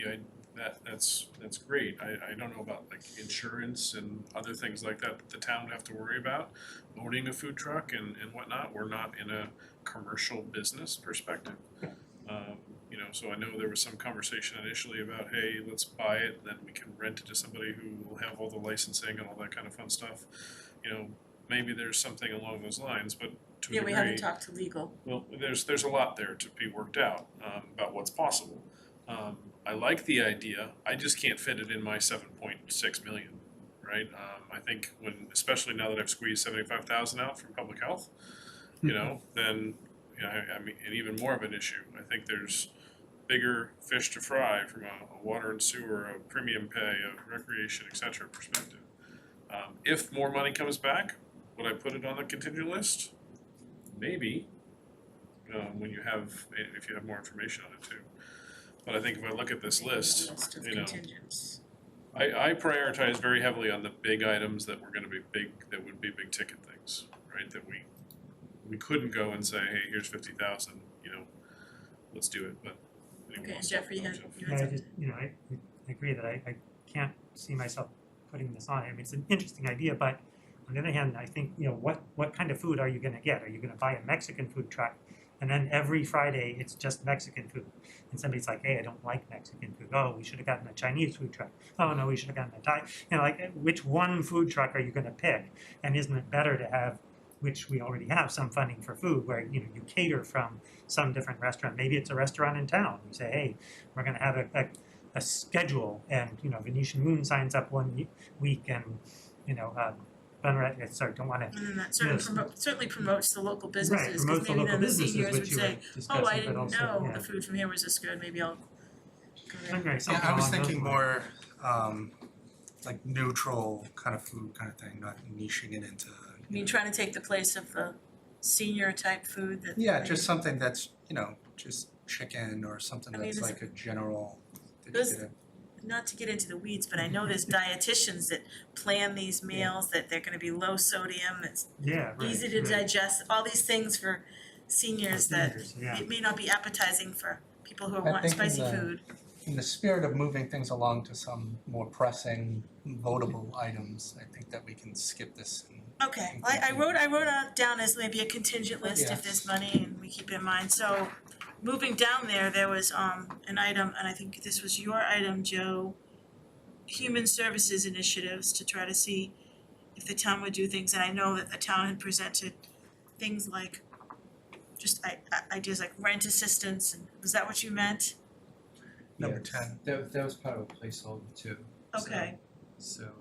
that's great. I don't know about like insurance and other things like that the town would have to worry about. Owning a food truck and whatnot, we're not in a commercial business perspective. You know, so I know there was some conversation initially about, hey, let's buy it, then we can rent it to somebody who will have all the licensing and all that kind of fun stuff. You know, maybe there's something along those lines, but to a Yeah, degree. we haven't talked to legal. Well, there's a lot there to be worked out, about what's possible. I like the idea, I just can't fit it in my 7.6 million, right? I think especially now that I've squeezed 75,000 out from public health, you know, then, you know, I mean, and even more of an issue. I think there's bigger fish to fry from a water and sewer, a premium pay, a recreation, et cetera perspective. If more money comes back, would I put it on the contingent list? Maybe, if you have more information on it too. But I think if I look at this list, of you know, contingents. I prioritize very heavily on the big items that were gonna be big, that would be big ticket things, right? That we couldn't go and say, hey, here's 50,000, you know, let's do it, but anyone Okay, wants to Jeffrey, talk you about Yeah, I just, you know, I agree that I can't see myself putting this on. I mean, it's an interesting idea, but on the other hand, I think, you know, what kind of food are you gonna get? Are you gonna buy a Mexican food truck and then every Friday it's just Mexican food? And somebody's like, hey, I don't like Mexican food. Oh, we should have gotten a Chinese food truck. Oh no, we should have gotten a Thai. You know, like which one food truck are you gonna pick? And isn't it better to have, which we already have some funding for food, where you know you cater from some different restaurant. Maybe it's a restaurant in town. You say, hey, we're gonna have a schedule, and you know Venetian Moon signs up one week, and you know don't want to. And then that Yes. certainly promotes the local Right, businesses, promotes because the maybe local then the businesses, seniors would which you say, were oh, discussing, I but didn't also, know yeah. the food from here was this good, maybe I'll go there. Okay, Yeah, something I was along those thinking lines. more like neutral kind of food kind of thing, not niching it into. I mean, trying to take the place of the senior type food that. Yeah, just something that's, you know, just chicken or something I mean, that's it's- like a general. that you Those- get Not to get into the weeds, but I know there's dietitians that plan these meals, that they're gonna be low sodium, it's Yeah, right. easy to right. digest, all these things for seniors that Seniors, yeah. it may not be appetizing for people who I want think in spicy the- food. In the spirit of moving things along to some more pressing, votable items, I think that we can skip this. Okay, well, I wrote it down as maybe a contingent list Yeah. if there's money and we keep it in mind, so moving down there was an item, and I think this was your item, Joe. Human services initiatives to try to see if the town would do things, and I know that the town had presented things like just ideas like rent assistance, and was that what you meant? Number Yeah, 10. That was part of a placeholder too. So- Okay, So,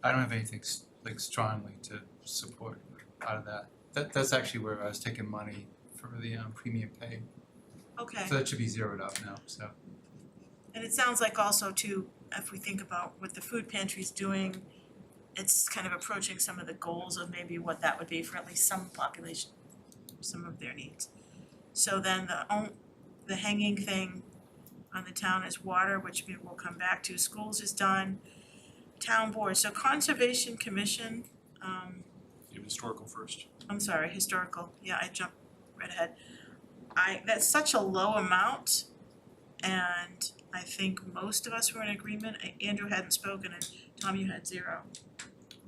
I don't have anything like strongly to support out of that. That's actually where I was taking money for the premium pay. okay. So that should be zeroed out now, so. And it sounds like also too, if we think about what the food pantry's doing, it's kind of approaching some of the goals of maybe what that would be for at least some population, some of their needs. So then the hanging thing on the town is water, which we will come back to, schools is done, town board, so conservation commission, You have historical first. I'm sorry, historical, yeah, I jumped right ahead. That's such a low amount, and I think most of us were in agreement. Andrew hadn't spoken, and Tom, you had zero.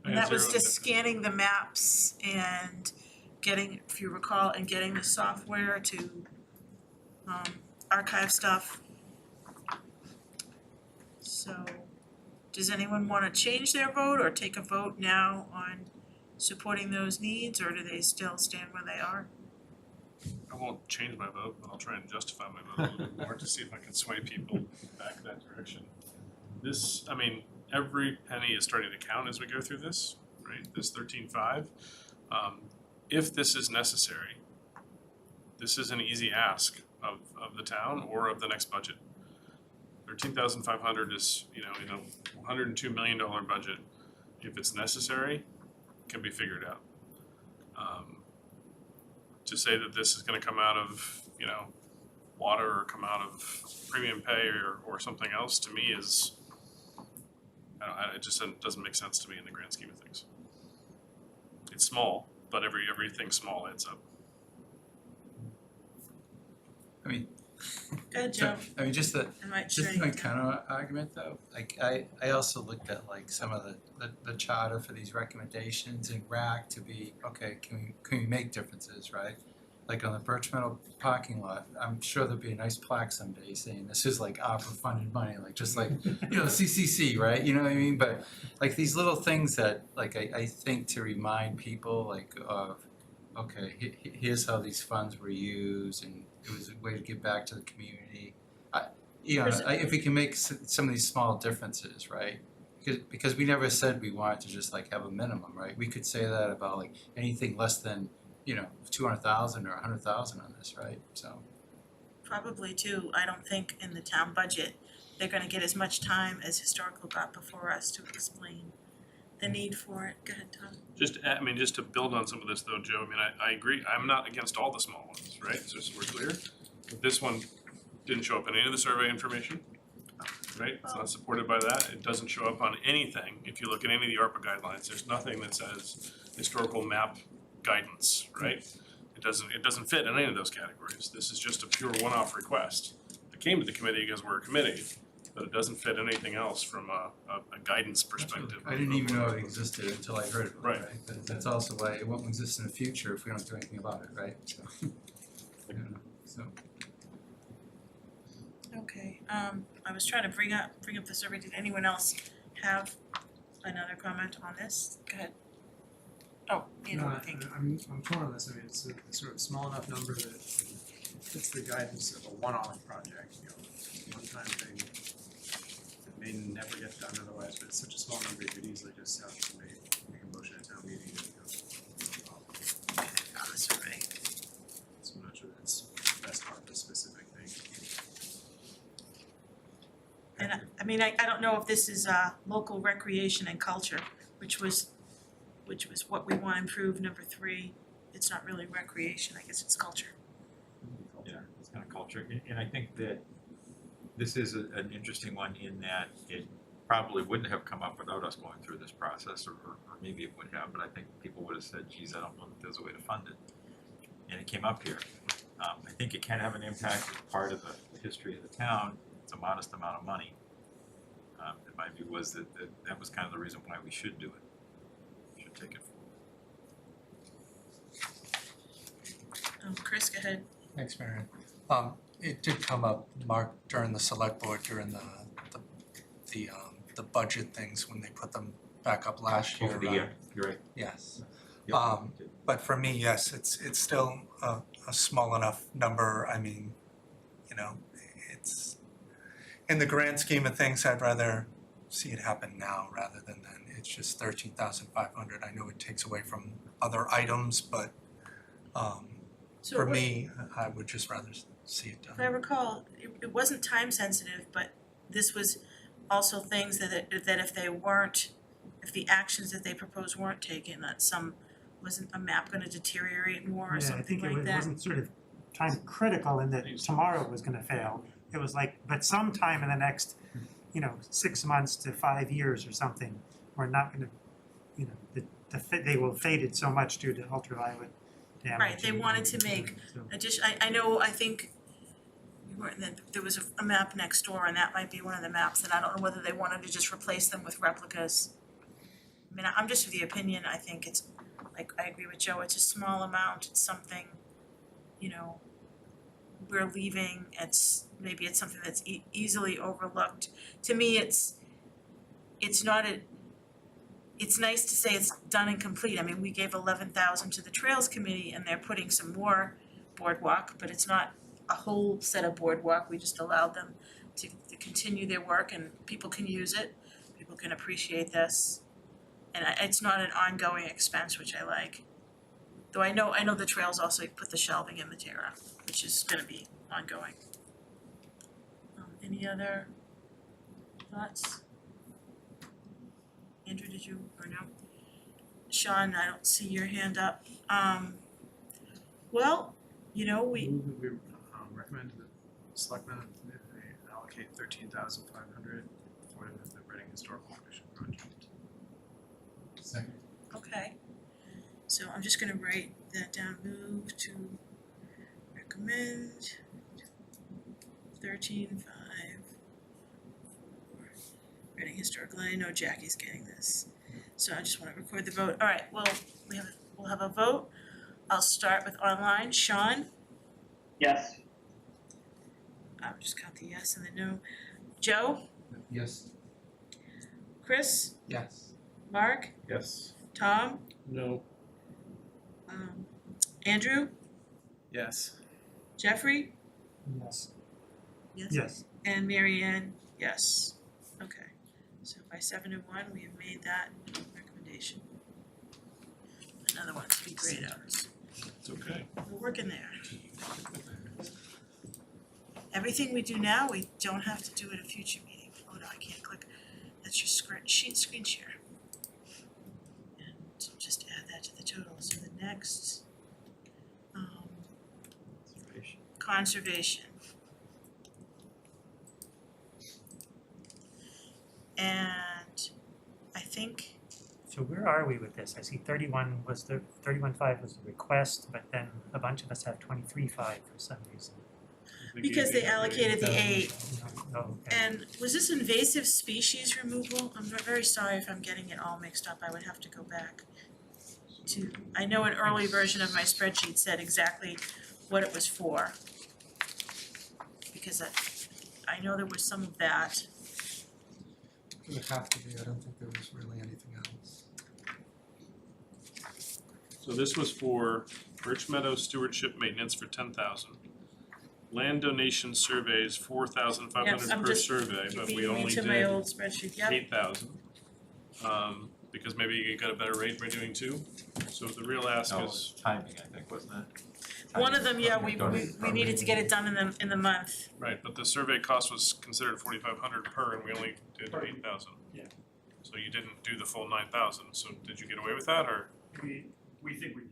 And that was just scanning the maps and getting, if you recall, and getting the software to archive stuff. So, does anyone wanna change their vote or take a vote now on supporting those needs, or do they still stand where they are? I won't change my vote, but I'll try and justify my vote a little bit more to see if I can sway people back that direction. This, I mean, every penny is starting to count as we go through this, right? This 13.5. If this is necessary, this is an easy ask of the town or of the next budget. 13,500 is, $102 million budget. If it's necessary, can be figured out. To say that this is gonna come out of, water or come out of premium pay or something else, to me is, it just doesn't make sense to me in the grand scheme of things. It's small, but everything small adds up. I mean, Go ahead, So, Joe. I mean, just the, I might just share my you. counter argument though, like I also looked at like some of the charter for these recommendations in RAC to be, okay, can we make differences, right? Like on the Birch Meadow parking lot, I'm sure there'll be a nice plaque someday saying this is like ARPA funded money, like just like, you know, CCC, right? You know what I mean? But like these little things that like I think to remind people like of, okay, here's how these funds were used and it was a way to give back to the community. If we can make some of these small differences, right? Because we never said we wanted to just like have a minimum, right? We could say that about like anything less than, you know, 200,000 or 100,000 on this, right? So. Probably too, I don't think in the town budget, they're gonna get as much time as historical got before us to explain the need for it. Go ahead, Tom. Just to build on some of this though, Joe, I mean, I agree, I'm not against all the small ones, right? Just so we're clear. But this one didn't show up in any of the survey information, right? It's not supported by that. It doesn't show up on anything. If you look at any of the ARPA guidelines, there's nothing that says historical map guidance, right? It doesn't fit in any of those categories. This is just a pure one-off request. It came to the committee because we're a committee, but it doesn't fit anything else from a guidance perspective. I didn't even know it existed until I heard about it, Right. right? But that's also why it won't exist in the future if we don't do anything about it, right? So, I don't know, so. Okay, I was trying to bring up the survey. Did anyone else have another comment on this? Go ahead. Oh, Andrew, I think. I'm torn on this. I mean, it's a sort of small enough number that fits the guidance of a one-off project, you know, one-time thing that may never get done otherwise, but it's such a small number, you could easily just have somebody make a motion at town meeting and go. On the survey. So I'm not sure that's the best part of the specific thing. And I mean, I don't know if this is local recreation and culture, which was what we want to improve, number 3. It's not really recreation, I guess it's culture. Yeah, it's kind of culture, and I think that this is an interesting one in that it probably wouldn't have come up without us going through this process, or maybe it would have, but I think people would have said, geez, I don't know that there's a way to fund it. And it came up here. I think it can have an impact as part of the history of the town. It's a modest amount of money. And my view was that was kind of the reason why we should do it. We should take it forward. Chris, go ahead. Thanks, Marion. It did come up, Mark, during the select board, during the budget things, when they put them back up last year. Over the year, you're right. Yes. Yep. But for me, yes, it's still a small enough number. I mean, you know, it's, in the grand scheme of things, I'd rather see it happen now rather than then. It's just 13,500. I know it takes away from other items, but So for what- me, I would just rather see it done. If I recall, it wasn't time sensitive, but this was also things that if they weren't, if the actions that they proposed weren't taken, that wasn't a map gonna deteriorate more or something like Yeah, I think it that? wasn't sort of time critical in that tomorrow was gonna fail. It was like, but sometime in the next, 6 months to 5 years or something, we're not gonna, they will have faded so much due to ultraviolet damage. Right, they wanted to make So- I think there was a map next door, and that might be one of the maps, and I don't know whether they wanted to just replace them with replicas. I mean, I'm just of the opinion, I think it's, like, I agree with Joe, it's a small amount, it's something, we're leaving, maybe it's something that's easily overlooked. To me, it's nice to say it's done and complete. I mean, we gave 11,000 to the Trails Committee and they're putting some more boardwalk, but it's not a whole set of boardwalk. We just allowed them to continue their work and people can use it. People can appreciate this. And it's not an ongoing expense, which I like. Though I know the Trails also put the shelving in Matera, which is gonna be ongoing. Any other thoughts? Andrew, did you, or no? Sean, I don't see your hand up. Well, we, We recommend to the selectmen that they allocate 13,500 for the Reading Historical Commission project. Second. okay. So I'm just gonna write that down, move to recommend 13.5. Reading Historical, I know Jackie's getting this, so I just wanna record the vote. All right, well, we'll have a vote. I'll start with online. Sean? Yes. I'll just count the yes and the no. Joe? Yes. Chris? Yes. Mark? Yes. Tom? No. Andrew? Yes. Jeffrey? Yes. Yes. Yes. And Mary Ann, yes. Okay, so by 7-1, we have made that recommendation. Another one to be grayed out. It's okay. We're working there. Everything we do now, we don't have to do at a future meeting. Oh no, I can't click. That's your screen share. And just add that to the total. So the next, conservation. And I think, So where are we with this? I see 31.5 was the request, but then a bunch of us have 23.5 for some reason. because they allocated the 8, Oh, okay. and was this invasive species removal? I'm very sorry if I'm getting it all mixed up. I would have to go back to, I know an early version of my spreadsheet said exactly what it was for. Because I know there was some of that. It would have to be, I don't think there was really anything else. So this was for Birch Meadow stewardship maintenance for 10,000. Land donation surveys, 4,500 Yes, I'm per just survey, but we Feeding only into my did old spreadsheet, yep. 8,000. Because maybe you got a better rate by doing 2. So the real ask No, is, timing, I think, wasn't it? One of them, yeah, we Donate- needed to get it done in the month. right, but the survey cost was considered 4,500 per and we only did 8,000. Yeah. So you didn't do the full 9,000, so did you get away with that or? We think we.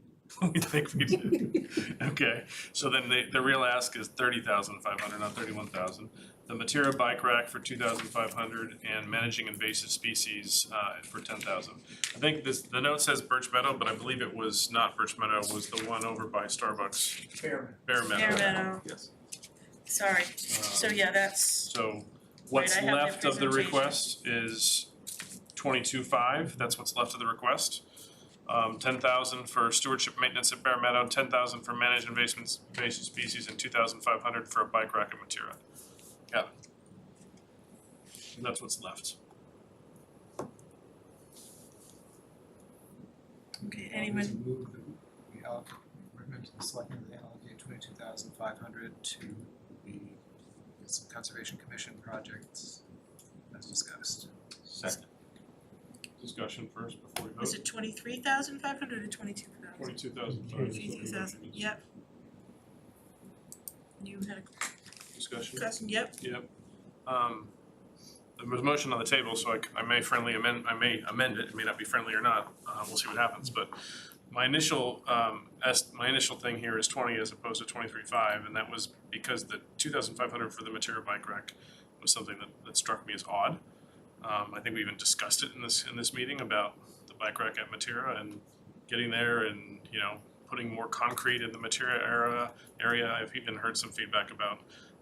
We think we did. Okay, so then the real ask is 30,500, not 31,000. The Matera bike rack for 2,500 and managing invasive species for 10,000. I think the note says Birch Meadow, but I believe it was not Birch Meadow, it was the one over by Starbucks. Bear Meadow. Bear Meadow. Yes. Sorry, so yeah, that's, So what's Right, I have their left of the presentation. request is 22,500, that's what's left of the request. 10,000 for stewardship maintenance at Bear Meadow, 10,000 for managed invasive species, and 2,500 for a bike rack at Matera. Got it. And that's what's left. okay, anyone, Move that we recommend to the selectmen that they allocate 22,500 to the Conservation Commission projects as discussed. Second. Discussion first before we was vote. it 23,500 or 22,000? 22,500. 22,000, yep. You had a Discussion? question, yep. Yep. There was a motion on the table, so I may amend it, it may not be friendly or not, we'll see what happens, but my initial thing here is 20 as opposed to 23.5, and that was because the 2,500 for the Matera bike rack was something that struck me as odd. I think we even discussed it in this meeting about the bike rack at Matera and getting there and, putting more concrete in the Matera area. I've even heard some feedback about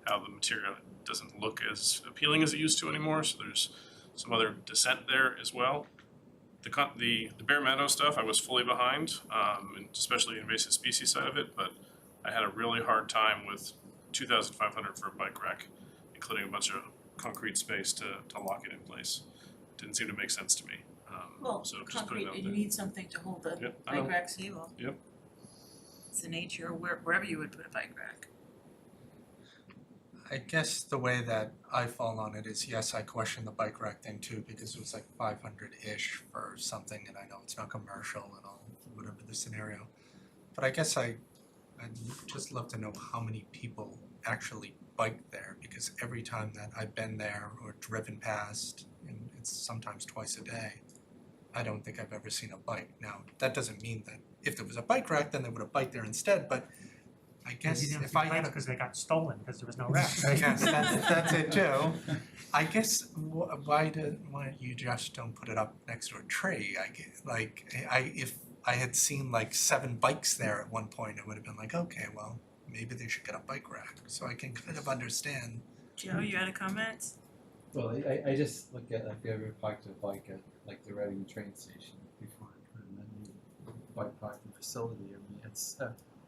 how the Matera doesn't look as appealing as it used to anymore, so there's some other dissent there as well. The Bear Meadow stuff I was fully behind, and especially the invasive species side of it, but I had a really hard time with 2,500 for a bike rack, including a bunch of concrete space to lock it in place. Didn't seem to make sense to me. Well, So just putting concrete, that you there. need something to hold the Yep, I bike know. rack stable. Yep. It's the nature of wherever you would put a bike rack. I guess the way that I fall on it is, yes, I question the bike rack thing too, because it was like 500-ish for something, and I know it's not commercial and all, whatever the scenario. But I guess I'd just love to know how many people actually bike there, because every time that I've been there or driven past, and it's sometimes twice a day, I don't think I've ever seen a bike. Now, that doesn't mean that if there was a bike rack, then they would have biked there instead, but I guess You didn't if see I had bikes because they got stolen because there was no rack, right? Yes, that's it too. I guess why you just don't put it up next to a tree? If I had seen like 7 bikes there at one point, it would have been like, okay, well, maybe they should get a bike rack. So I can kind of understand Joe, you had a comment? Well, I just look at, like, if you ever parked a bike at, like, the Reading train station before I put in a new bike parking facility, I mean, it's,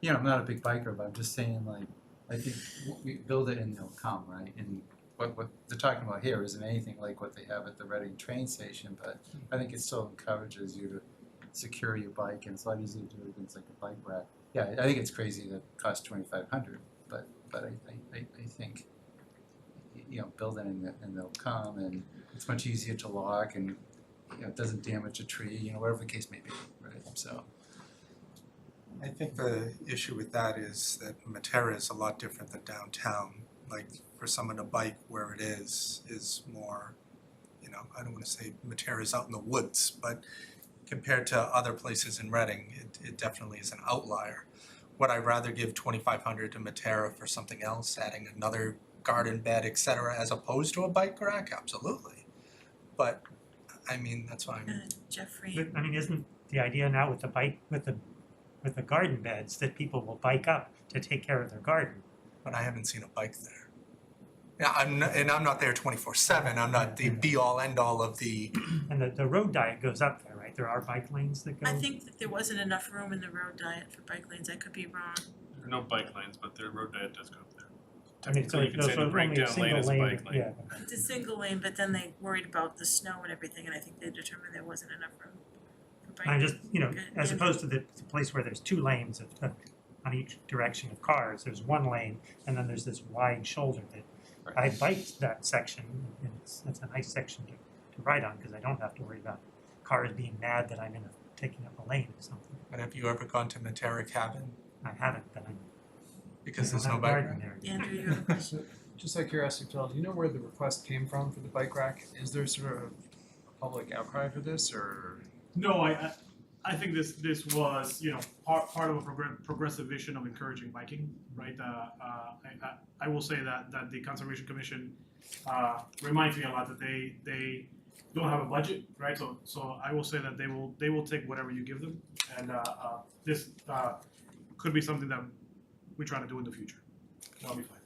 you know, I'm not a big biker, but I'm just saying, like, I think we build it and they'll come, right? And what they're talking about here isn't anything like what they have at the Reading train station, but I think it still encourages you to secure your bike, and it's a lot easier to do it against like a bike rack. Yeah, I think it's crazy that it costs $2,500, but I think, you know, build it and they'll come, and it's much easier to lock, and, you know, it doesn't damage a tree, you know, whatever the case may be, right? So. I think the issue with that is that Materra is a lot different than downtown. Like, for someone to bike where it is more, you know, I don't wanna say Materra is out in the woods, but compared to other places in Reading, it definitely is an outlier. Would I rather give $2,500 to Materra for something else, adding another garden bed, et cetera, as opposed to a bike rack? Absolutely. But, I mean, that's why I'm, Jeffrey? But, I mean, isn't the idea now with the bike, with the garden beds, that people will bike up to take care of their garden? but I haven't seen a bike there. Yeah, I'm not there 24/7. I'm not the be all end all of the. And the road diet goes up there, right? There are bike lanes that go. I think that there wasn't enough room in the road diet for bike lanes, I could be wrong. There are no bike lanes, but their road diet does go up there. I mean, so Technically, you can say the only a breakdown lane single is a bike lane. Yeah. It's a single lane, but then they worried about the snow and everything, and I think they determined there wasn't enough room for bike. I just, you know, Good. as And- opposed to the place where there's two lanes of on each direction of cars, there's one lane, and then there's this wide shoulder that I biked that section, and it's a nice section to ride on, because I don't have to worry about cars being mad that I'm taking up a lane or something. But have you ever gone to Materra Cabin? I haven't, but I'm. Because I there's don't no have a bike garden rack. there. Andrew, you have a question? Just out of curiosity, Phil, do you know where the request came from for the bike rack? Is there sort of a public outcry for this, or? No, I think this was, you know, part of a progressive vision of encouraging biking, right? I will say that the Conservation Commission reminds me a lot that they don't have a budget, right? So I will say that they will take whatever you give them, and this could be something that we try to do in the future. That'll be fine.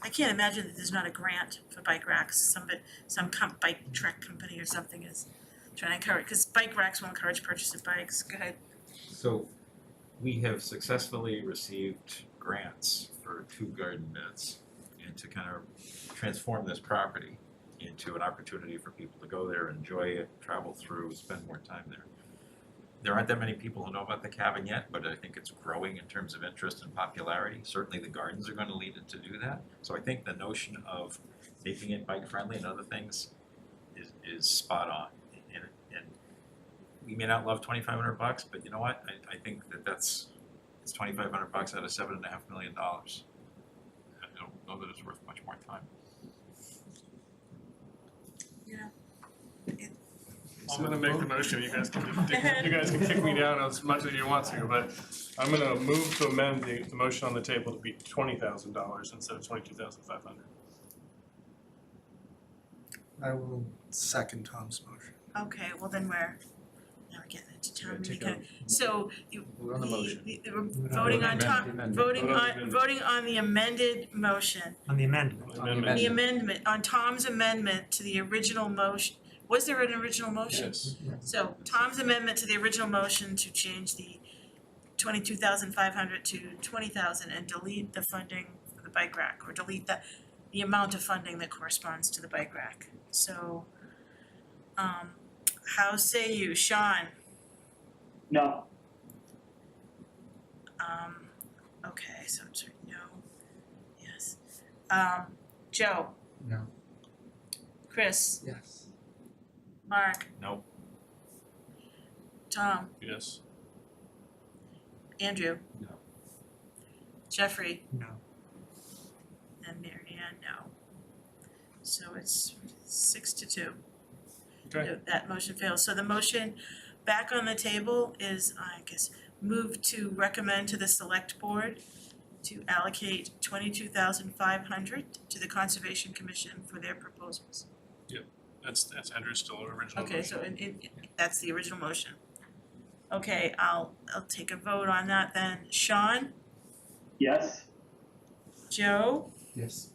I can't imagine that there's not a grant for bike racks, some bike trek company or something is trying to encourage, because bike racks will encourage purchase of bikes. Go ahead. So we have successfully received grants for 2 garden beds and to kind of transform this property into an opportunity for people to go there, enjoy it, travel through, spend more time there. There aren't that many people who know about the cabin yet, but I think it's growing in terms of interest and popularity. Certainly the gardens are going to lead it to do that. So I think the notion of making it bike friendly and other things is spot on. And we may not love $2,500, but you know what? I think it's $2,500 out of $7.5 million. I don't know that it's worth much more time. Yeah. I'm gonna make the motion, you guys can kick me down as much as you want to, but I'm gonna move to amend the motion on the table to be $20,000 instead of $22,500. I will second Tom's motion. Okay, well then now we're getting into town meeting. take So Vote on the motion. we're voting on voting on the amended motion. On the amendment. The amendment, on Tom's amendment to the original motion. Was there an original motion? Yes. So Tom's amendment to the original motion to change the 22,500 to 20,000 and delete the funding for the bike rack, or delete the amount of funding that corresponds to the bike rack. So, how say you, Sean? No. Okay, so I'm sorry, no, yes. Joe? No. Chris? Yes. Mark? Nope. Tom? Yes. Andrew? No. Jeffrey? No. And Mary Ann, no. So it's 6-2. Okay. No, that motion fails. So the motion back on the table is, I guess, move to recommend to the select board to allocate 22,500 to the Conservation Commission for their proposals. That's Andrew's still original Okay, motion. so that's the original motion. Okay, I'll take a vote on that then. Sean? Yes. Joe? Yes.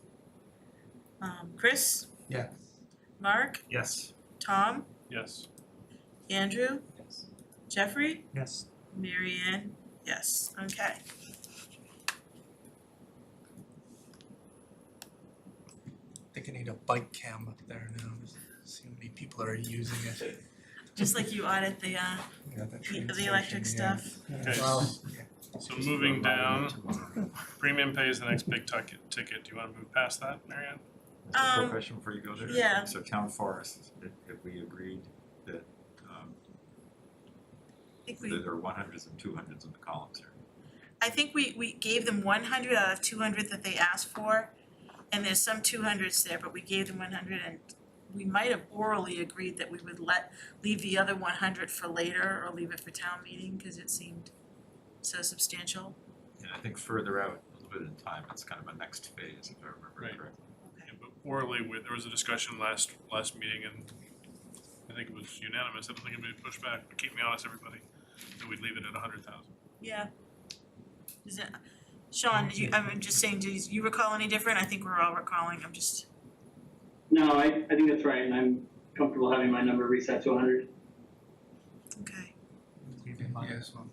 Chris, Yeah. Mark, Yes. Tom, Yes. Andrew, Yes. Jeffrey, Yes. Mary Ann, yes, okay. I think I need a bike cam up there now. See how many people are using it. Just like you audit the Yeah, the train the electric station, yeah. stuff. Okay, Well, so moving down, premium pay is the next big ticket. Do you wanna move past that, Marianne? Quick question before you go there. yeah. So town forest, have we agreed that, I think we, that there are 100s and 200s in the columns here? I think we gave them 100 out of 200 that they asked for, and there's some 200s there, but we gave them 100, and we might have orally agreed that we would leave the other 100 for later or leave it for town meeting, because it seemed so substantial. And I think further out, a little bit in time, it's kind of a next phase, if I remember Right. correctly. Yeah, but orally, there was a discussion last meeting, and I think it was unanimous. I don't think anybody pushed back, but keep me honest, everybody, that we'd leave it at 100,000. Yeah. Is it, Sean, I'm just saying, do you recall any different? I think we're all recalling, I'm just, No, I think that's right, and I'm comfortable having my number reset to 100. okay. Yes, well,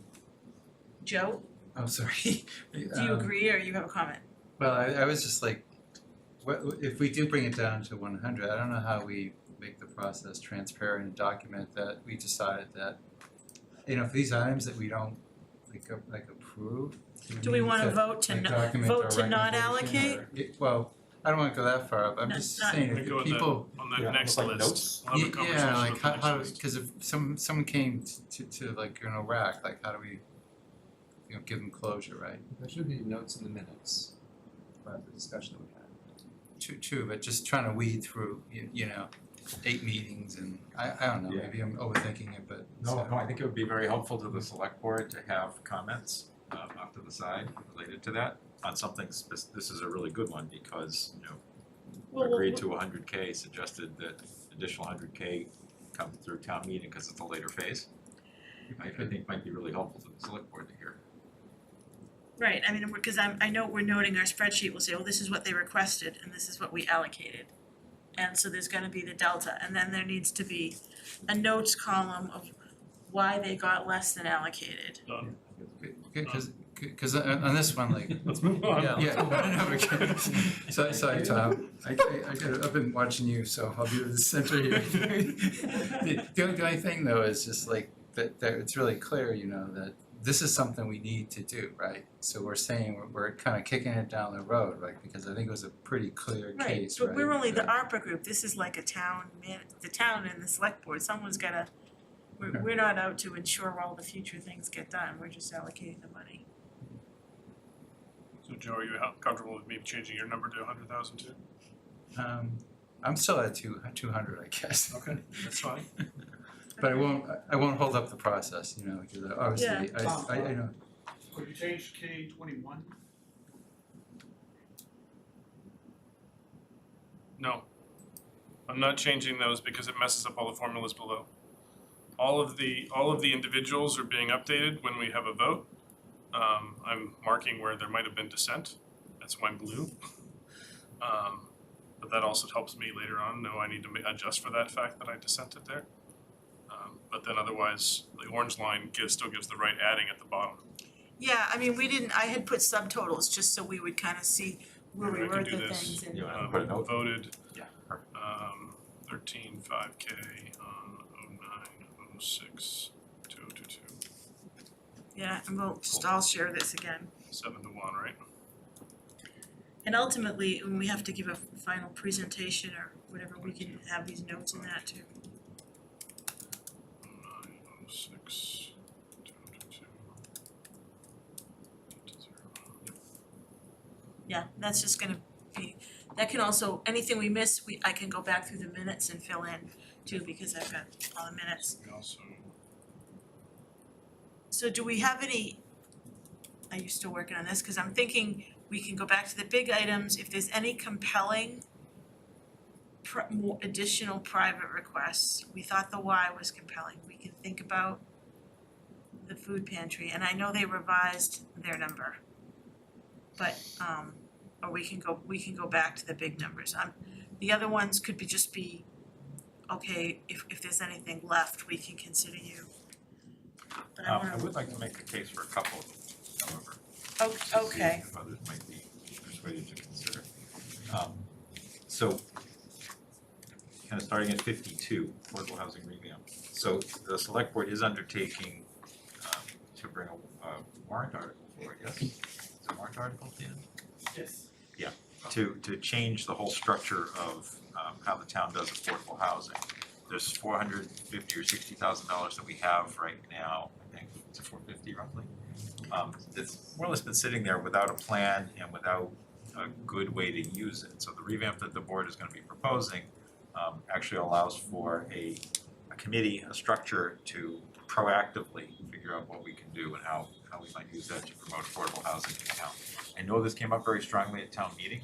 Joe, oh, sorry. do you agree or you have a comment? Well, I was just like, what, if we do bring it down to 100, I don't know how we make the process transparent and document that we decided that, you know, for these items that we don't like approve. Do we need wanna vote to vote to not allocate? Well, I don't wanna go that far up, I'm No, just not- saying, We if go people, on that Yeah, next like list. notes? We'll have a conversation yeah, like with the next how, list. cause if someone came to like, you know, rack, like how do we, you know, give them closure, right? There should be notes in the minutes about the discussion that we had. True, but just trying to weed through, you know, 8 meetings and I don't know, Yeah. maybe I'm overthinking it, but. No, I think it would be very helpful to the select board to have comments off to the side related to that on something this is a really good one because, you know, Well, agreed to 100K, suggested that additional 100K come through town meeting because it's a later phase. I think might be really helpful to the select board to hear. Right, I mean, because I know we're noting our spreadsheet, we'll say, well, this is what they requested and this is what we allocated. And so there's gonna be the delta, and then there needs to be a notes column of why they got less than allocated. Done. Cause on this one, like, Let's move on. no, okay. Sorry, Tom, I've been watching you, so I'll be the center here. The only thing though is just like, that it's really clear, you know, that this is something we need to do, right? So we're saying we're kind of kicking it down the road, right? Because I think it was a pretty clear Right, case, right? but we're only the ARPA group, this is like a town, the town and the select board, someone's gotta, we're not out to ensure all the future things get done, we're just allocating the money. So Joe, are you comfortable with me changing your number to 100,000 too? I'm still at 200, I guess. Okay, that's fine. But I won't hold up the process, you know, because obviously, I know. Could you change K 21? No. I'm not changing those because it messes up all the formulas below. All of the individuals are being updated when we have a vote. I'm marking where there might have been dissent, that's why I'm blue. But that also helps me later on know I need to adjust for that fact that I dissented there. But then otherwise, the orange line still gives the right adding at the bottom. Yeah, I mean, I had put subtotals just so we would kind of see where we I were can at do the this. things and. You wanna put a note? Voted, Yeah. 13.5K on 09, 06, 2022, Yeah, and I'll share this again. 7 to 1, right? And ultimately, when we have to give a final presentation or whatever, we can have these notes in that too. 09, 06, 2022. Yeah, that's just gonna be, that can also, anything we miss, I can go back through the minutes and fill in too, because I've got all the minutes. We also, So do we have any, are you still working on this? Cause I'm thinking we can go back to the big items, if there's any compelling more additional private requests, we thought the Y was compelling, we can think about the food pantry, and I know they revised their number. But or we can go back to the big numbers. The other ones could be just be, okay, if there's anything left, we can consider you. But I I wanna, would like to make a case for a couple of them, however. okay, If others might be persuaded to consider. So, kind of starting at 52, affordable housing revamp. So the select board is undertaking to bring a warrant article forward, yes? Is it a warrant article at the end? Yes. Yeah, to change the whole structure of how the town does affordable housing. There's $450,000 or $60,000 that we have right now, I think, it's $450 roughly. It's more or less been sitting there without a plan and without a good way to use it. So the revamp that the board is gonna be proposing actually allows for a committee, a structure to proactively figure out what we can do and how we might use that to promote affordable housing in town. I know this came up very strongly at town meeting,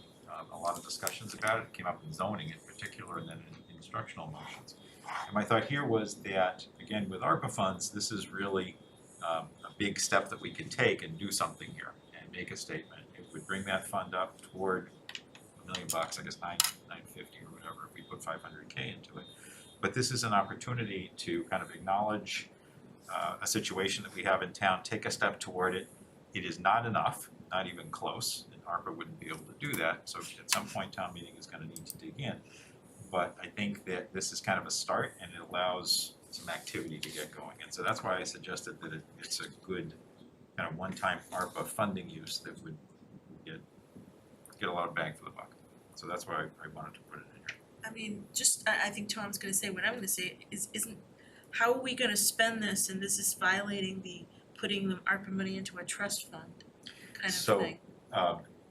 a lot of discussions about it, came up in zoning in particular and then in instructional motions. And my thought here was that, again, with ARPA funds, this is really a big step that we could take and do something here and make a statement. It would bring that fund up toward $1 million, I guess $950 or whatever, if we put $500K into it. But this is an opportunity to kind of acknowledge a situation that we have in town, take a step toward it. It is not enough, not even close, and ARPA wouldn't be able to do that, so at some point town meeting is gonna need to dig in. But I think that this is kind of a start and it allows some activity to get going. And so that's why I suggested that it's a good kind of one-time ARPA funding use that would get a lot of bang for the buck. So that's why I wanted to put it in here. I mean, just, I think Tom's gonna say, what I'm gonna say isn't, how are we gonna spend this, and this is violating the, putting the ARPA money into a trust fund kind of So, thing.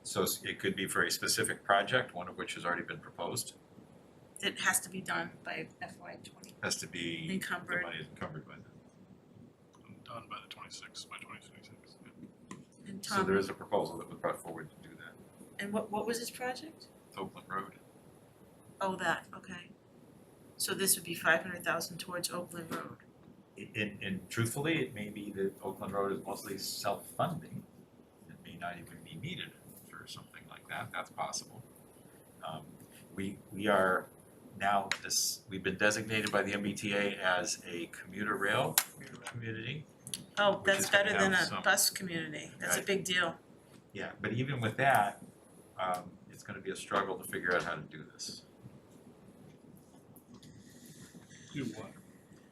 So it could be for a specific project, one of which has already been proposed, It has to be done by FY20, has to be, the encumbered, money is encumbered by then. Done by the 26th, by 2026. and So Tom, there is a proposal that was brought forward to do that, and what was this project? Oakland Road. Oh, that, okay. So this would be 500,000 towards Oakland Road. And truthfully, it may be that Oakland Road is mostly self-funding. It may not even be needed for something like that, that's possible. We are now, we've been designated by the MBTA as a commuter rail community. Oh, Which that's is gonna better than have a some- bus community, that's a Right. big deal. Yeah, but even with that, it's gonna be a struggle to figure out how to do this. Do what?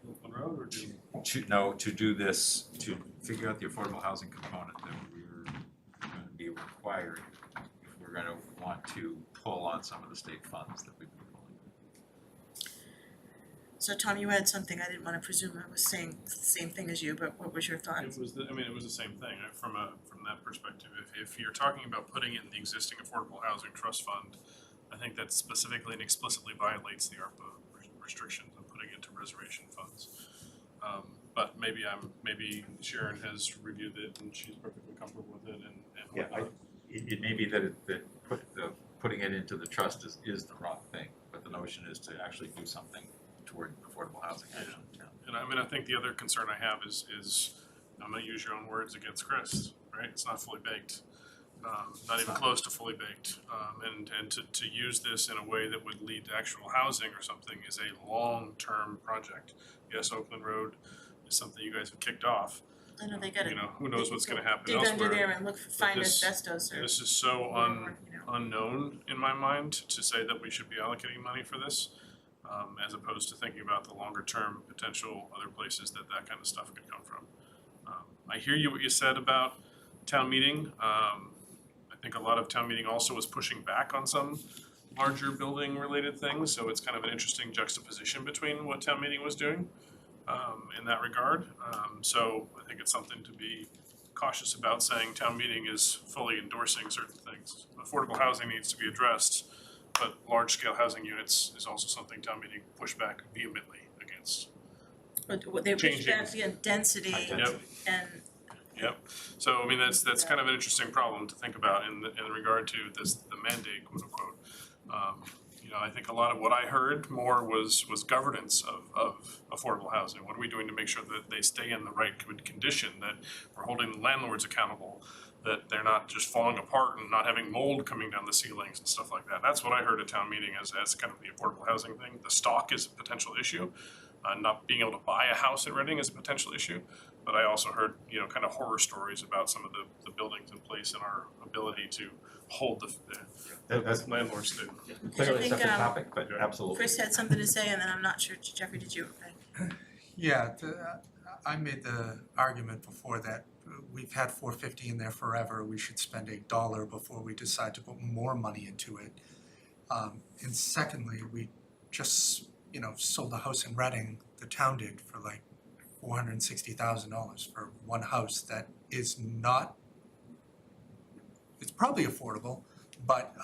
Oakland Road or do? To do this, to figure out the affordable housing component that we're gonna be required if we're gonna want to pull on some of the state funds that we've been pulling. So Tom, you had something, I didn't wanna presume I was saying the same thing as you, but what was your thoughts? It was it was the same thing, from that perspective. If you're talking about putting it in the existing affordable housing trust fund, I think that specifically and explicitly violates the ARPA restrictions of putting it into reservation funds. But maybe Sharon has reviewed it and she's perfectly comfortable with it and Yeah, whatnot. It may be that putting it into the trust is the wrong thing, but the notion is to actually do something toward affordable housing action in town. And I think the other concern I have is I'm gonna use your own words against Chris, right? It's not fully baked. Not even close to fully baked. And to use this in a way that would lead to actual housing or something is a long-term project. Yes, Oakland Road is something you guys have kicked off. I know they gotta. You know, who knows what's gonna happen Dig elsewhere. under there and look for, find this- asbestos or. This is so or, you know. unknown in my mind to say that we should be allocating money for this, as opposed to thinking about the longer term potential other places that kind of stuff could come from. I hear you what you said about town meeting. I think a lot of town meeting also was pushing back on some larger building related things, so it's kind of an interesting juxtaposition between what town meeting was doing in that regard. So I think it's something to be cautious about saying town meeting is fully endorsing certain things. Affordable housing needs to be addressed, but large scale housing units is also something town meeting pushed back vehemently against. But they push Changing. back the density Yep. and Yep, so I mean, that's kind of an interesting problem to think about in regard to the mandate, quote unquote. You know, I think a lot of what I heard more was governance of affordable housing. What are we doing to make sure that they stay in the right condition, that we're holding the landlords accountable? that they're not just falling apart and not having mold coming down the ceilings and stuff like that. That's what I heard at town meeting as kind of the affordable housing thing. The stock is a potential issue. Not being able to buy a house in Reading is a potential issue. But I also heard, kind of horror stories about some of the buildings in place and our ability to hold That's the landlords to. clearly a think, separate topic, but absolutely. Chris had something to say, and then I'm not sure, Jeffrey, did you? Yeah, I made the argument before that we've had 450 in there forever. We should spend $1 before we decide to put more money into it. And secondly, we just, sold a house in Reading, the town did, for like $460,000 for one house that is not, it's probably affordable, but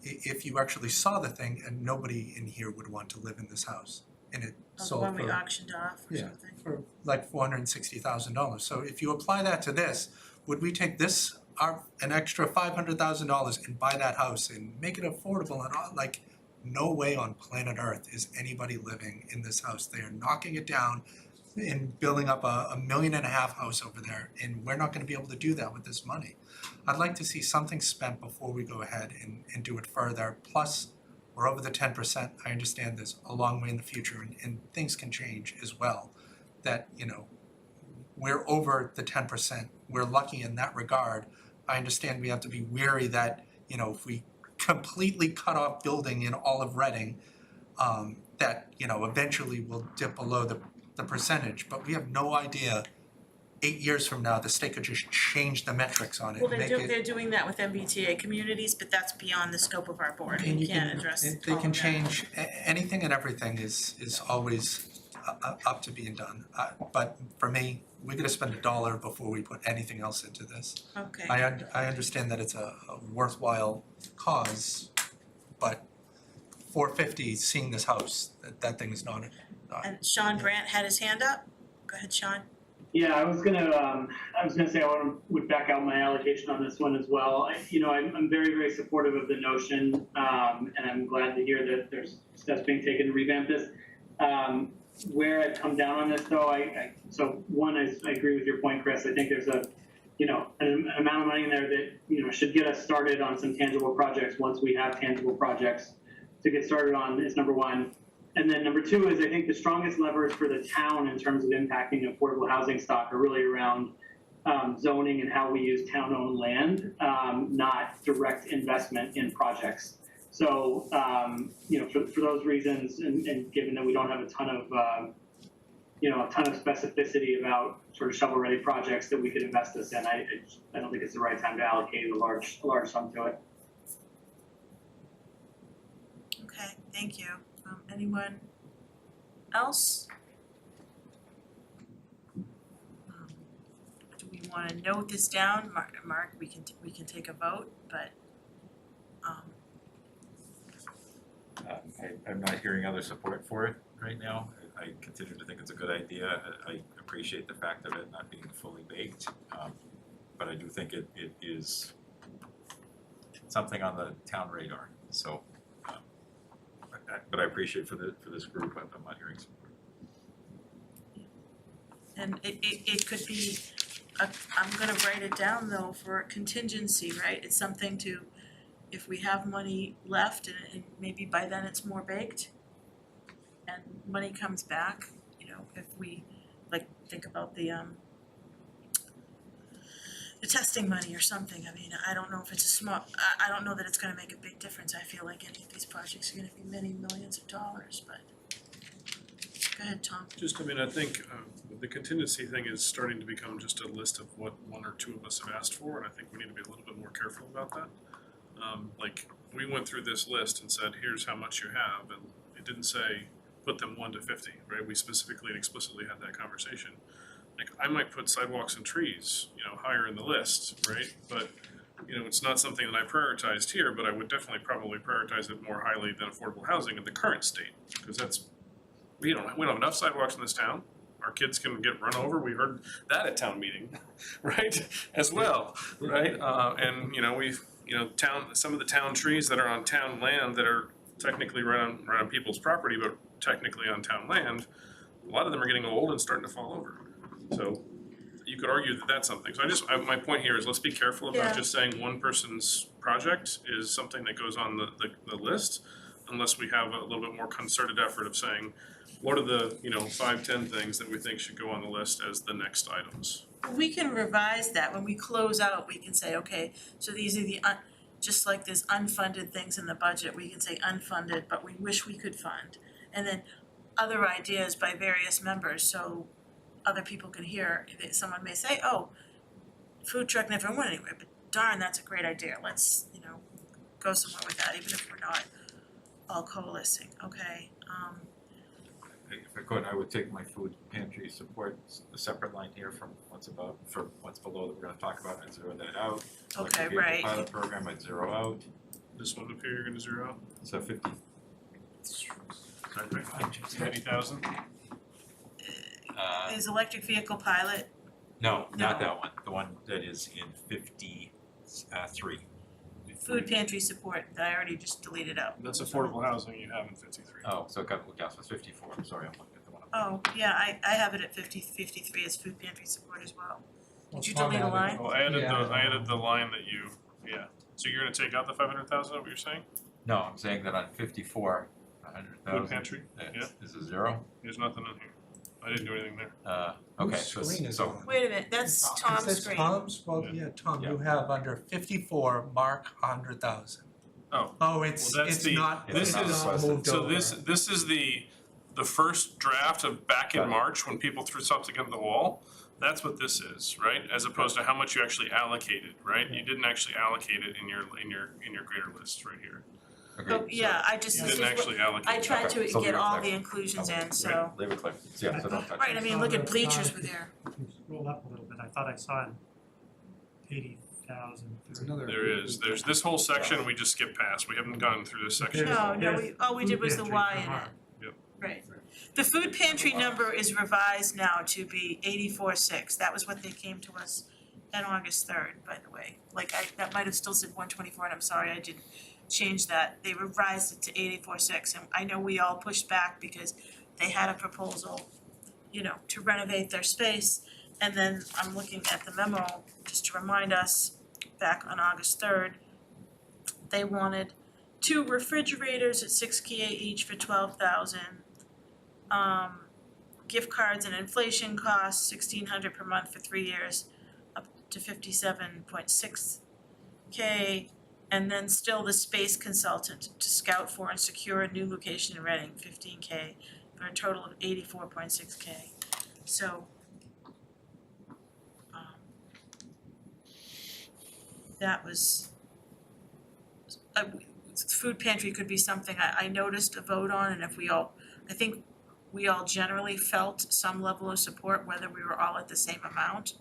if you actually saw the thing, and nobody in here would want to live in this house, and it The sold one we for, auctioned off or Yeah. something? for like $460,000. So if you apply that to this, would we take this, an extra $500,000 and buy that house and make it affordable and all? Like, no way on planet Earth is anybody living in this house. They are knocking it down and building up a $1.5 million house over there, and we're not gonna be able to do that with this money. I'd like to see something spent before we go ahead and do it further. Plus, we're over the 10%. I understand there's a long way in the future, and things can change as well. That, we're over the 10%. We're lucky in that regard. I understand we have to be wary that, if we completely cut off building in all of Reading, that, eventually we'll dip below the percentage. But we have no idea, 8 years from now, the state could just change the metrics on it Well, and make it. they're doing that with MBTA communities, but that's beyond the scope of our board. And We you can't can, address and all they of can that. change, anything and everything is always up to being done. But for me, we're gonna spend $1 before we put anything else into this. Okay. I understand that it's a worthwhile cause, but $450, seeing this house, that thing is not. And Sean Brandt had his hand up. Go ahead, Sean. Yeah, I was gonna say would back out my allocation on this one as well. I'm very, very supportive of the notion, and I'm glad to hear that there's steps being taken to revamp this. Where I've come down on this though, I agree with your point, Chris. I think there's an amount of money in there that, should get us started on some tangible projects once we have tangible projects to get started on is number one. And then number two is I think the strongest levers for the town in terms of impacting affordable housing stock are really around zoning and how we use town-owned land, not direct investment in projects. So, for those reasons, and given that we don't have a ton of specificity about sort of shovel-ready projects that we could invest this in, I don't think it's the right time to allocate a large sum to it. Okay, thank you. Anyone else? Do we want to note this down? Mark, we can take a vote, but I'm not hearing other support for it right now. I continue to think it's a good idea. I appreciate the fact of it not being fully baked. But I do think it is something on the town radar, so. But I appreciate for this group, I'm not hearing support. and it could be, I'm gonna write it down though for a contingency, right? It's something to, if we have money left and maybe by then it's more baked and money comes back, if we, like, think about the testing money or something. I mean, I don't know if it's a small, I don't know that it's gonna make a big difference. I feel like any of these projects are gonna be many millions of dollars, but go ahead, Tom. I think the contingency thing is starting to become just a list of what one or two of us have asked for, and I think we need to be a little bit more careful about that. We went through this list and said, here's how much you have, and it didn't say put them 1 to 50, right? We specifically and explicitly had that conversation. Like, I might put sidewalks and trees, higher in the list, right? But, it's not something that I prioritized here, but I would definitely probably prioritize it more highly than affordable housing in the current state, because we don't have enough sidewalks in this town. Our kids can get run over. We heard that at town meeting, right? As well, right? And some of the town trees that are on town land that are technically right on people's property, but technically on town land, a lot of them are getting old and starting to fall over. So you could argue that that's something. So my point here is let's be careful about Yeah. just saying one person's project is something that goes on the list, unless we have a little bit more concerted effort of saying, what are the, 5, 10 things that we think should go on the list as the next items? We can revise that, when we close out, we can say, okay, so these are the just like there's unfunded things in the budget, we can say unfunded, but we wish we could fund. And then other ideas by various members, so other people can hear, someone may say, oh, food truck never went anywhere, but darn, that's a great idea, let's, go somewhere with that, even if we're not all coalescing, okay? If I could, I would take my food pantry support, a separate line here from what's above, for what's below that we're gonna talk about, I'd zero that out. Okay, Electric vehicle right. pilot program, I'd zero out, This one up here, you're gonna zero out, so 50. 80,000? Is electric vehicle pilot, No, not No. that one, the one that is in 53. food pantry support, that I already just deleted out. That's affordable housing you have in 53. Oh, so it got, yeah, so it's 54, I'm sorry, I'm looking at the one. Oh, yeah, I have it at 53 as food pantry support as well. Did you Tom delete a added- line? Oh, I added Yeah. I added the line that you, yeah. So you're gonna take out the 500,000, what you're saying? No, I'm saying that on 54, 100,000. Food pantry? Yeah. Is a zero. There's nothing in here. I didn't do anything there. Okay, Whose so, screen is so, on? Wait a minute, that's Tom's Is screen. that Tom's? Well, Yeah. yeah, Tom, Yeah. you have under 54, mark 100,000. Oh. Oh, it's Well, that's it's the- not, this it's is- not moved So over. this is the first draft of back Got in it. March when people threw something at the wall. That's what this is, right? As opposed to how much you actually allocated, right? You didn't actually allocate it in your greater list right here. agreed. Oh, yeah, I just, You this is didn't what, actually allocate. I tried Okay, to so get leave it all there. the inclusions in, Right, so, leave it clear, yeah, so don't touch right, I it. mean, look at bleachers were there. If you scroll up a little bit, I thought I saw 80,000. It's another. There's this whole section we just skipped past. We haven't gone through this section. No, There's all we did was the food Y pantry in for it. Mark. Yep. Right. The food pantry number is revised now to be 84.6, that was what they came to us on August 3rd, by the way. Like, that might have still said 124, and I'm sorry, I didn't change that. They revised it to 84.6, and I know we all pushed back because they had a proposal, to renovate their space. And then I'm looking at the memo, just to remind us, back on August 3rd, they wanted 2 refrigerators at $6K each for $12,000. Gift cards and inflation costs, $1,600 per month for 3 years, up to $57.6K. And then still the space consultant to scout for and secure a new location in Reading, $15K, for a total of $84.6K. So, that was, food pantry could be something I noticed a vote on, and if I think we all generally felt some level of support, whether we were all at the same amount.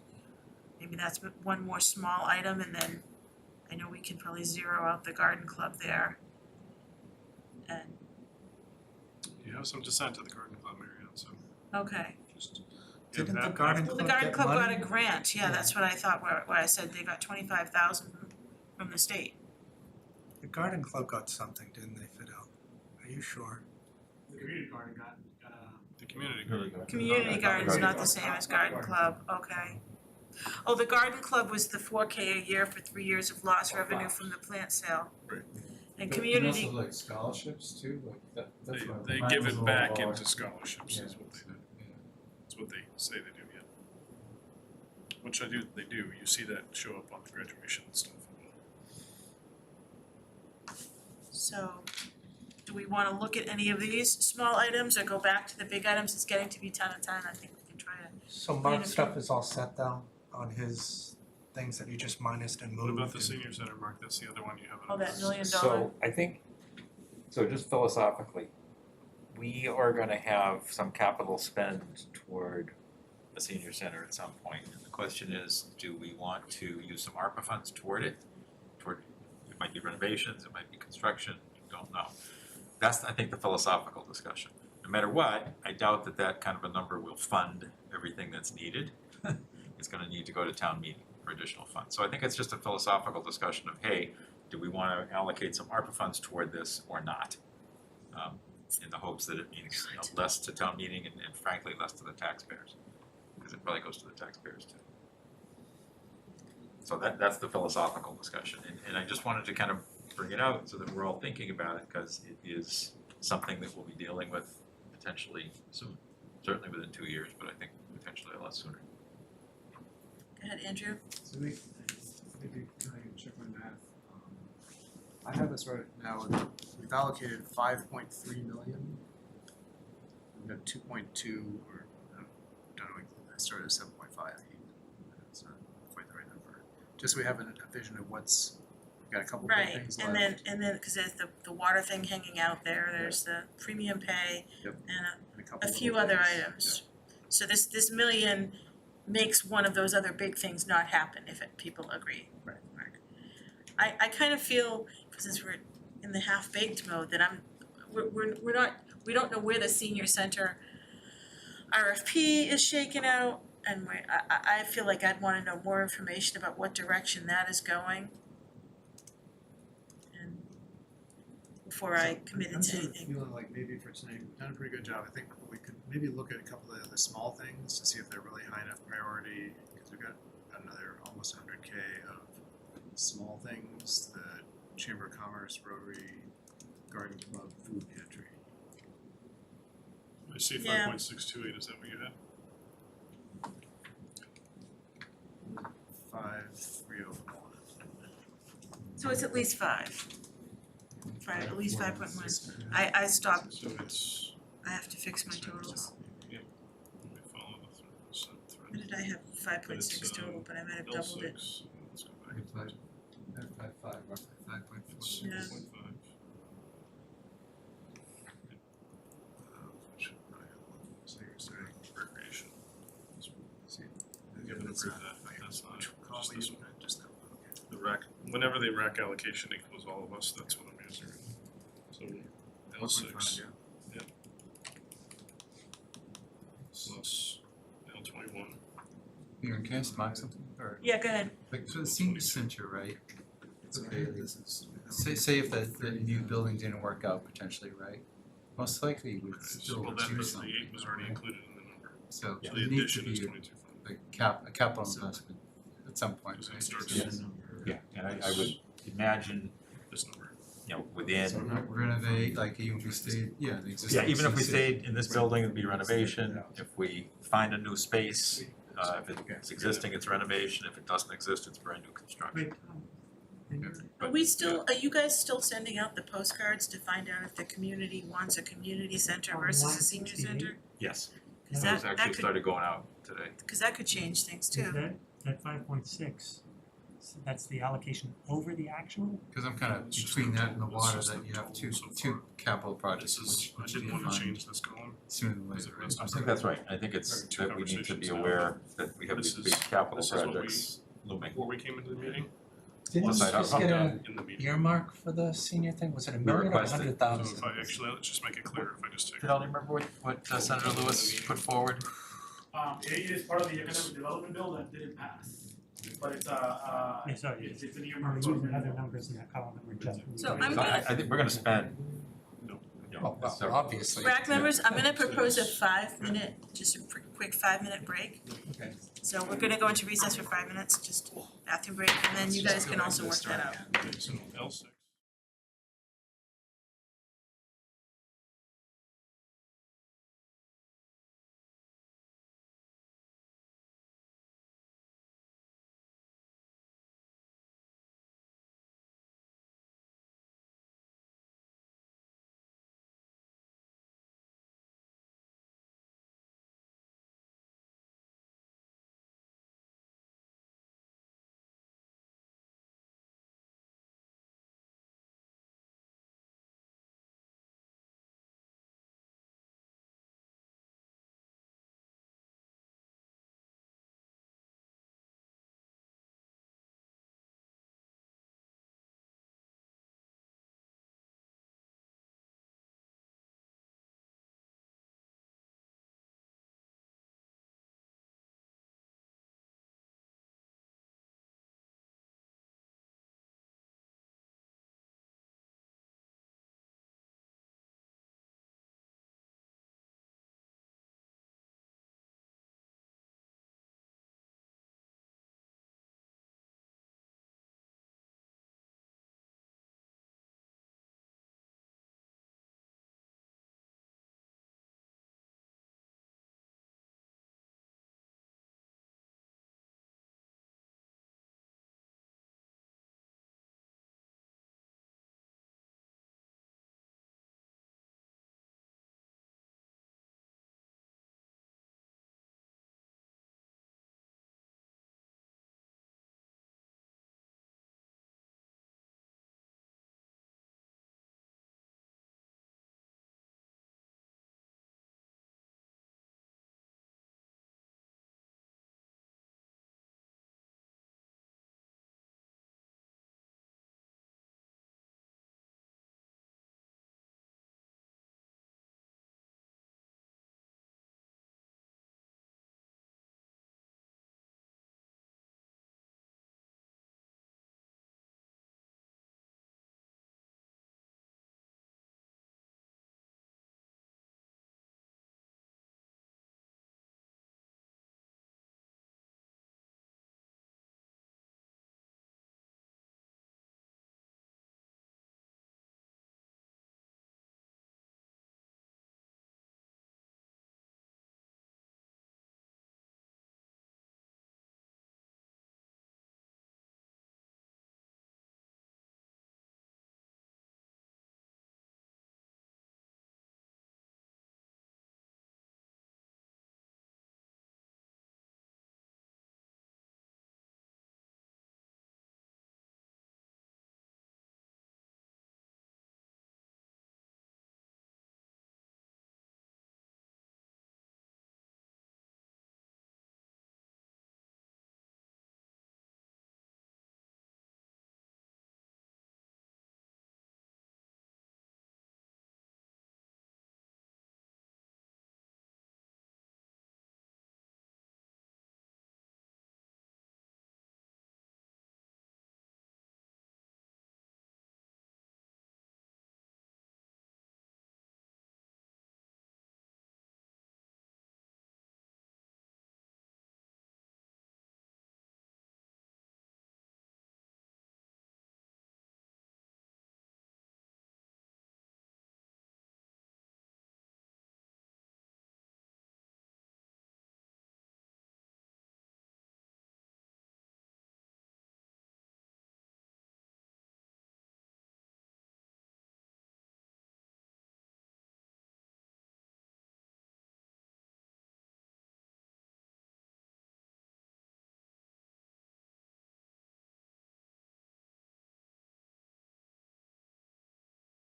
Maybe that's one more small item, and then I know we can probably zero out the garden club there. And, You have some dissent to the garden club, Marianne, so okay. just. Didn't the that- garden Well, the club garden get club got money? a grant, yeah, that's what I thought, where I said they got 25,000 from the state. The garden club got something, didn't they, Fidel? Are you sure? The community garden got The community garden. Community garden's not the same as garden club, okay. Oh, the garden club was the 4K a year for 3 years of lost revenue from the plant sale. Right. And community, And also like scholarships too, like that's what. They mine give was a it little back lower. into scholarships is what they do. Yeah. That's what they say they do, yeah. Which they do, you see that show up on the graduation stuff. so, do we wanna look at any of these small items or go back to the big items? It's getting to be 10 of 10, I think we can try to. So Mark's stuff is all set down on his things that he just minused and What moved. about the and- senior center, Mark? That's the other one you have. Oh, that $1 million. So I think, so just philosophically, we are gonna have some capital spend toward a senior center at some point. And the question is, do we want to use some ARPA funds toward it? It might be renovations, it might be construction, don't know. That's, I think, the philosophical discussion. No matter what, I doubt that that kind of a number will fund everything that's needed. It's gonna need to go to town meeting for additional funds. So I think it's just a philosophical discussion of, hey, do we wanna allocate some ARPA funds toward this or not? In the hopes that it means less to town meeting and frankly, less to the taxpayers. Because it probably goes to the taxpayers too. So that's the philosophical discussion, and I just wanted to kind of bring it out so that we're all thinking about it, because it is something that we'll be dealing with potentially soon, certainly within 2 years, but I think potentially a lot sooner. Go ahead, Andrew. So maybe can I check my math? I have this right now, we've allocated 5.3 million. We've got 2.2, or I don't know, I started at 7.5. It's not quite the right number. Just so we have a vision of what's, we've got a couple more Right, things and left. then, cause there's the water thing hanging out there, there's the premium pay Yep. and And a couple a few little other things. items. So this million makes one of those other big things not happen if people agree. Right. Mark. I kind of feel, since we're in the half-baked mode, that we're not, we don't know where the senior center RFP is shaken out, and I feel like I'd wanna know more information about what direction that is going. And before I committed I'm to sort of anything. feeling like maybe for tonight, we've done a pretty good job. I think we could maybe look at a couple of the small things to see if they're really high enough priority, because we've got another almost 100K of small things, the Chamber of Commerce, Rotary, Garden Club, food pantry. I see Yeah. 5.628, is that what you had? 5,301. So it's at least five. Right, at least 5.1. I stopped, So it's. I have to fix my totals. Yeah. Let me follow the thread. What did I have? 5.6 total, but I might have doubled it. L6, let's go back. It's like, 5.5, roughly 5.4. It's Yeah. 6.5. So you're saying Recreation. see, You haven't that's approved not- that, that's not, Call just me, this one. just that one, okay. The rec, whenever the rec allocation equals all of us, that's what I'm answering. So L6 1.5, yeah. plus L21. Aaron, can I just mark something, or, Yeah, go ahead. like, for the senior center, right? So Okay, this is. Say if the new building didn't work out potentially, right? Most likely we'd still Well, that do was, the something, 8 was already right? included in the number. So So it the needs to addition is be 22 fund. a capital investment at some point, Because it right? starts Yes. Yeah, and I would imagine, this number. you know, within, Renovate, like even if we stayed, yeah, the existing. yeah, even if we CC. stayed in this building, it'd be renovation. If we find a new space, if it's existing, it's renovation. If it doesn't exist, it's brand new construction. Wait, and you're- Are you guys still sending out the postcards to find out if the community wants a community center On versus a line senior 68? center? Yes, Cause those that actually could, started going out today. cause that could change things is too. that 5.6, so that's the allocation over the actual? Cause I'm kind of It's just between the that and the total- it's water, just that the you have total so far. two capital projects, This is, I which didn't you want to fund change this column. sooner than Because later, it right? was- I think that's right. I think it's Two that we need to be conversations now. aware that we have This these big is- capital this is what we- projects looming. Before we came into the meeting, Didn't Plus, we I don't- just get a in the meeting. earmark for the senior thing? Was it a We million or requested. 100,000? So if I actually, let's just make it clear if I just take. Did I remember what Senator Lewis put forward? It is part of the economic development bill that didn't pass, but it's Yeah, sorry. it's an We're earmark. using other numbers in that column that we're just. So I'm So gonna- I think we're gonna spend, you Well, know, several. obviously. RAC members, I'm gonna propose a 5-minute, just a quick 5-minute break. Okay. So we're gonna go into recess for 5 minutes, just bathroom break, and then you guys can also work that out. Okay, so L6.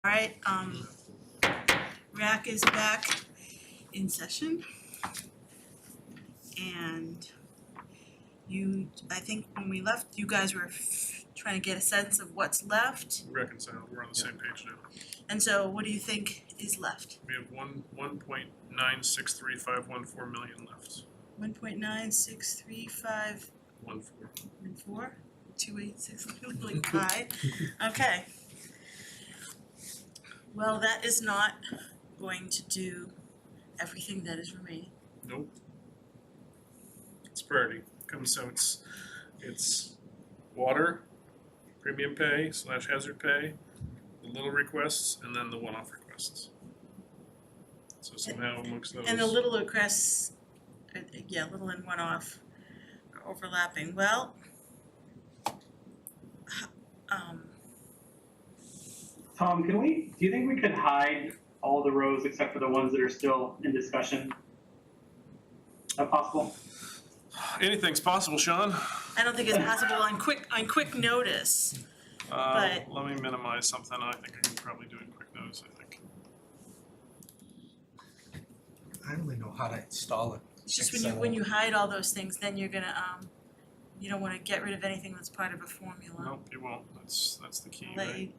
Alright, RAC is back in session. And I think when we left, you guys were trying to get a sense of what's left. Reconciled, we're on the same page now. And so what do you think is left? We have 1.963514 million left. 1.963514, 14. 286, really high. Okay. Well, that is not going to do everything that is remaining. Nope. It's priority. So it's water, premium pay / hazard pay, the little requests, and then the one-off requests. So somehow amongst those. And the little requests, little and one-off are overlapping. Well, Tom, do you think we could hide all the rows except for the ones that are still in discussion? Is that possible? Anything's possible, Sean. I don't think it's possible on quick notice. But- Let me minimize something. I think I can probably do it in quick notice, I think. I only know how to install it. It's just when you hide all those things, then you're gonna, you don't wanna get rid of anything that's part of a formula. Nope, you won't. That's the key, Let right? you,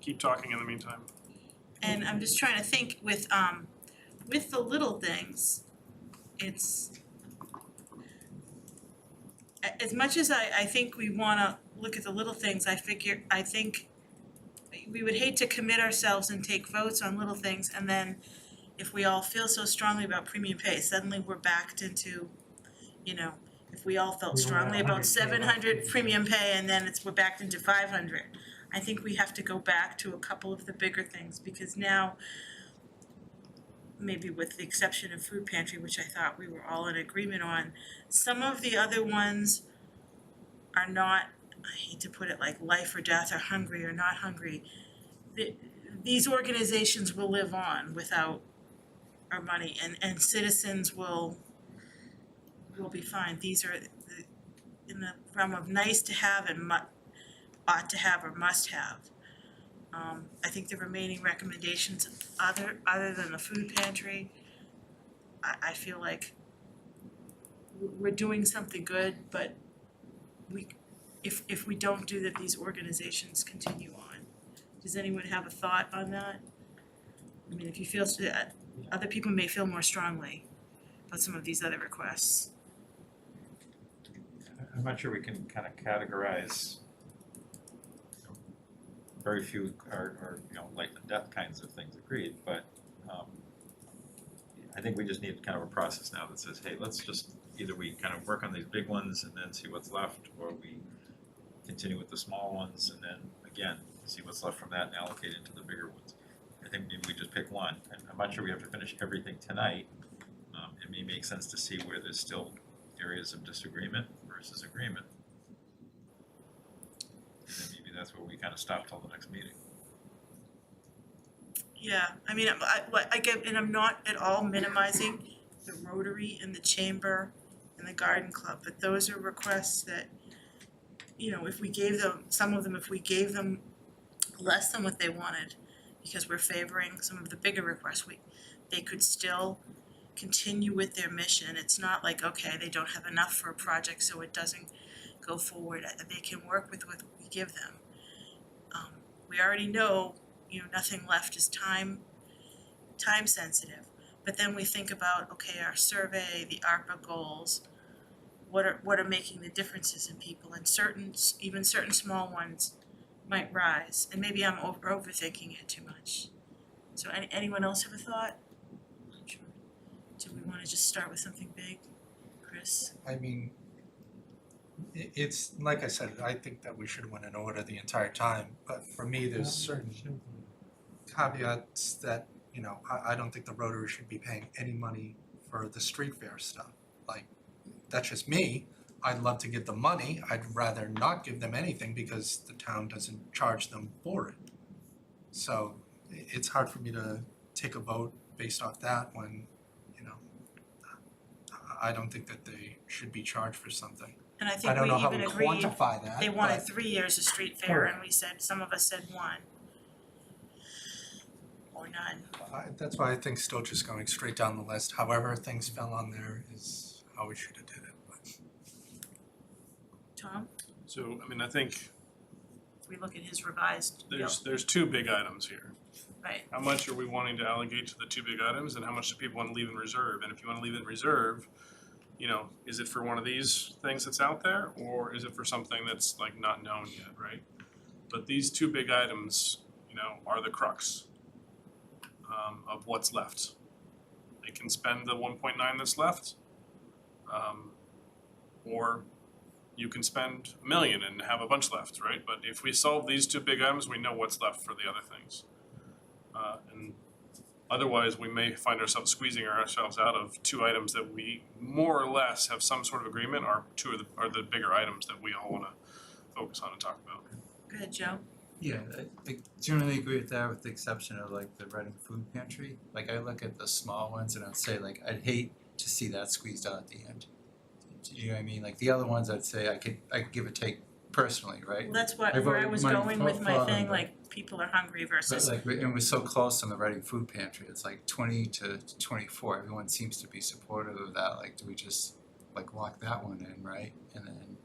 Keep talking in the meantime. And I'm just trying to think with the little things, it's as much as I think we wanna look at the little things, I think we would hate to commit ourselves and take votes on little things, and then if we all feel so strongly about premium pay, suddenly we're backed into, if we all felt We only strongly have about 100K 700 left. premium pay and then we're backed into 500. I think we have to go back to a couple of the bigger things, because now, maybe with the exception of food pantry, which I thought we were all in agreement on, some of the other ones are not, I hate to put it like life or death or hungry or not hungry. These organizations will live on without our money, and citizens will be fine. These are in the realm of nice to have and ought to have or must have. I think the remaining recommendations, other than the food pantry, I feel like we're doing something good, but if we don't do that, these organizations continue on. Does anyone have a thought on that? I mean, if you feel, other people may feel more strongly about some of these other requests. I'm not sure we can kind of categorize very few are life and death kinds of things, agreed, but I think we just need kind of a process now that says, hey, let's just either we kind of work on these big ones and then see what's left, or we continue with the small ones and then again see what's left from that and allocate into the bigger ones. I think maybe we just pick one, and I'm not sure we have to finish everything tonight. It may make sense to see where there's still areas of disagreement versus agreement. And then maybe that's where we kind of stop till the next meeting. Yeah, I mean, I get, and I'm not at all minimizing the Rotary and the Chamber and the Garden Club, but those are requests that, if we gave them, some of them, if we gave them less than what they wanted, because we're favoring some of the bigger requests, they could still continue with their mission. It's not like, okay, they don't have enough for a project, so it doesn't go forward. They can work with what we give them. We already know, nothing left is time sensitive. But then we think about, okay, our survey, the ARPA goals, what are making the differences in people, and even certain small ones might rise. And maybe I'm overthinking it too much. So anyone else have a thought? Sure. Do we want to just start with something big? Chris? I mean, it's, like I said, I think that we should have went in order the entire time, but for me, there's certain caveats that, I don't think the Rotary should be paying any money for the street fair stuff. Like, that's just me. I'd love to give them money. I'd rather not give them anything because the town doesn't charge them for it. So it's hard for me to take a vote based off that when, I don't think that they should be charged for something. And I I think don't we know how we even agreed, quantify that, they wanted but 3 years of street fair, and we said, some of us said 1. Or none. That's why I think still just going straight down the list, however things fell on there is how we should have did it, but. Tom, So, I mean, I think if we look at his revised bill, there's two big items here. right, How much are we wanting to allocate to the two big items, and how much do people want to leave in reserve? And if you want to leave it in reserve, you know, is it for one of these things that's out there, or is it for something that's like not known yet, right? But these two big items, you know, are the crux of what's left. They can spend the 1.9 that's left, or you can spend $1 million and have a bunch left, right? But if we solve these two big items, we know what's left for the other things. And otherwise, we may find ourselves squeezing ourselves out of two items that we more or less have some sort of agreement are the bigger items that we all want to focus on and talk about. go ahead, Joe. Yeah, I generally agree with that, with the exception of like the Reading Food Pantry. Like I look at the small ones and I'd say like I'd hate to see that squeezed out at the end. Do you know what I mean? Like the other ones I'd say I could give a take personally, right? Well, that's what, I've where I already was money going with my for thing, them, like, people are hungry But versus, like, and we're so close on the Reading Food Pantry, it's like 20 to 24, everyone seems to be supportive of that, like, do we just, like, lock that one in, right? And then,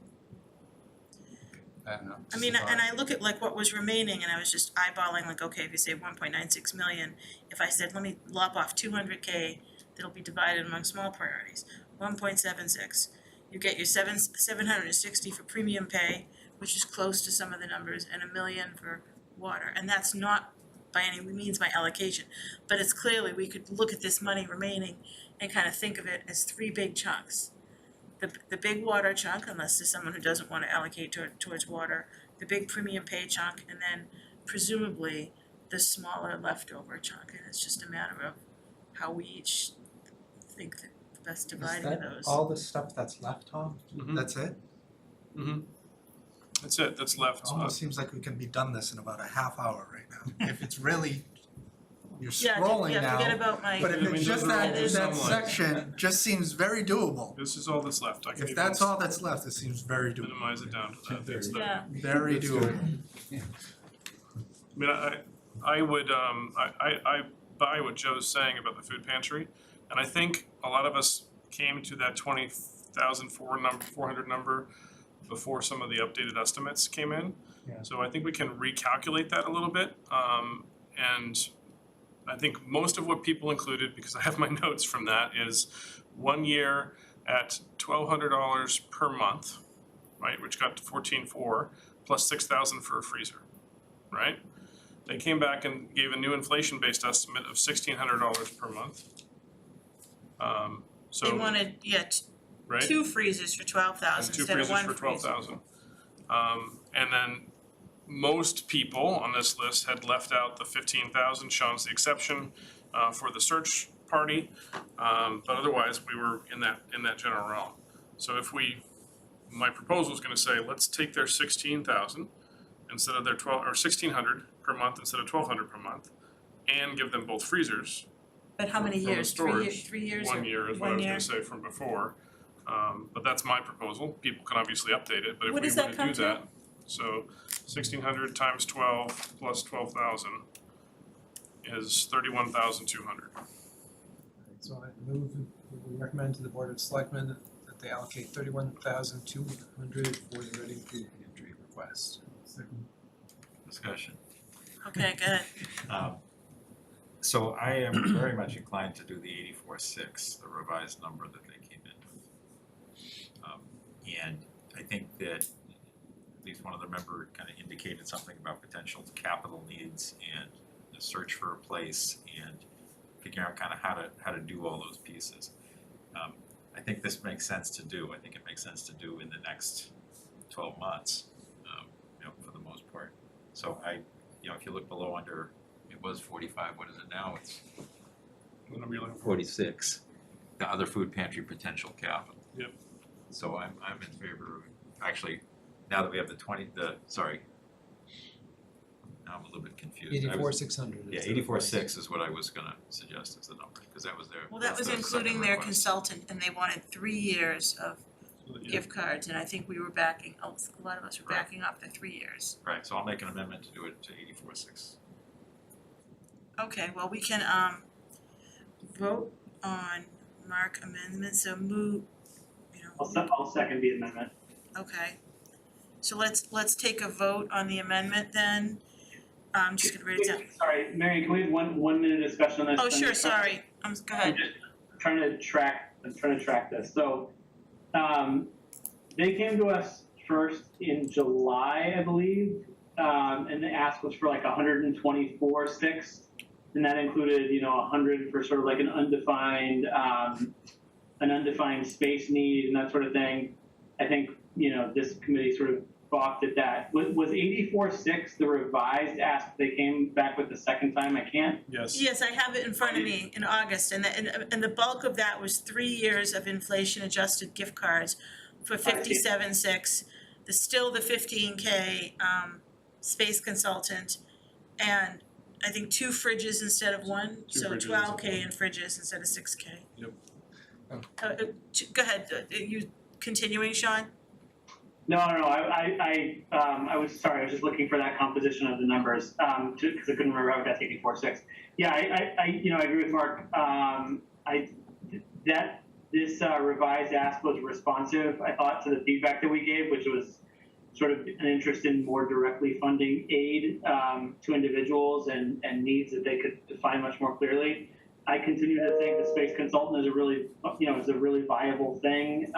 I don't know. I mean, and I look at like what was remaining, and I was just eyeballing, like, okay, if you say 1.96 million, if I said, let me lop off 200K, that'll be divided among small priorities, 1.76. You get your 760 for premium pay, which is close to some of the numbers, and $1 million for water, and that's not by any means my allocation, but it's clearly, we could look at this money remaining and kind of think of it as 3 big chunks. The big water chunk, unless there's someone who doesn't want to allocate towards water, the big premium pay chunk, and then presumably the smaller leftover chunk, and it's just a matter of how we each think that the best dividing of those. Is that all the stuff that's left, Tom? Mhm. That's it? Mm-hmm. That's it, that's left. It almost seems like we can be done this in about a half hour right now. If it's really, you're Yeah, scrolling yeah, forget now, about my. but if I mean, it's just those are all that, the that sunlight. section just seems very doable. This is all that's left. I can If even that's all that's left, it seems very doable, minimize it down to that. It's the- Yeah, very doable. I mean, I would, I buy what Joe's saying about the food pantry, and I think a lot of us came to that 20,400 number before some of the updated estimates came in. Yeah. So I think we can recalculate that a little bit, and I think most of what people included, because I have my notes from that, is 1 year at $1,200 per month, right, which got to 14,400, plus 6,000 for a freezer, right? They came back and gave a new inflation-based estimate of $1,600 per month. So, they wanted, right? 2 freezers for 12,000 And two instead of freezers 1 for freezer. 12,000. And then most people on this list had left out the 15,000, Sean's the exception, for the search party. But otherwise, we were in that general realm. So if my proposal is gonna say, let's take their 16,000 instead of their 12, or 1,600 per month instead of 1,200 per month, and give them both freezers. But how many From the years? storage, 3 years or 1 year is what I 1 was year? gonna say from before. But that's my proposal. People can obviously update it, but if What we does were that to come do to? that, so 1,600 times 12 plus 12,000 is 31,200. So I move, we recommend to the Board of Selectmen that they allocate 31,200 for the Reading Food Pantry request. Discussion. Okay, good. So I am very much inclined to do the 84.6, the revised number that they came in with. And I think that at least one of the members kind of indicated something about potential capital needs and the search for a place and figuring out kind of how to do all those pieces. I think this makes sense to do. I think it makes sense to do in the next 12 months, for the most part. So if you look below under, it was 45, what is it now? It's What number are you looking for? 46, the other food pantry potential capital. Yep. So I'm in favor of, actually, now that we have now I'm a little bit confused. 84,600. Yeah, 84.6 is what I was gonna suggest as the number, because that was their. Well, that was that's the including second their request. consultant, and they wanted 3 years of gift cards, and I think we were backing, a lot of us were backing up the 3 years. Right, so I'll make an amendment to do it to 84.6. Okay, well, we can vote on Mark amendment, so move, you know. I'll second the amendment. Okay, so let's take a vote on the amendment then. I'm just gonna write it down. Sorry, Mary, can we have one minute discussion on this? Oh, sure, sorry, go I'm ahead. just trying to track this. So, they came to us first in July, I believe, and the ask was for like 124.6, and that included, 100 for sort of like an undefined space need and that sort of thing. I think, this committee sort of balked at that. Was 84.6 the revised ask they came back with the second time? I can't. Yes. Yes, I have it in front of me in August, and the bulk of that was 3 years of inflation-adjusted gift cards for 57.6. Still the 15K space consultant, and I think 2 fridges instead of 1, Two so fridges. 12K in fridges instead of 6K. Yep. Go ahead, you continuing, Sean? No, I was sorry. I was just looking for that composition of the numbers, because I couldn't remember how I got to 84.6. Yeah, I agree with Mark. This revised ask was responsive, I thought, to the feedback that we gave, which was sort of an interest in more directly funding aid to individuals and needs that they could define much more clearly. I continue to think the space consultant is a really viable thing.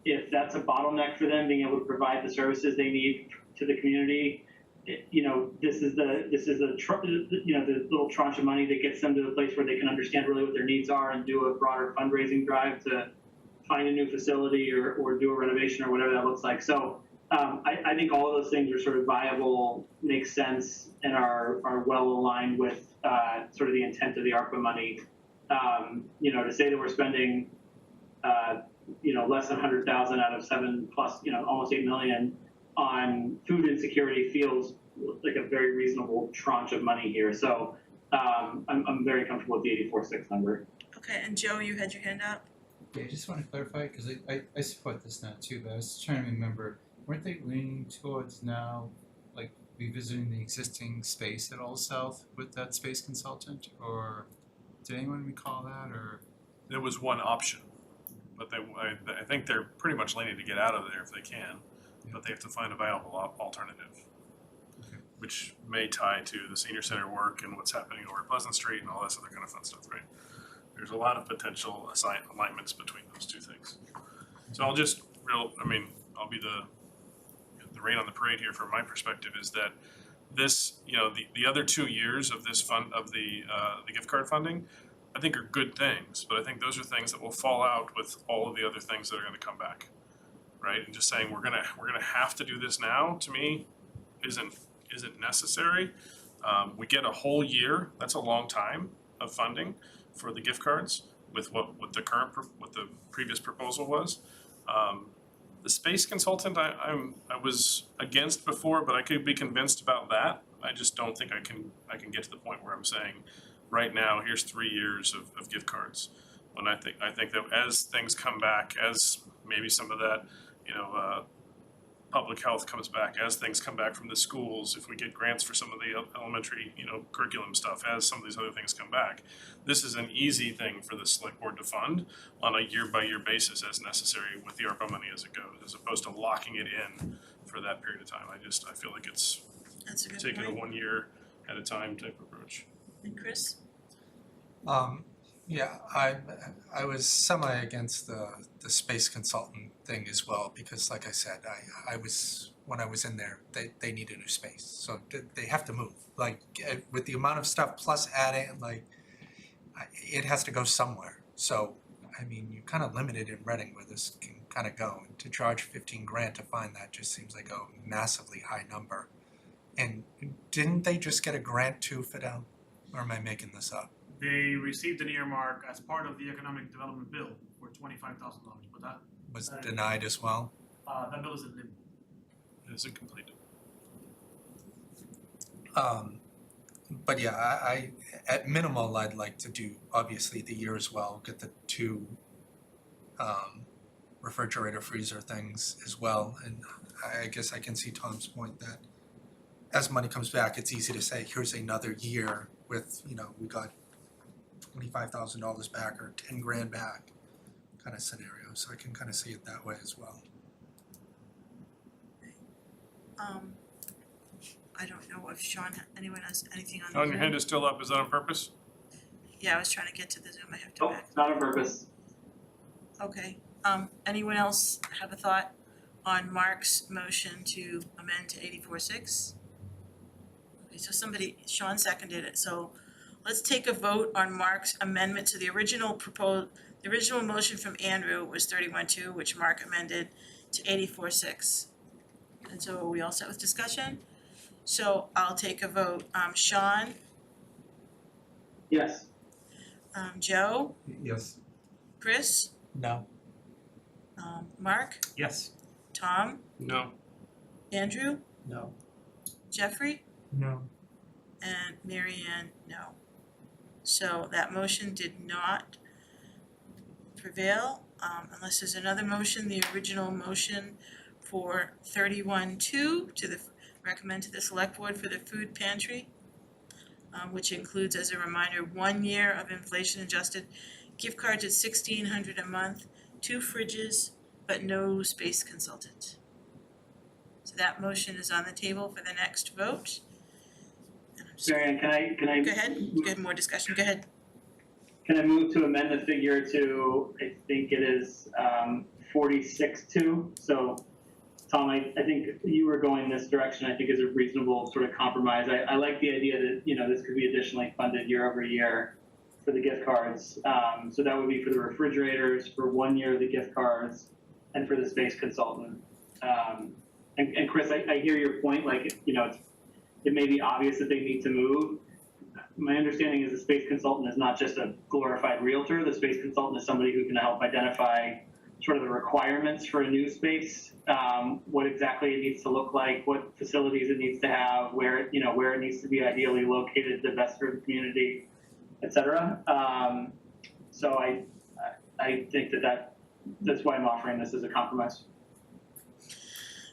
If that's a bottleneck for them, being able to provide the services they need to the community, this is the little tranche of money that gets them to the place where they can understand really what their needs are and do a broader fundraising drive to find a new facility or do a renovation or whatever that looks like. So I think all of those things are sort of viable, make sense, and are well aligned with sort of the intent of the ARPA money. To say that we're spending less than 100,000 out of 7 plus, almost 8 million on food insecurity feels like a very reasonable tranche of money here. So I'm very comfortable with the 84.6 number. Okay, and Joe, you had your hand up? Yeah, I just want to clarify, because I support this now too, but I was trying to remember, weren't they leaning towards now, like, revisiting the existing space at Old South with that space consultant? Or did anyone recall that, or? There was one option, but I think they're pretty much leaning to get out of there if they can, but they have to find a viable alternative, which may tie to the senior center work and what's happening over at Pleasant Street and all this other kind of fun stuff, right? There's a lot of potential alignments between those two things. So I'll be the rain on the parade here from my perspective is that this, the other 2 years of this fund, of the gift card funding, I think are good things, but I think those are things that will fall out with all of the other things that are gonna come back, right? And just saying we're gonna have to do this now, to me, isn't necessary. We get a whole year, that's a long time of funding for the gift cards with what the previous proposal was. The space consultant, I was against before, but I could be convinced about that. I just don't think I can get to the point where I'm saying, right now, here's 3 years of gift cards. When I think that as things come back, as maybe some of that, public health comes back, as things come back from the schools, if we get grants for some of the elementary, curriculum stuff, as some of these other things come back, this is an easy thing for the select board to fund on a year-by-year basis as necessary with the ARPA money as it goes, as opposed to locking it in for that period of time. I feel like it's taking a 1 year at a time type approach. And Chris? Yeah, I was semi against the space consultant thing as well, because like I said, when I was in there, they need a new space, so they have to move. Like, with the amount of stuff plus adding, it has to go somewhere. So, you're kind of limited in Reading where this can kind of go. And to charge 15 grand to find that just seems like a massively high number. And didn't they just get a grant too, Fidel? Or am I making this up? They received an earmark as part of the economic development bill for $25,000, but that Was denied as well? that bill is in limbo. It isn't completed. But yeah, I at minimal, I'd like to do obviously the year as well, get the 2 refrigerator freezer things as well. And I guess I can see Tom's point that as money comes back, it's easy to say, here's another year with, you know, we got $25,000 back or 10 grand back kind of scenario. So I can kind of see it that way as well. I don't know if Sean, anyone has anything on the Sean, your hand Zoom? is still up, is that on purpose? Yeah, I was trying to get to the Zoom, I have to Oh, back. not on purpose. Okay, anyone else have a thought on Mark's motion to amend to 84.6? Okay, so Sean seconded it, so let's take a vote on Mark's amendment to the original motion from Andrew was 31.2, which Mark amended to 84.6. And so are we all set with discussion? So I'll take a vote, Sean, Yes. Joe, Yes. Chris, No. Mark, Yes. Tom, No. Andrew, No. Jeffrey, No. and Mary Ann, no. So that motion did not prevail, unless there's another motion, the original motion for 31.2 to recommend to the select board for the food pantry, which includes, as a reminder, 1 year of inflation adjusted gift cards at $1,600 a month, 2 fridges, but no space consultant. So that motion is on the table for the next vote. And I'm just- Marianne, can I? Go ahead, go ahead, more discussion, go ahead. Can I move to amend the figure to, I think it is 46.2? So, Tom, I think you were going this direction, I think is a reasonable sort of compromise. I like the idea that, you know, this could be additionally funded year over year for the gift cards. So that would be for the refrigerators, for 1 year of the gift cards, and for the space consultant. And Chris, I hear your point, like, you know, it may be obvious that they need to move. My understanding is the space consultant is not just a glorified realtor. The space consultant is somebody who can help identify sort of the requirements for a new space, what exactly it needs to look like, what facilities it needs to have, where it needs to be ideally located to best serve the community, et cetera. So I think that's why I'm offering this as a compromise.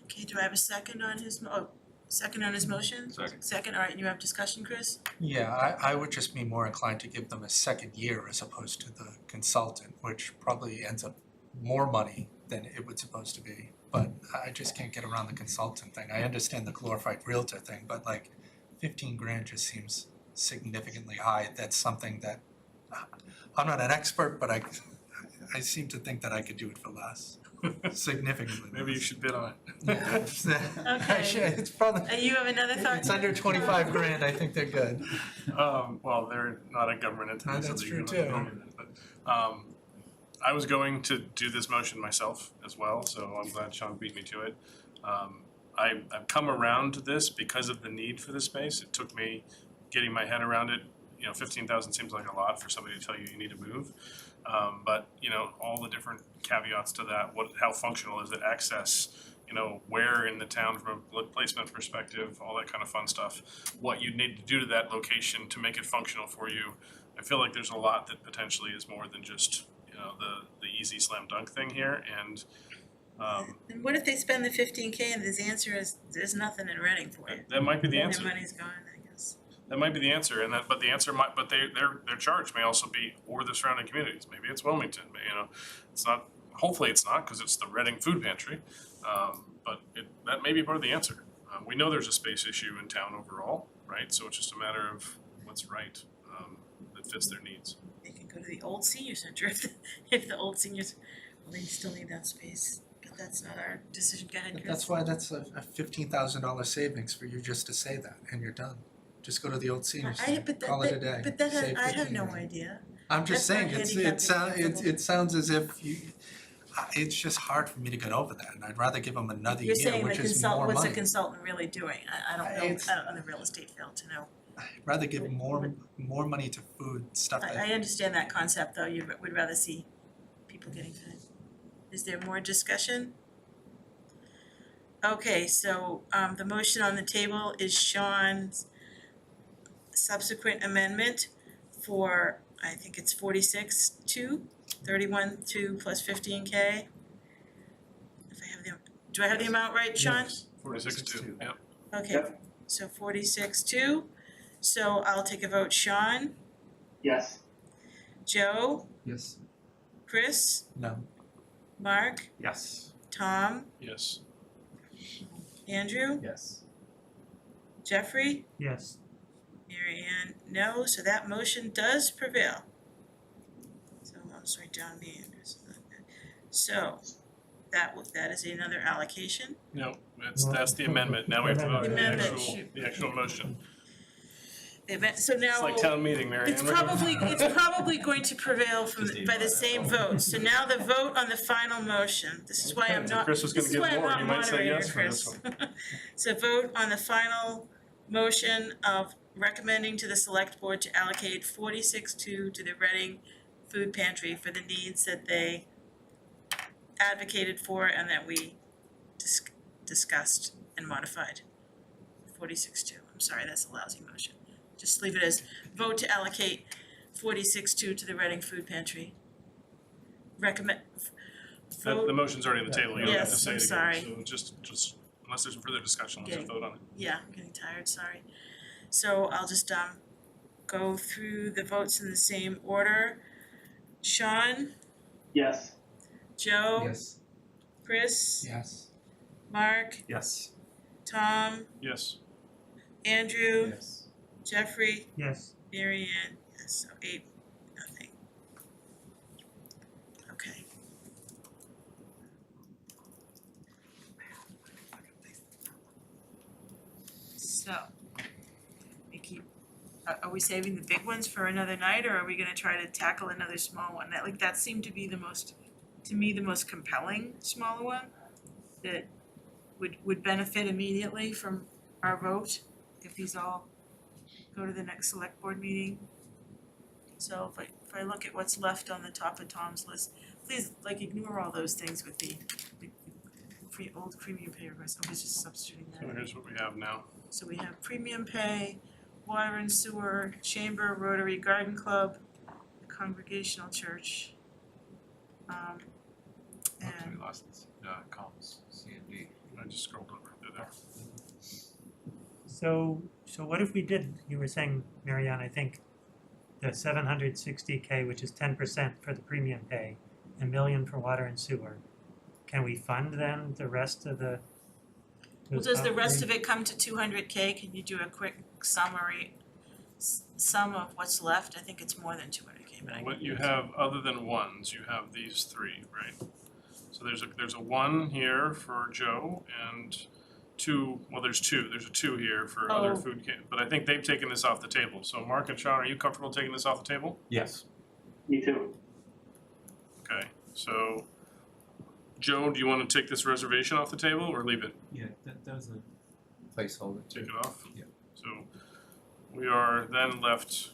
Okay, do I have a second on his motion? Second. Second, all right, and you have discussion, Chris? Yeah, I would just be more inclined to give them a second year as opposed to the consultant, which probably ends up more money than it was supposed to be. But I just can't get around the consultant thing. I understand the glorified realtor thing, but like 15 grand just seems significantly high. That's something that, I'm not an expert, but I seem to think that I could do it for less, significantly less. Maybe you should bid on it. Okay. It's probably, You have another thought? it's under 25 grand, I think they're good. Well, they're not a government entity, so That's they true can too. only do that, but, I was going to do this motion myself as well, so I'm glad Sean beat me to it. I've come around to this because of the need for the space. It took me getting my head around it. You know, 15,000 seems like a lot for somebody to tell you need to move. But, you know, all the different caveats to that, how functional is it, access, you know, where in the town from a placement perspective, all that kind of fun stuff, what you need to do to that location to make it functional for you. I feel like there's a lot that potentially is more than just, you know, the easy slam dunk thing here, and And what if they spend the 15K and his answer is, there's nothing in Reading for you? that might be the Then answer. their money's gone, I guess. That might be the answer, and but the answer might, but their charge may also be, or the surrounding communities. Maybe it's Wilmington. You know, it's not. Hopefully, it's not because it's the Reading Food Pantry. But that may be part of the answer. We know there's a space issue in town overall, right? So it's just a matter of what's right that fits their needs. They can go to the old senior center if the old seniors, well, they still need that space, but that's not our decision. Go ahead, But Chris. that's why that's a $15,000 savings for you just to say that, and you're done. Just go to the old senior center, call it a day. But that, Save I have 15 no grand. idea. I'm just That's not saying, handicapped it sounds as if you, it's just hard for me to get over that, and I'd rather give them another You're year, saying which the is more consultant, what's the money. consultant really doing? I don't know, It's- I don't know the real estate field to know. I'd rather give them more money to food, stuff that. I understand that concept though, you would rather see people getting fed. Is there more discussion? Okay, so the motion on the table is Sean's subsequent amendment for, I think it's 46.2, 31.2 plus 15K. do I have the amount right, Sean? 46-2, yep. Okay, Yep. so 46-2. So I'll take a vote. Sean, Yes. Joe, Yes. Chris, No. Mark, Yes. Tom, Yes. Andrew, Yes. Jeffrey, Yes. Mary Ann, no, so that motion does prevail. So I'll just write down the answers. So that is another allocation. No, that's the amendment, now we have to vote on the Amendment. actual motion. So now. It's like town meeting, Mary It's Ann. probably going to prevail from, Just by the same vote. So now the vote on the final motion. This is why I'm not, Chris was this gonna is get why I'm more, not you might say moderator, yes for this Chris. So vote on the final motion of recommending to the select board to allocate 46-2 to the Reading Food Pantry for the needs that they advocated for and that we discussed and modified. 46-2, I'm sorry, that's a lousy motion. Just leave it as vote to allocate 46-2 to the Reading Food Pantry. Recommend, The vote, motion's already on the table, you don't have to Yes, say it I'm again, sorry. so just, unless there's further discussion, let's just Okay. vote on it. yeah, I'm getting tired, sorry. So I'll just go through the votes in the same order. Sean, Yes. Joe, Yes. Chris, Yes. Mark, Yes. Tom, Yes. Andrew, Yes. Jeffrey, Yes. Mary Ann, yes, so 8-0. Okay. So, we keep, are we saving the big ones for another night, or are we gonna try to tackle another small one? That seemed to be the most, to me, the most compelling smaller one that would benefit immediately from our vote if these all go to the next select board meeting. So if I look at what's left on the top of Tom's list, please ignore all those things with the old premium pay request. I was just substituting that. So here's what we have now. So we have premium pay, water and sewer, chamber, Rotary Garden Club, Congregational Church. And lost columns, C and D. I just scrolled over to there. So what if we did, you were saying, Marianne, I think, the 760K, which is 10% for the premium pay, $1 million for water and sewer. Can we fund then the rest of the? well, does the rest of it come to 200K? Can you do a quick summary, sum of what's left? I think it's more than 200K, but I What you have, other than ones, you have these three, right? So there's a one here for Joe and two, well, there's a two here for other Oh. food but I think they've taken this off the table. So Mark and Sean, are you comfortable taking this off the table? Yes. Me too. Okay, so Joe, do you wanna take this reservation off the table or leave it? Yeah, that was a placeholder. Take it off? Yeah. So we are then left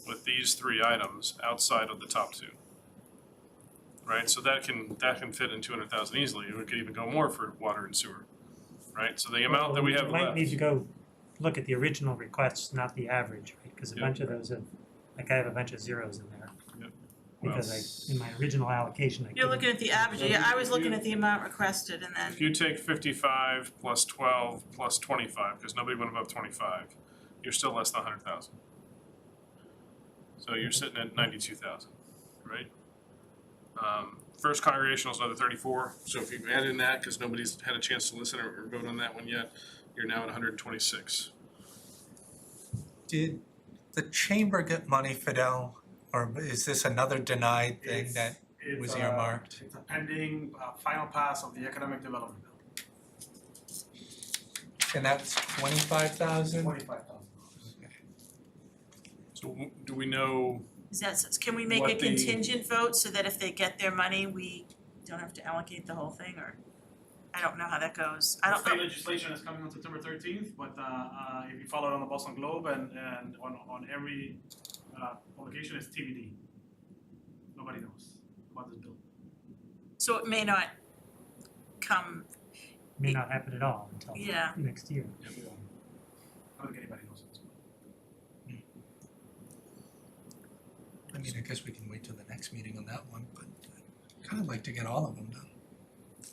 with these three items outside of the top two. Right, so that can fit in 200,000 easily, we could even go more for water and sewer. Right, so the amount that we have Might left. need to go look at the original requests, not the average, right? Because a Yeah. bunch of those have, I have a bunch of zeros in there. Yep. Because in my original allocation, I you're couldn't- looking at the average. Yeah, I was looking at the amount requested and then. If you take 55 plus 12 plus 25, because nobody went above 25, you're still less than 100,000. So you're sitting at 92,000, right? First Congregational is another 34, so if you add in that, because nobody's had a chance to listen or vote on that one yet, you're now at 126. Did the chamber get money, Fidel, or is this another denied thing that was earmarked? It's a pending, final pass of the economic development bill, And that's 25,000? $25,000. So do we know, Is that, can we make a What the- contingent vote so that if they get their money, we don't have to allocate the whole thing, or? I don't know how that goes. I don't State know. legislation is coming on September 13th, but if you follow it on the Boston Globe and on every publication, it's TBD. Nobody knows about this bill. So it may not come, May not happen at all until Yeah. next year. I don't think anybody knows at this point. I mean, I guess we can wait till the next meeting on that one, but I'd kind of like to get all of them done.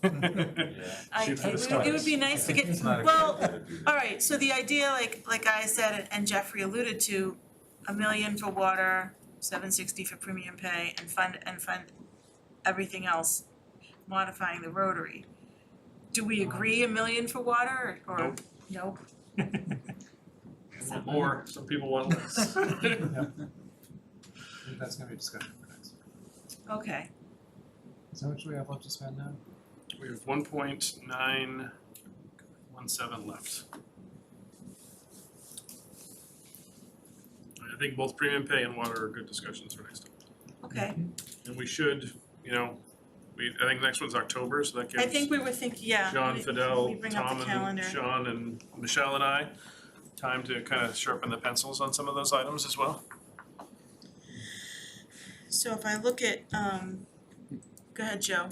Shoot for the It would be stars. nice to get, It's not a well, good idea to do that. alright, so the idea, like I said, and Jeffrey alluded to, $1 million for water, $760 for premium pay, and fund everything else, modifying the Rotary. Do we agree $1 million for water, or? Nope. Want more, some people want less. I think that's gonna be a discussion for next. Okay, So how much do we have left to spend now? We have 1.917 left. I think both premium pay and water are good discussions for next time. okay. And we should, I think next one's October, so that gives I think we were thinking, yeah. John, we Fidel, bring up Tom the and calendar. Sean and Michelle and I time to kind of sharpen the pencils on some of those items as well. So if I look at, go ahead, Joe.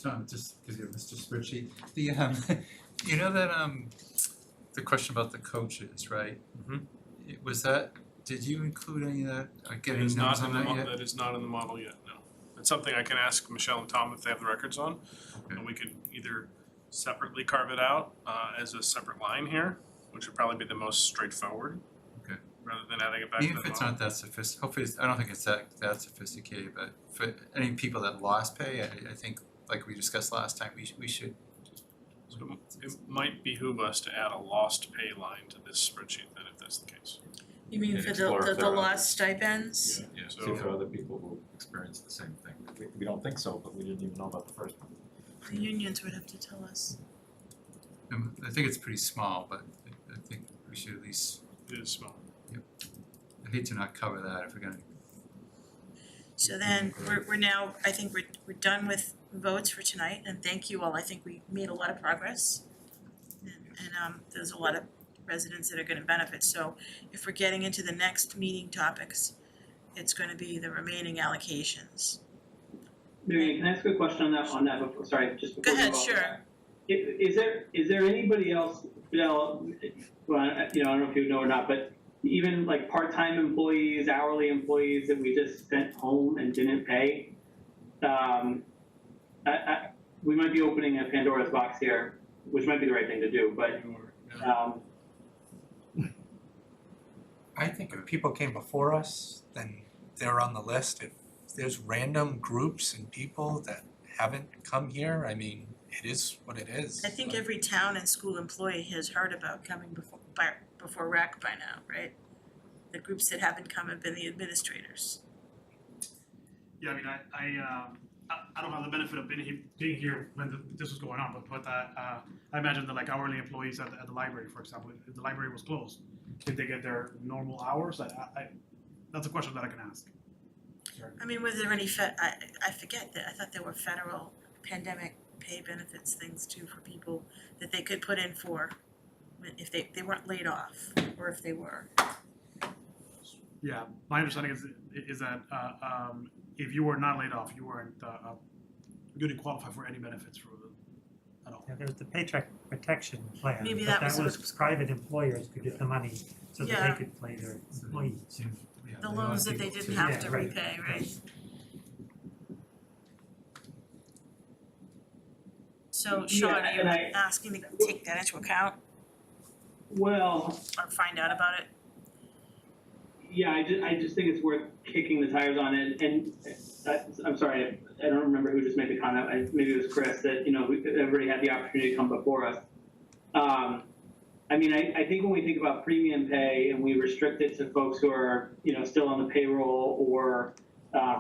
Tom, just because you have Mr. Spreadsheet, the you know that the question about the coaches, right? Was that, did you include any of that, That getting is numbers not on in the that yet? that is not in the model yet, no. It's something I can ask Michelle and Tom if they have the records on. And we could either separately carve it out as a separate line here, which would probably be the most straightforward. Okay. Rather than adding it back to the Even model. if it's not that hopefully, I don't think it's that sophisticated, but for any people that lost pay, I think, like we discussed last time, we should. So it might behoove us to add a lost pay line to this spreadsheet then, if that's the case. You mean And for explore if the there are lost stipends? Yeah, see So- if there are other people who experience the same thing. We don't think so, but we didn't even know about the first one. The unions would have to tell us. I think it's pretty small, but I think we should at least, It is small. I hate to not cover that if we're gonna. So then we're now, I think we're done with votes for tonight, and thank you all, I think we made a lot of progress. And there's a lot of residents that are gonna benefit, so if we're getting into the next meeting topics, it's gonna be the remaining allocations. Marion, can I ask a question on that before, sorry, just before Go we ahead, go on to sure. that? Is there anybody else, well, I don't know if you know or not, but even like part-time employees, hourly employees that we just sent home and didn't pay? We might be opening a Pandora's box here, which might be the right thing to do, but, I think if people came before us, then they're on the list. If there's random groups and people that haven't come here, I mean, it is what it is. I think every town and school employee has heard about coming before rec by now, right? The groups that haven't come have been the administrators. Yeah, I mean, I don't have the benefit of being here when this was going on, but I imagine that like hourly employees at the library, for example, if the library was closed, did they get their normal hours? That's a question that I can ask. I mean, was there any I forget that, I thought there were federal pandemic pay benefits things too for people that they could put in for if they weren't laid off, or if they were. Yeah, my understanding is that if you were not laid off, you didn't qualify for any benefits at all. Yeah, there was the Paycheck Protection Plan, Maybe but that was that what it was was private employers could get the money so that Yeah. they could pay their employees. The loans that they didn't have to Yeah, right. repay, right? So Sean, are you and I- asking to take that into account well, or find out about it? yeah, I just think it's worth kicking the tires on it, and I'm sorry, I don't remember who just made the comment, maybe it was Chris, that, everybody had the opportunity to come before us. I mean, I think when we think about premium pay and we restrict it to folks who are, still on the payroll or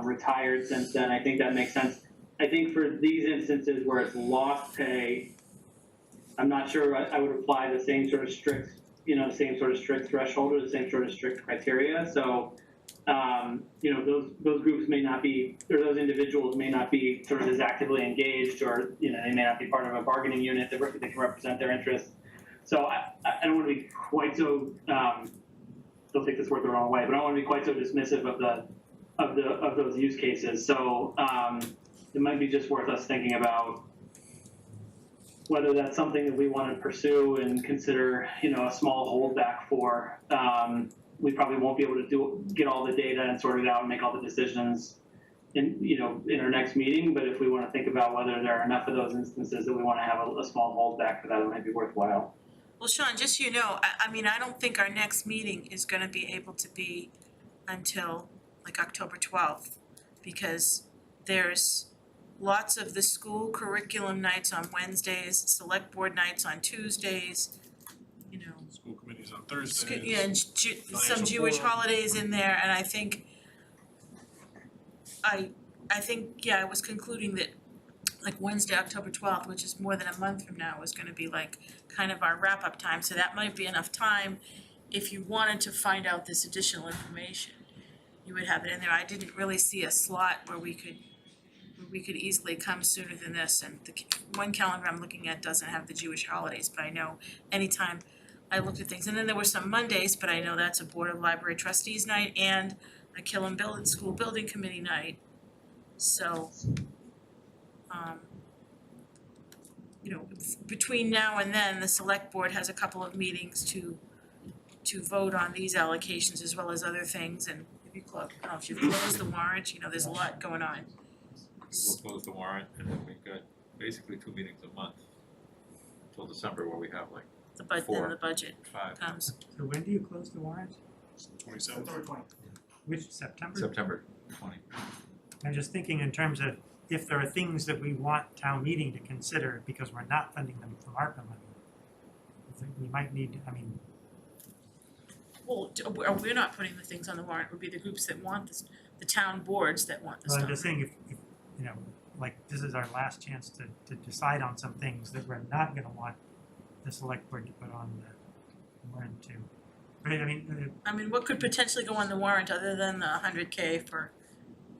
retired since then, I think that makes sense. I think for these instances where it's lost pay, I'm not sure I would apply the same sort of strict, threshold or the same sort of strict criteria. So, those groups may not be, or those individuals may not be sort of as actively engaged, or, they may not be part of a bargaining unit that can represent their interests. So I don't want to be quite so, don't take this word the wrong way, but I don't want to be quite so dismissive of those use cases. So it might be just worth us thinking about whether that's something that we want to pursue and consider, a small holdback for. We probably won't be able to get all the data and sort it out and make all the decisions, in our next meeting, but if we want to think about whether there are enough of those instances that we want to have a small holdback for that, it might be worthwhile. Well, Sean, just so you know, I mean, I don't think our next meeting is gonna be able to be until like October 12th, because there's lots of the school curriculum nights on Wednesdays, select board nights on Tuesdays, you know. School committees on Thursdays. Yeah, and some Financial Jewish forum. holidays in there, and I think I was concluding that like Wednesday, October 12th, which is more than a month from now, is gonna be like kind of our wrap-up time, so that might be enough time if you wanted to find out this additional information. You would have it in there. I didn't really see a slot where we could easily come sooner than this, and the one calendar I'm looking at doesn't have the Jewish holidays, but I know anytime I looked at things, and then there were some Mondays, but I know that's a Board of Library Trustees night and a Killen School Building Committee night. So, you know, between now and then, the select board has a couple of meetings to vote on these allocations as well as other things, and if you close the warrant, you know, there's a lot going on. We'll close the warrant, and then we've got basically 2 meetings a month until December, where we have like Then the budget 5. comes. So when do you close the warrant? 27th. Which, September? September 20. I'm just thinking in terms of if there are things that we want town meeting to consider because we're not funding them from ARPA money. I think we might need, I mean, Well, we're not putting the things on the warrant, it would be the groups that want this, the town boards that want this well, I'm done. just saying if, you know, like this is our last chance to decide on some things that we're not gonna want the select board to put on the warrant to. Right, I mean, what could potentially go on the warrant other than the 100K for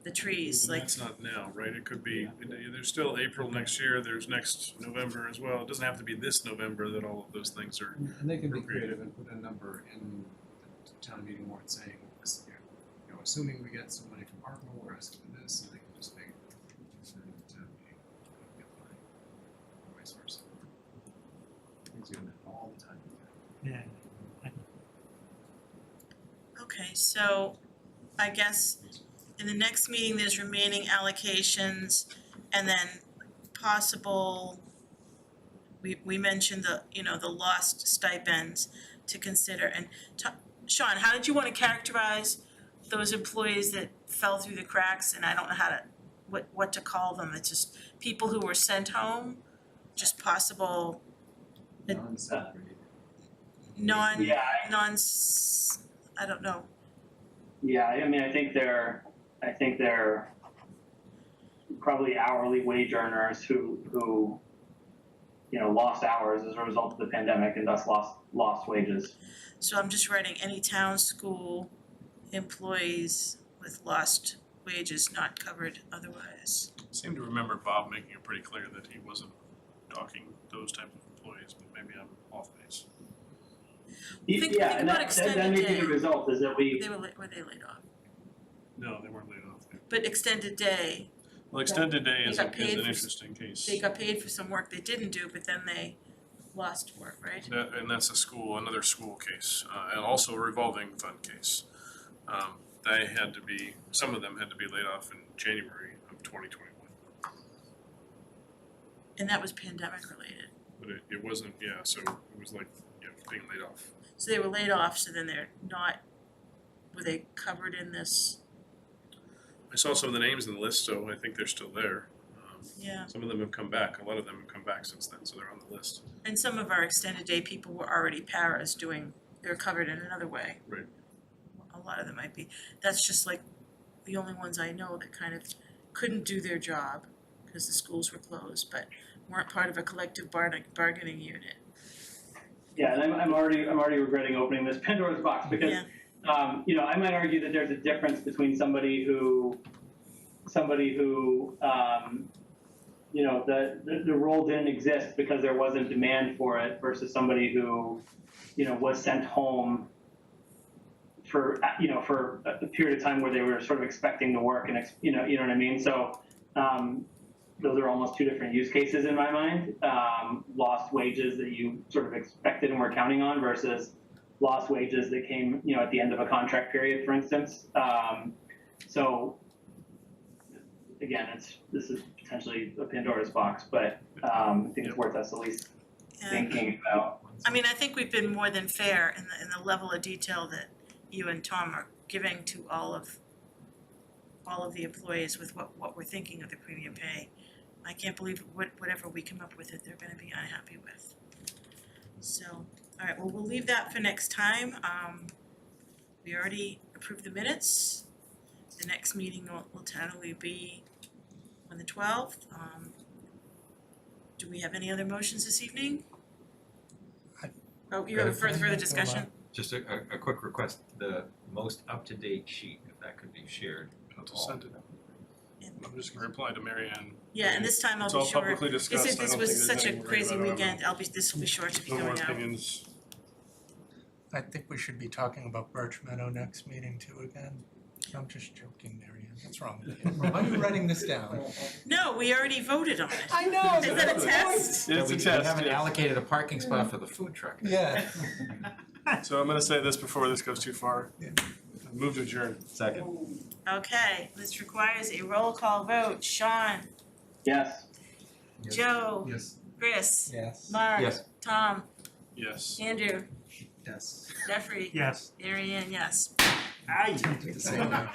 the trees, But like, that's not now, right? It could be, there's still April next year, there's next November as well. It doesn't have to be this November that all of those things are. And they can be appropriate. creative and put a number in the town meeting warrant saying, you know, assuming we get some money from ARPA, we're asking for this, and they can just make it town meeting, get money, or vice versa. Things do that all the time. yeah, okay, so I guess in the next meeting, there's remaining allocations and then possible, we mentioned the lost stipends to consider. And Sean, how did you wanna characterize those employees that fell through the cracks, and I don't know how to, what to call them, it's just people who were sent home, just possible Non-salary. Yeah, I don't know. yeah, I mean, I think they're probably hourly wage earners who you know, lost hours as a result of the pandemic and thus lost wages. So I'm just writing any town, school employees with lost wages not covered otherwise. I seem to remember Bob making it pretty clear that he wasn't talking those types of employees, but maybe I'm off base. Think Yeah, and about that extended may be day. the result is that Were they laid off? No, they weren't laid off. But extended day, Well, extended day They is got an paid for- interesting case. they got paid for some work they didn't do, but then they lost work, right? And that's another school case, and also a revolving fund case. Some of them had to be laid off in January of 2021, And that was pandemic related. but it wasn't, so it was like, being laid off. So they were laid off, so then were they covered in this? I saw some of the names in the list, so I think they're still there. Yeah, Some of them have come back, a lot of them have come back since then, so they're on the list. and some of our extended day people were already paras they're covered in another way. Right. A lot of them might be, that's just like the only ones I know that kind of couldn't do their job because the schools were closed, but weren't part of a collective bargaining unit. Yeah, and I'm already regretting opening this Pandora's box because Yeah. you know, I might argue that there's a difference between somebody who you know, the role didn't exist because there wasn't demand for it versus somebody who, you know, was sent home for a period of time where they were sort of expecting to work and you know what I mean. So those are almost two different use cases in my mind. Lost wages that you sort of expected and were counting on versus lost wages that came, you know, at the end of a contract period, for instance. So again, this is potentially a Pandora's box, but I think it's worth us at least Yeah. thinking about. I mean, I think we've been more than fair in the level of detail that you and Tom are giving to all of the employees with what we're thinking of the premium pay. I can't believe whatever we come up with that they're gonna be unhappy with. So, all right, well, we'll leave that for next time. We already approved the minutes. The next meeting will tentatively be on the 12th. Do we have any other motions this evening? Oh, you have a further discussion? Just a quick request, the most up-to-date sheet, if that could be shared. I'll just send it. I'm just gonna reply to Mary Ann. Yeah, and this time I'll It's be all sure, publicly discussed. I this don't think was there's such a anything we're crazy gonna weekend, this will be sure to be No more going out. opinions. I think we should be talking about Birch Meadow next meeting too again. I'm just joking, Mary Ann, what's wrong with you? Why are you writing this down? No, we already voted on it. I know. Is that a test? It's a We test, haven't yeah. allocated a parking spot for the food truck. Yeah. So I'm gonna say this before this goes too far. Yeah. Move to adjourn. Second. Okay, this requires a roll call vote. Sean, Yes. Joe, Yes. Chris, Yes. Mark, Yes. Tom, Yes. Andrew, Yes. Jeffrey, Yes. Mary Ann, yes. I tempted to say no.